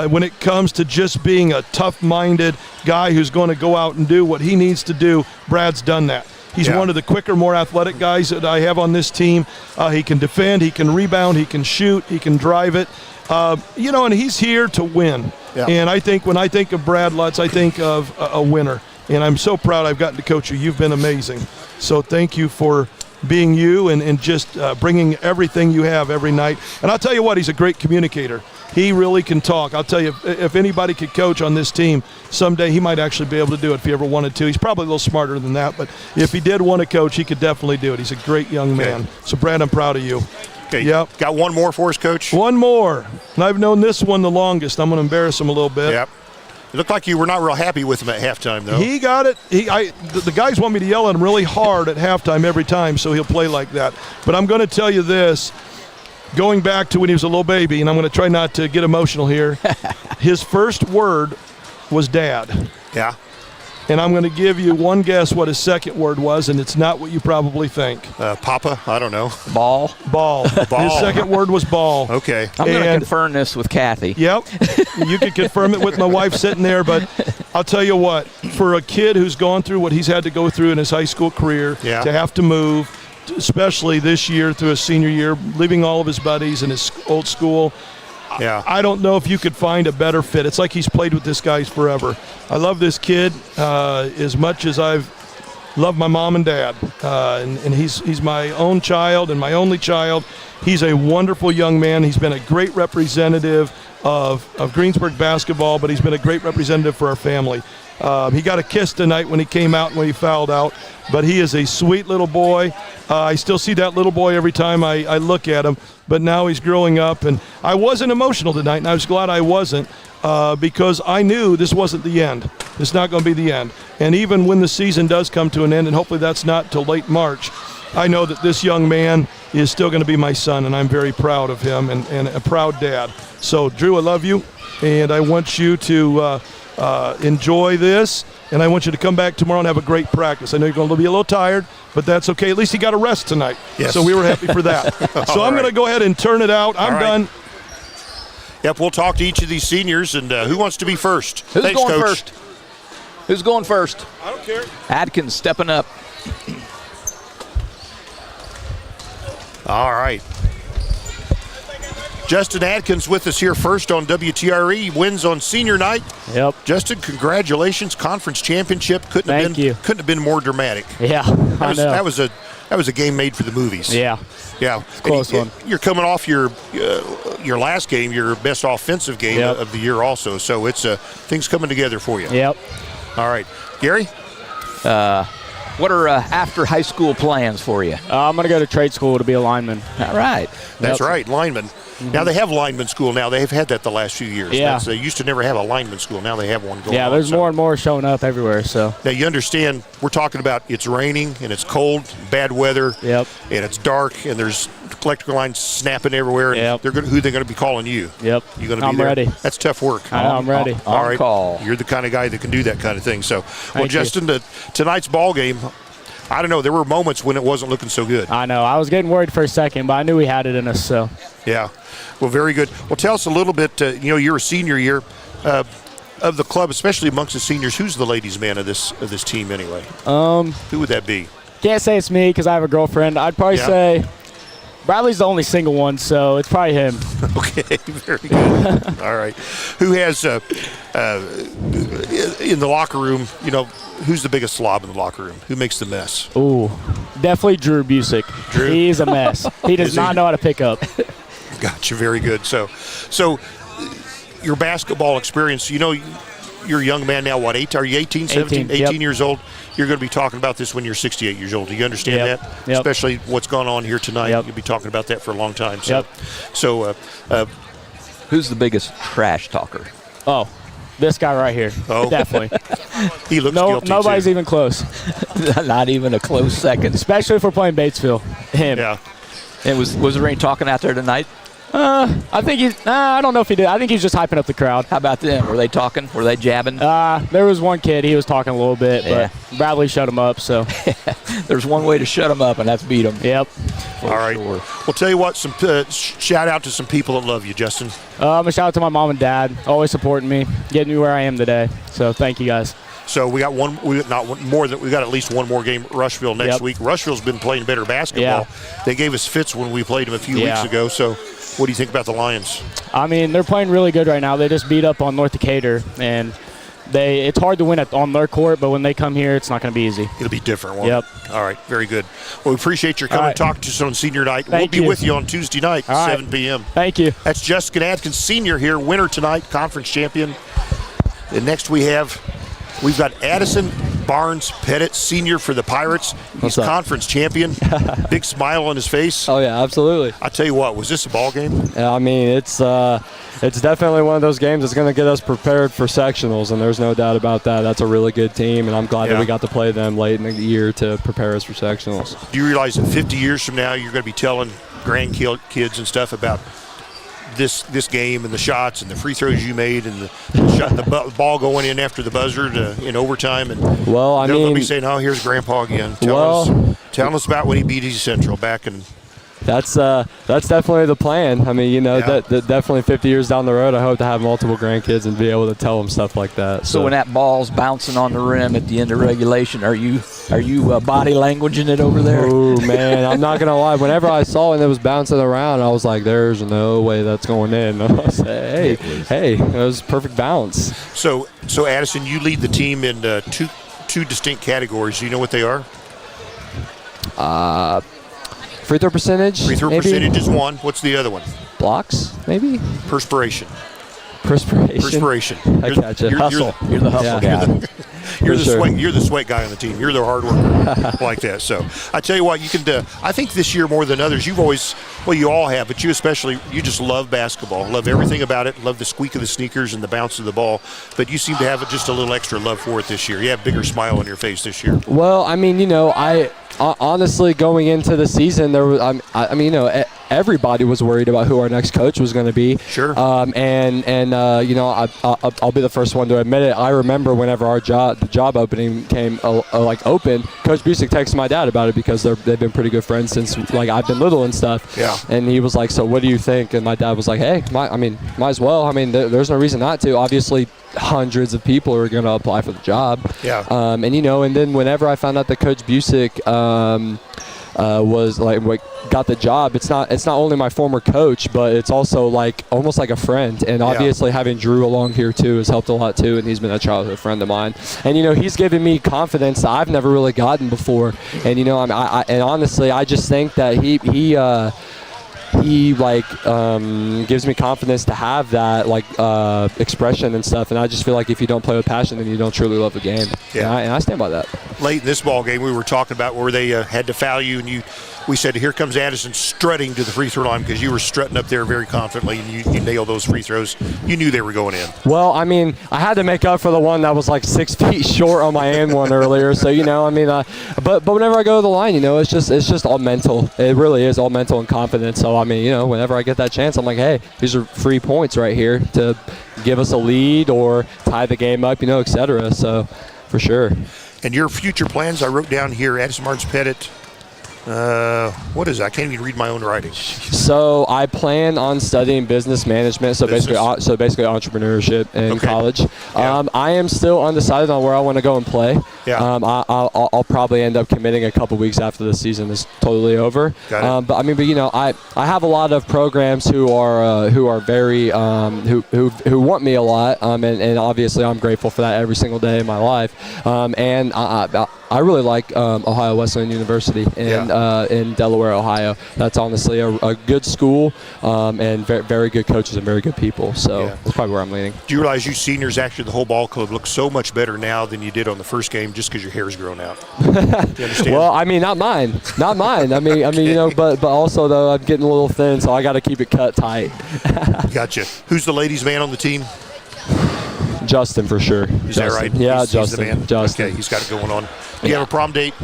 when it comes to just being a tough-minded guy who's going to go out and do what he needs to do, Brad's done that. He's one of the quicker, more athletic guys that I have on this team. He can defend, he can rebound, he can shoot, he can drive it. And he's here to win. Yeah. And I think when I think of Brad Lutz, I think of a winner. And I'm so proud I've gotten to coach you. You've been amazing. So thank you for being you and just bringing everything you have every night. And I'll tell you what, he's a great communicator. He really can talk. I'll tell you, if anybody could coach on this team, someday he might actually be able to do it if he ever wanted to. He's probably a little smarter than that, but if he did want to coach, he could definitely do it. He's a great young man. So, Brad, I'm proud of you. Okay. Yep. Got one more for us, Coach? One more. And I've known this one the longest. I'm going to embarrass him a little bit. Yep. It looked like you were not real happy with him at halftime, though. He got it. The guys want me to yell at him really hard at halftime every time, so he'll play like that. But I'm going to tell you this. Going back to when he was a little baby, and I'm going to try not to get emotional here, his first word was Dad. Yeah. And I'm going to give you one guess what his second word was, and it's not what you probably think. Papa? I don't know. Ball. Ball. His second word was ball. Okay. I'm going to confirm this with Kathy. Yep. You could confirm it with my wife sitting there, but I'll tell you what, for a kid who's gone through what he's had to go through in his high school career, to have to move, especially this year through his senior year, leaving all of his buddies in his old school, I don't know if you could find a better fit. It's like he's played with this guy forever. I love this kid as much as I've loved my mom and dad. And he's my own child and my only child. He's a wonderful young man. He's been a great representative of Greensburg basketball, but he's been a great representative for our family. He got a kiss tonight when he came out and when he fouled out, but he is a sweet little boy. I still see that little boy every time I look at him, but now he's growing up, and I wasn't emotional tonight, and I was glad I wasn't because I knew this wasn't the end. It's not going to be the end. And even when the season does come to an end, and hopefully that's not till late March, I know that this young man is still going to be my son, and I'm very proud of him and a proud dad. So, Drew, I love you, and I want you to enjoy this, and I want you to come back tomorrow and have a great practice. I know you're going to be a little tired, but that's okay. At least he got a rest tonight. Yes. So we were happy for that. So I'm going to go ahead and turn it out. I'm done. Yep, we'll talk to each of these seniors, and who wants to be first? Who's Thanks, going Coach. first? Who's going first? I don't care. Adkins stepping up. All right. Justin Adkins with us here first on WTRE. Wins on senior night. Yep. Justin, congratulations. Conference championship. Couldn't have been more dramatic. Yeah, That was a game made for the movies. Yeah. Yeah. Close one. You're coming off your last game, your best offensive game of the year also. So it's things coming together for you. Yep. All right. Gary? What are after high school plans for you? I'm going to go to trade school to be a lineman. All right. That's right, lineman. Now they have lineman school now. They've had that the last few years. Yeah. They used to never have a lineman school. Now they have one going on. Yeah, there's more and more showing up everywhere. So now you understand we're talking about it's raining and it's cold, bad weather. Yep. And it's dark and there's electrical lines snapping everywhere. And who they're going to be calling you? Yep. You going to be I'm there? ready. That's tough work. I know, I'm ready. All right. Call. You're the kind of guy that can do that kind of thing. So, well, Thank Justin, tonight's ball game. I don't know. There were moments when it wasn't looking so good. I know. I was getting worried for a second, but I knew we had it in us. So. Yeah. Well, very good. Well, tell us a little bit. You're a senior year of the club, especially amongst the seniors. Who's the ladies' man of this team anyway? Who would that be? Can't say it's me because I have a girlfriend. I'd probably say Bradley's the only single one, so it's probably him. Okay, very good. All right. Who has in the locker room? Who's the biggest slob in the locker room? Who makes the mess? Ooh, definitely Drew Busick. Drew? He's a mess. He does not know how to pick up. Gotcha. Very good. So your basketball experience. You're a young man now. What? Are you 18, 17, 18 years old? You're going to be talking about this when you're 68 years old. Do you understand that? Yep. Especially what's gone on here tonight. You'll be talking about that for a long time. So, who's the biggest trash talker? Oh, this guy right here. Oh, definitely. He looks guilty. Nobody's too. even close. Not even a close second. Especially if we're playing Batesville. Him. Yeah. And was there any talking out there tonight? I think I don't know if he did. I think he's just hyping up the crowd. How about them? Were they talking? Were they jabbing? There was one kid. He was talking a little bit, but Bradley shut him up. So there's one way to shut him up, and that's beat him. Yep. All right. Sure. Well, tell you what. Some shout out to some people that love you, Justin. A shout out to my mom and dad, always supporting me, getting me where I am today. So thank you guys. So we got we got at least one more game. Rushville next week. Rushville's been playing better basketball. Yeah. They gave us fits when we played them a few weeks ago. So what do you think about the Lions? I mean, they're playing really good right now. They just beat up on North Decatur, and it's hard to win on their court, but when they come here, it's not going to be easy. It'll be different, won't Yep. it? All right, very good. Well, we appreciate your coming and talking to us on senior night. Thank we'll be you. with you on Tuesday night, All 7 right. p.m. Thank you. That's Jessica Adkins, senior here, winner tonight, conference champion. And next we've got Addison Barnes Pettit, senior for the Pirates. He's conference champion. Big smile on his face. Oh, yeah, absolutely. I tell you what, was this a ball game? Yeah, I mean, it's definitely one of those games that's going to get us prepared for sectionals, and there's no doubt about that. That's a really good team, and I'm glad that we got to play them late in the year to prepare us for sectionals. Do you realize that 50 years from now you're going to be telling grandkids and stuff about this game and the shots and the free throws you made and the ball going in after the buzzer in overtime, and they're going to be saying, "Oh, here's Grandpa again." Tell us about when he beat East Central back in. That's definitely the plan. I mean, that definitely 50 years down the road, I hope to have multiple grandkids and be able to tell them stuff like that. So when that ball's bouncing on the rim at the end of regulation, are you body languaging it over there? Oh man, I'm not gonna lie. Whenever I saw it was bouncing around, I was like, "There's no way that's going in." I was like, hey, it was perfect bounce. So Addison, you lead the team in two distinct categories. Do you know what they are? Free throw percentage. Free throw percentage is one. What's the other one? Blocks, maybe. Perspiration. Perspiration. I gotcha. Hustle. You're the hustle guy. You're the sweat guy on the team. You're the hard worker like that. So I tell you what, you can. I think this year more than others, you all have, but you especially, you just love basketball, love everything about it, love the squeak of the sneakers and the bounce of the ball. But you seem to have just a little extra love for it this year. You have a bigger smile on your face this year. Well, I mean, honestly, going into the season, there was, I mean, everybody was worried about who our next coach was going to be. Sure. I'll be the first one to admit it. I remember whenever the job opening came open, Coach Busick texted my dad about it because they've been pretty good friends since I've been little and stuff. Yeah. And he was like, "So what do you think?" And my dad was like, "Hey, might as well. I mean, there's no reason not to. Obviously, hundreds of people are going to apply for the job." Yeah. And then whenever I found out that Coach Busick was got the job, it's not only my former coach, but it's also almost like a friend. And obviously having Drew along here too has helped a lot too, and he's been a childhood friend of mine. And he's given me confidence that I've never really gotten before. And and honestly, I just think that he gives me confidence to have that expression and stuff, and I just feel like if you don't play with passion, then you don't truly love the game. Yeah. And I stand by that. Late in this ball game, we were talking about where they had to foul you, and we said, here comes Addison strutting to the free throw line because you were strutting up there very confidently, and you nailed those free throws. You knew they were going in. Well, I mean, I had to make up for the one that was 6 feet short on my and one earlier. So but whenever I go to the line, it's just all mental. It really is all mental and confidence. So I mean, whenever I get that chance, I'm like, hey, these are free points right here to give us a lead or tie the game up, etc. So for sure. And your future plans, I wrote down here, Addison Barnes-Pettit. What is it? I can't even read my own writing. So I plan on studying business management. So basically entrepreneurship in college. Yeah. I am still undecided on where I want to go and play. Yeah. I'll probably end up committing a couple weeks after the season is totally over. Got it. I have a lot of programs who are very who want me a lot. And obviously I'm grateful for that every single day of my life. And I really like Ohio Wesleyan University in Delaware, Ohio. That's honestly a good school and very, very good coaches and very good people. So that's probably where I'm leaning. Do you realize you seniors, actually the whole ball club, look so much better now than you did on the first game just because your hair's grown out? Do you understand? Well, I mean, not mine. I mean, but also though I'm getting a little thin, so I got to keep it cut tight. Gotcha. Who's the ladies' man on the team? Justin, for sure. Is that right? Yeah, he's Justin. the man? Justin. Okay, he's got it going on. Do you have a prom date?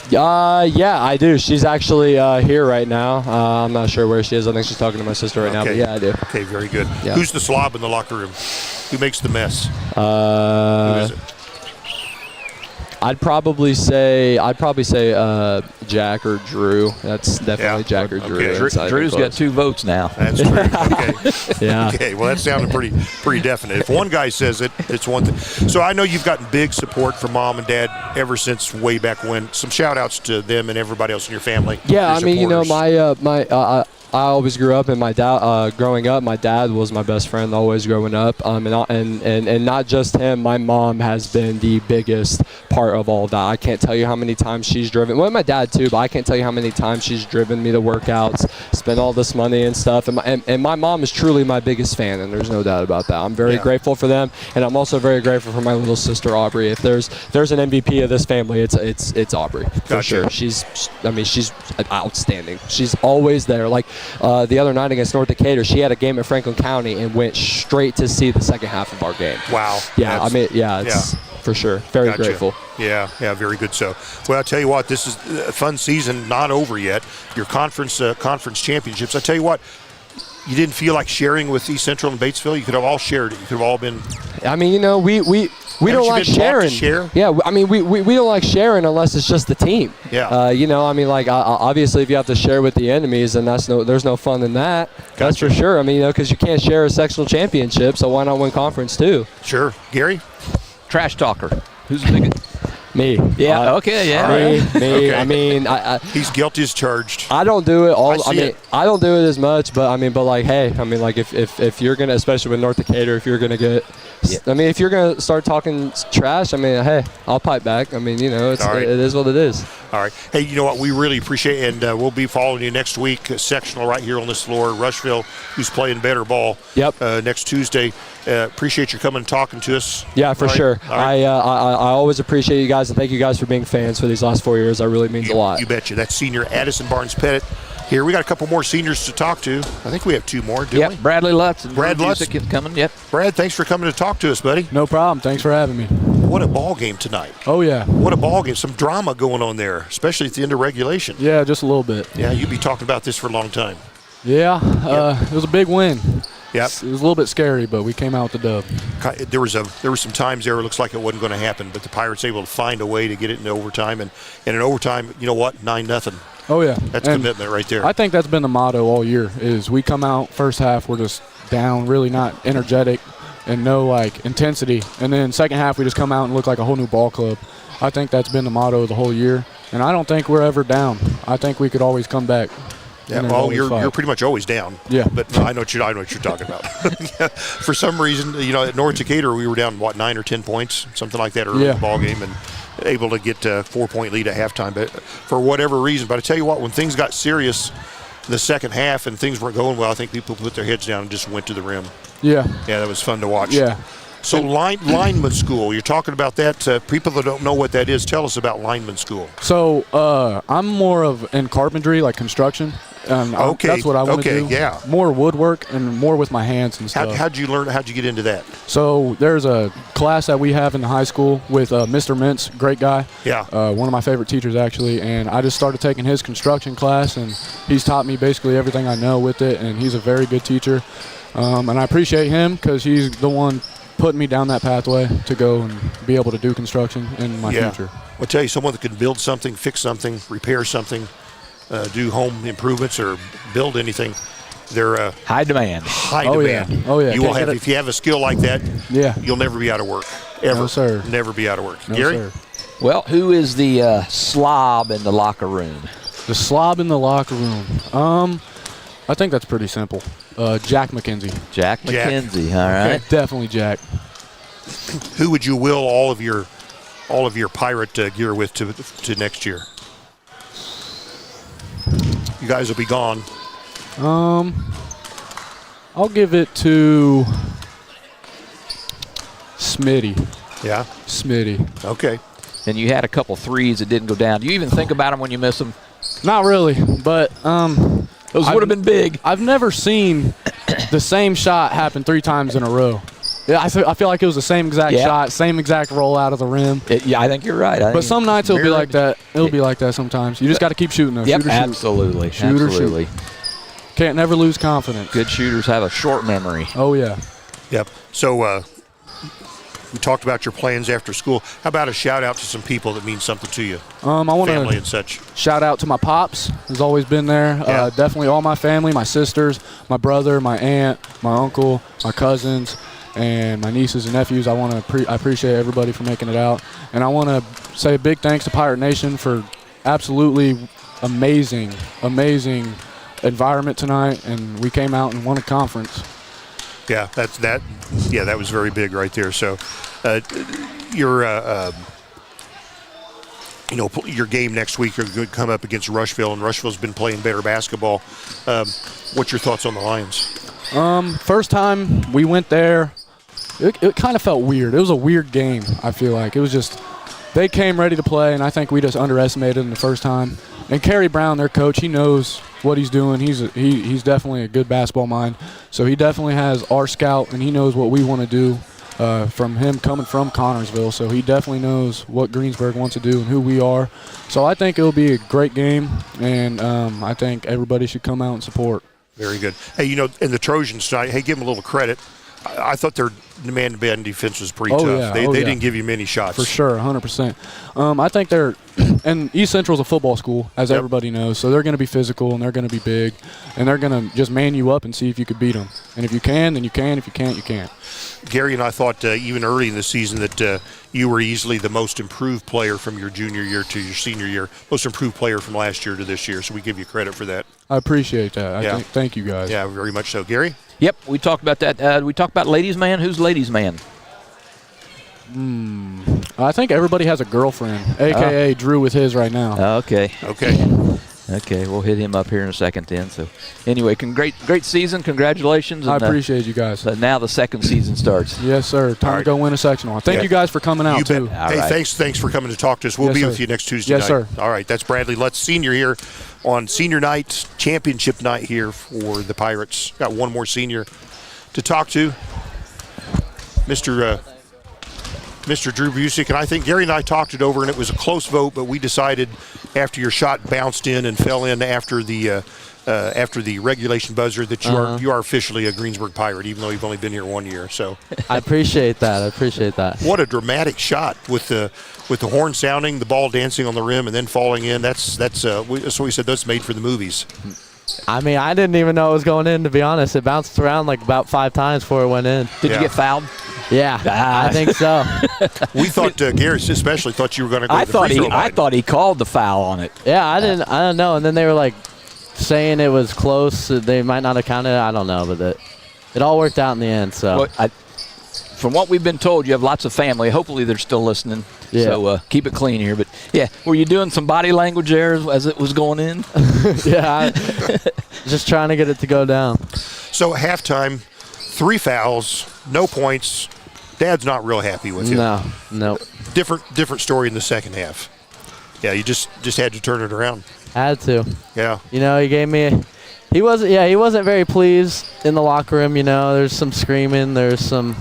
Yeah, I do. She's actually here right now. I'm not sure where she is. I think she's talking to my sister right now. But yeah, I do. Okay, very good. Yeah. Who's the slob in the locker room? Who makes the mess? Who is it? I'd probably say Jack or Drew. That's definitely Jack or Drew. Okay. Drew's got 2 votes now. That's true. Okay. Yeah. Okay. Well, that sounded pretty definite. If one guy says it, it's one thing. So I know you've gotten big support from mom and dad ever since way back when. Some shout outs to them and everybody else in your family. Yeah, I mean, I always grew up, and my dad, growing up, my dad was my best friend always growing up, and not just him. My mom has been the biggest part of all of that. I can't tell you how many times she's driven. Well, my dad too, but I can't tell you how many times she's driven me to workouts, spent all this money and stuff. And my mom is truly my biggest fan, and there's no doubt about that. I'm very grateful for them, and I'm also very grateful for my little sister Aubrey. If there's an MVP of this family, it's Aubrey for sure. She's outstanding. She's always there. The other night against North Decatur, she had a game at Franklin County and went straight to see the second half of our game. Wow. Yeah, it's for sure. Very grateful. Yeah, very good. So, well, I'll tell you what, this is a fun season, not over yet. Your conference championships. I tell you what, you didn't feel like sharing with East Central and Batesville? You could have all shared it. You could have all been. I mean, we don't like sharing. Yeah, I mean, we don't like sharing unless it's just the team. Yeah. Obviously, if you have to share with the enemies, then there's no fun in that. Gotcha. That's for sure. I mean, because you can't share a sectional championship, so why not win conference too? Sure. Gary? Trash talker. Who's the biggest? Me. Yeah. Okay. Yeah. Me. Okay. I mean, he's guilty as charged. I don't do it all. I don't do it as much, but if you're gonna, especially with North Decatur, if you're gonna get, if you're gonna start talking trash, hey, I'll pipe back. It is what it is. All right. Hey, you know what? We really appreciate it, and we'll be following you next week, sectional right here on this floor. Rushville, who's playing better ball. Yep. Next Tuesday. Appreciate you coming and talking to us. Yeah, for sure. All right. I always appreciate you guys, and thank you guys for being fans for these last 4 years. That really means a lot. You betcha. That's senior Addison Barnes-Pettit. Here, we got a couple more seniors to talk to. I think we have 2 more, do we? Bradley Lutz and Brad Lutz is coming. Yep. Brad, thanks for coming to talk to us, buddy. No problem. Thanks for having me. what a ball game tonight. Oh, yeah. What a ball game. Some drama going on there, especially at the end of regulation. Yeah, just a little bit. Yeah, you'd be talking about this for a long time. Yeah, it was a big win. Yep. It was a little bit scary, but we came out with the dub. There were some times there it looks like it wasn't going to happen, but the Pirates able to find a way to get it into overtime. And in overtime, you know what, 9-0. Oh, yeah. That's commitment right there. I think that's been the motto all year is we come out first half, we're just down, really not energetic and no, intensity. And then second half, we just come out and look like a whole new ball club. I think that's been the motto of the whole year. And I don't think we're ever down. I think we could always come back. Yeah, well, you're pretty much always down. Yeah, but I know what you're talking about. Yeah. For some reason, at North Decatur, we were down 9 or 10 points, something like that early in the ball game, and able to get a 4-point lead at halftime. But for whatever reason, but I tell you what, when things got serious in the second half and things weren't going well, I think people put their heads down and just went to the rim. Yeah, that was fun to watch. Yeah. So lineman school, you're talking about that. People that don't know what that is, tell us about lineman school. So I'm more of in carpentry, like construction. Okay. That's what I want to do. Yeah. More woodwork and more with my hands and stuff. How'd you learn? How'd you get into that? So there's a class that we have in the high school with Mr. Mintz, great guy. Yeah. One of my favorite teachers, actually. And I just started taking his construction class, and he's taught me basically everything I know with it, and he's a very good teacher. And I appreciate him because he's the one putting me down that pathway to go and be able to do construction in my future. I'll tell you, someone that can build something, fix something, repair something, do home improvements or build anything, they're high demand. High demand. Yeah. Oh, yeah. You will have, if you have a skill like that, yeah, you'll never be out of work. Ever. No, sir. Never be out of work. No, Gary? sir. Well, who is the slob in the locker room? The slob in the locker room. I think that's pretty simple. Jack McKenzie. Jack McKenzie. All right. Okay. Definitely Jack. Who would you will all of your Pirate gear with to next year? You guys will be gone. I'll give it to Smitty. Yeah? Smitty. Okay. And you had a couple threes that didn't go down. Do you even think about them when you miss them? Not really, but those would have been big. I've never seen the same shot happen 3 times in a row. Yeah, I feel like it was the same exact shot, same exact roll out of the rim. I think you're right. But some nights it'll be like that. It'll be like that sometimes. You just got to keep shooting, though. Yep, shoot or absolutely. Shoot. Shoot or shoot. Can't never lose confidence. Good shooters have a short memory. Oh, yeah. Yep. So we talked about your plans after school. How about a shout-out to some people that mean something to you? I want family to and such. Shout out to my pops. Has always been there. Yeah. Definitely all my family, my sisters, my brother, my aunt, my uncle, my cousins, and my nieces and nephews. I appreciate everybody for making it out. And I want to say a big thanks to Pirate Nation for absolutely amazing environment tonight. And we came out and won a conference. Yeah, that was very big right there. So your game next week, you're going to come up against Rushville, and Rushville's been playing better basketball. What's your thoughts on the Lions? First time we went there, it kind of felt weird. It was a weird game, I feel like. It was just they came ready to play, and I think we just underestimated them the first time. And Kerry Brown, their coach, he knows what he's doing. He's definitely a good basketball mind. So he definitely has our scout, and he knows what we want to do from him coming from Connorsville. So he definitely knows what Greensburg wants to do and who we are. So I think it'll be a great game, and I think everybody should come out and support. Very good. Hey, in the Trojans tonight, give them a little credit. I thought their man-to-man defense was pretty tough. Yeah. They didn't give you many shots. For sure, 100%. I think they're – and East Central's a football school, as everybody knows, so they're going to be physical and they're going to be big, and they're going to just man you up and see if you could beat them. And if you can, then you can. If you can't, you can't. Gary and I thought even early in the season that you were easily the most improved player from your junior year to your senior year, most improved player from last year to this year, so we give you credit for that. I appreciate that. Thank you, guys. Yeah, very much so. Gary? Yep, we talked about that. We talked about ladies' man. Who's ladies' man? I think everybody has a girlfriend, a.k.a. Drew with his right now. Okay. Okay, we'll hit him up here in a second then. So, anyway, great season. Congratulations. I appreciate you guys. Now the second season starts. Yes, sir. Time to go win a sectional. Thank you guys for coming out, too. Hey, thanks for coming to talk to us. We'll be with you next Tuesday night. Yes, sir. All right, that's Bradley Lutz, senior here on senior night, championship night here for the Pirates. Got one more senior to talk to. Mr. Mr. Drew Busick, and I think Gary and I talked it over, and it was a close vote, but we decided after your shot bounced in and fell in after the regulation buzzer that you are officially a Greensburg Pirate, even though you've only been here 1 year. So I appreciate that. What a dramatic shot with the horn sounding, the ball dancing on the rim, and then falling in. That's what we said. That's made for the movies. I mean, I didn't even know it was going in, to be honest. It bounced around like about 5 times before it went in. Did you get fouled? Yeah, I think so. We thought, Gary especially thought you were going to go to the free throw line. I thought he called the foul on it. Yeah, I don't know. And then they were like saying it was close. They might not have counted it. I don't know, but it all worked out in the end. So, from what we've been told, you have lots of family. Hopefully they're still listening. Yeah. So keep it clean here. But, yeah, were you doing some body language there as it was going in? Yeah, just trying to get it to go down. So at halftime, 3 fouls, no points. Dad's not real happy with you. No. Different story in the second half. Yeah, you just had to turn it around. Had to. Yeah. You know, he gave me. He wasn't very pleased in the locker room. You know, there's some screaming. There's some.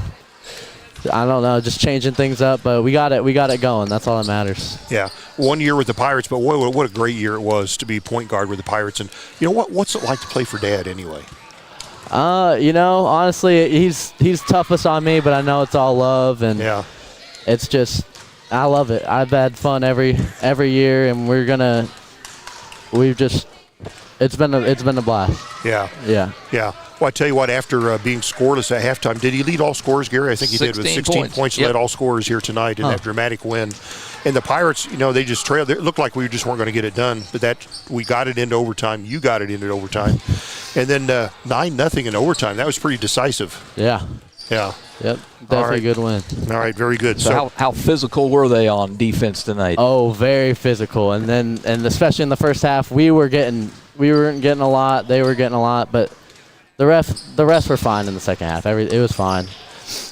I don't know, just changing things up, but we got it going. That's all that matters. Yeah, 1 year with the Pirates, but what a great year it was to be point guard with the Pirates. And you know what's it like to play for Dad anyway? You know, honestly, he's toughest on me, but I know it's all love, and it's just I love it. I've had fun every year, and it's been a blast. Yeah. Well, I tell you what, after being scoreless at halftime, did he lead all scorers, Gary? I think he did with 16 points. He led all scorers here tonight in that dramatic win. And the Pirates, you know, they just trailed. It looked like we just weren't going to get it done, but we got it into overtime. You got it into overtime. And then 9-0 in overtime. That was pretty decisive. Yeah. Yeah. Yep. Definitely a good win. All right. Very good. So how physical were they on defense tonight? Oh, very physical. And especially in the first half, we weren't getting a lot. They were getting a lot, but the refs were fine in the second half. It was fine.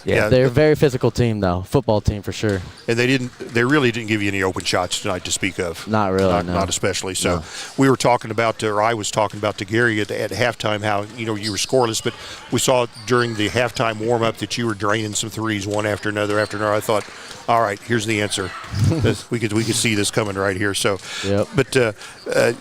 Yeah, they're a very physical team, though. Football team for sure. And they really didn't give you any open shots tonight to speak of. Not really, not especially. So we were talking about, or I was talking about to Gary at halftime how you were scoreless, but we saw during the halftime warm up that you were draining some threes one after another. I thought, all right, here's the answer. we could see this coming right here. So, but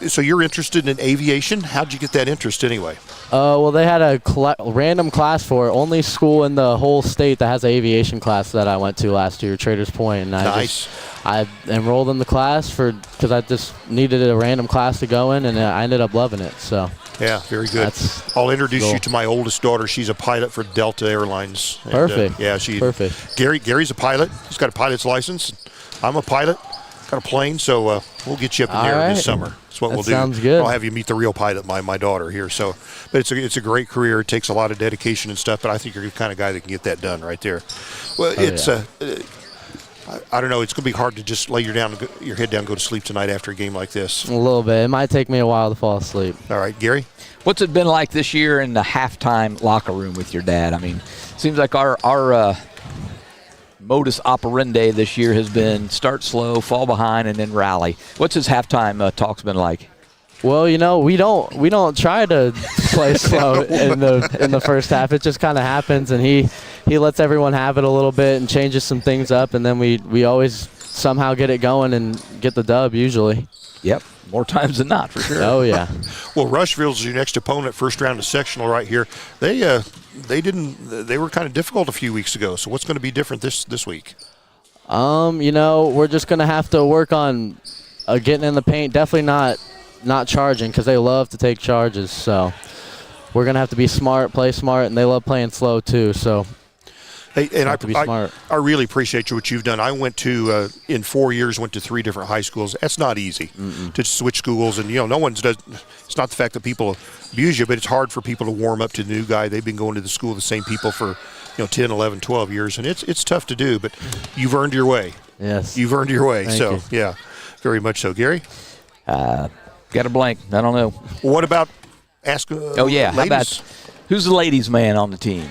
so you're interested in aviation? How'd you get that interest anyway? Well, they had a random class for it. Only school in the whole state that has an aviation class that I went to last year, Traders Point. And I enrolled in the class because I just needed a random class to go in, and I ended up loving it. So. Yeah, very good. I'll introduce you to my oldest daughter. She's a pilot for Delta Airlines. And, perfect. Perfect. Gary's a pilot. He's got a pilot's license. I'm a pilot. Got a plane, so we'll get you up in the air this summer. That's what we'll do. Sounds good. I'll have you meet the real pilot, my daughter here. So, but it's a great career. It takes a lot of dedication and stuff. But I think you're the kind of guy that can get that done right there. Well, I don't know. It's going to be hard to just lay your head down, and go to sleep tonight after a game like this. A little bit. It might take me a while to fall asleep. All right, Gary? What's it been like this year in the halftime locker room with your dad? I mean, it seems like our modus operandi this year has been start slow, fall behind, and then rally. What's his halftime talks been like? Well, we don't try to play slow in the first half. It just kind of happens, and he lets everyone have it a little bit and changes some things up, and then we always somehow get it going and get the dub usually. Yep, more times than not, for sure. Oh yeah. Well, Rushville's your next opponent, first round of sectional right here. They were kind of difficult a few weeks ago. So what's going to be different this week? We're just going to have to work on getting in the paint. Definitely not charging because they love to take charges. So we're going to have to be smart, play smart, and they love playing slow too. So. Hey, and I really appreciate what you've done. I went to in 4 years went to 3 different high schools. That's not easy to switch schools, and no one's does. It's not the fact that people abuse you, but it's hard for people to warm up to the new guy. They've been going to the school the same people for 10, 11, 12 years, and it's tough to do. But you've earned your way. Yes, you've earned your way. Thank so you. Yeah, very much so. Gary, got a blank. I don't know. What about ask? Oh yeah, ladies? How about who's the ladies' man on the team?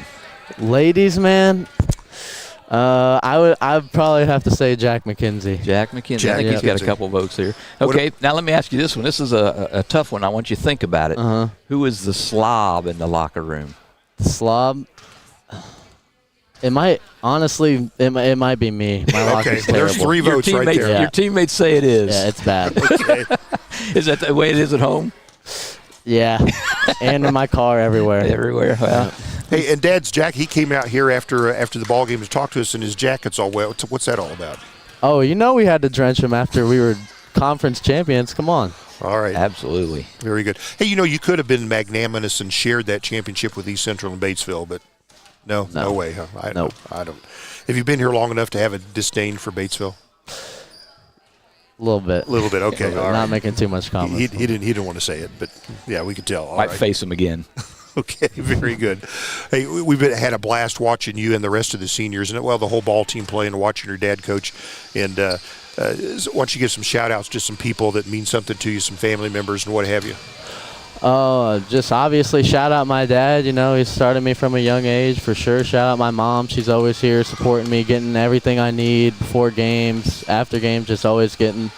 Ladies' man. I would probably have to say Jack McKenzie. Jack McKenzie. I think he's got a couple votes here. Okay, now let me ask you this one. This is a tough one. I want you to think about it. Who is the slob in the locker room? The slob? It might be me. My lock Okay, is well, there's terrible. 3 votes right there. Your teammates say it is. Yeah, it's bad. Okay. Is that the way it is at home? Yeah, and in my car everywhere. Everywhere. Well. Hey, and Dad's Jack, he came out here after the ball game to talk to us, and his jacket's all wet. What's that all about? Oh, we had to drench him after we were conference champions. Come on. All right. Absolutely. Very good. Hey, you could have been magnanimous and shared that championship with East Central and Batesville, but no way. Huh? I don't. Have you been here long enough to have a disdain for Batesville? A little bit. Okay. All right. Not making too much comments. He didn't want to say it, but yeah, we could tell. All Might right. face him again. Okay, very good. Hey, we've had a blast watching you and the rest of the seniors, and the whole ball team play, and watching your dad coach. And why don't you give some shout-outs to some people that mean something to you, some family members and what have you? Just obviously shout out my dad. He started me from a young age for sure. Shout out my mom. She's always here supporting me, getting everything I need before games, after games, just always getting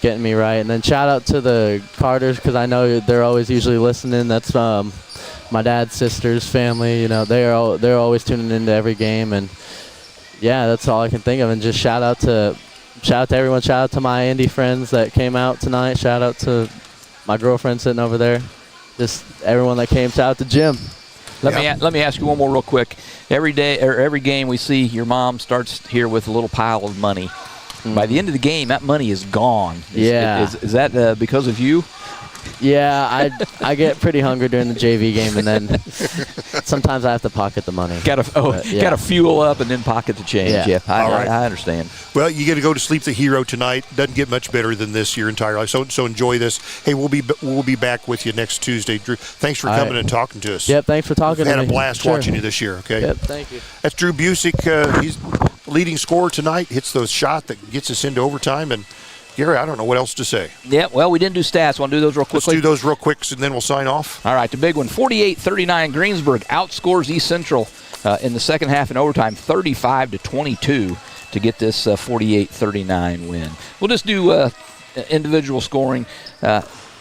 me right. And then shout out to the Carters, because I know they're always usually listening. That's my dad's sister's family. They're always tuning into every game. And yeah, that's all I can think of. And just shout out to everyone. Shout out to my Indy friends that came out tonight. Shout out to my girlfriend sitting over there. Just everyone that came. Shout out to Jim. Let me ask you one more real quick. Every day or every game we see your mom starts here with a little pile of money. Mm-hmm. By the end of the game, that money is gone. Is that because of you? Yeah, I get pretty hungry during the JV game, and then sometimes I have to pocket the money. Got to fuel up and then pocket the change. Yeah, I understand. Well, you got to go to sleep the hero tonight. Doesn't get much better than this your entire life. So enjoy this. Hey, we'll be back with you next Tuesday. Drew, thanks for coming and talking to us. Yep, thanks for talking to me. Had a blast watching you this year. Okay. Yep, thank you. That's Drew Busick. He's leading scorer tonight. Hits the shot that gets us into overtime. And Gary, I don't know what else to say. Yeah, well, we didn't do stats. Want to do those real quickly? Let's do those real quick, and then we'll sign off. All right, the big one, 48-39. Greensburg outscores East Central in the second half in overtime, 35-22 to get this 48-39 win. We'll just do individual scoring.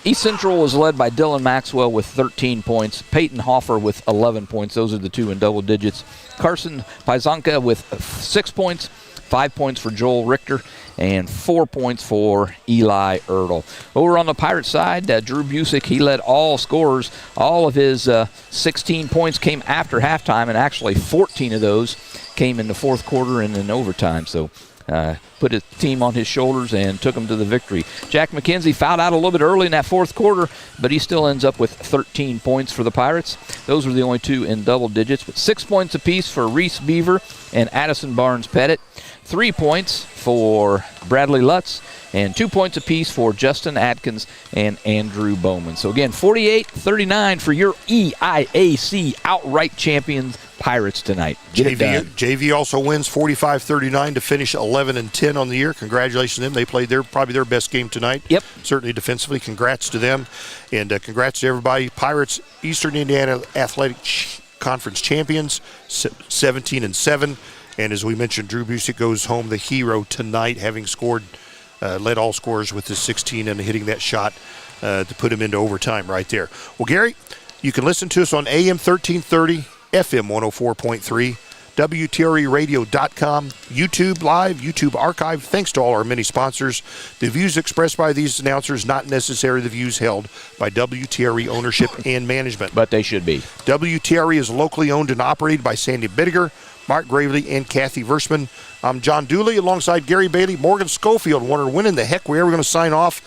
East Central was led by Dylan Maxwell with 13 points. Peyton Hoffer with 11 points. Those are the two in double digits. Carson Paisanka with 6 points, 5 points for Joel Richter, and 4 points for Eli Erdl. Over on the Pirates side, Drew Busick, he led all scorers. All of his 16 points came after halftime, and actually 14 of those came in the fourth quarter and in overtime. So put his team on his shoulders and took him to the victory. Jack McKenzie fouled out a little bit early in that fourth quarter, but he still ends up with 13 points for the Pirates. Those were the only two in double digits, but 6 points apiece for Reese Beaver and Addison Barnes-Pettit. 3 points for Bradley Lutz, and 2 points apiece for Justin Atkins and Andrew Bowman. So again, 48-39 for your EIAC outright champions Pirates tonight. JV also wins 45-39 to finish 11-10 on the year. Congratulations to them. They played probably their best game tonight. Yep. Certainly defensively. Congrats to them. And congrats to everybody. Pirates, Eastern Indiana Athletic Conference champions, 17-7. And as we mentioned, Drew Busick goes home the hero tonight, having scored, led all scorers with his 16 and hitting that shot to put him into overtime right there. Well, Gary, you can listen to us on AM 1330, FM 104.3, WTREradio.com, YouTube Live, YouTube Archive. Thanks to all our many sponsors. The views expressed by these announcers not necessarily the views held by WTRE ownership and management. But they should be. WTRE is locally owned and operated by Sandy Bittiger, Mark Gravely, and Kathy Versman. I'm John Dooley alongside Gary Bailey, Morgan Schofield. Wondering when in the heck we're ever going to sign off.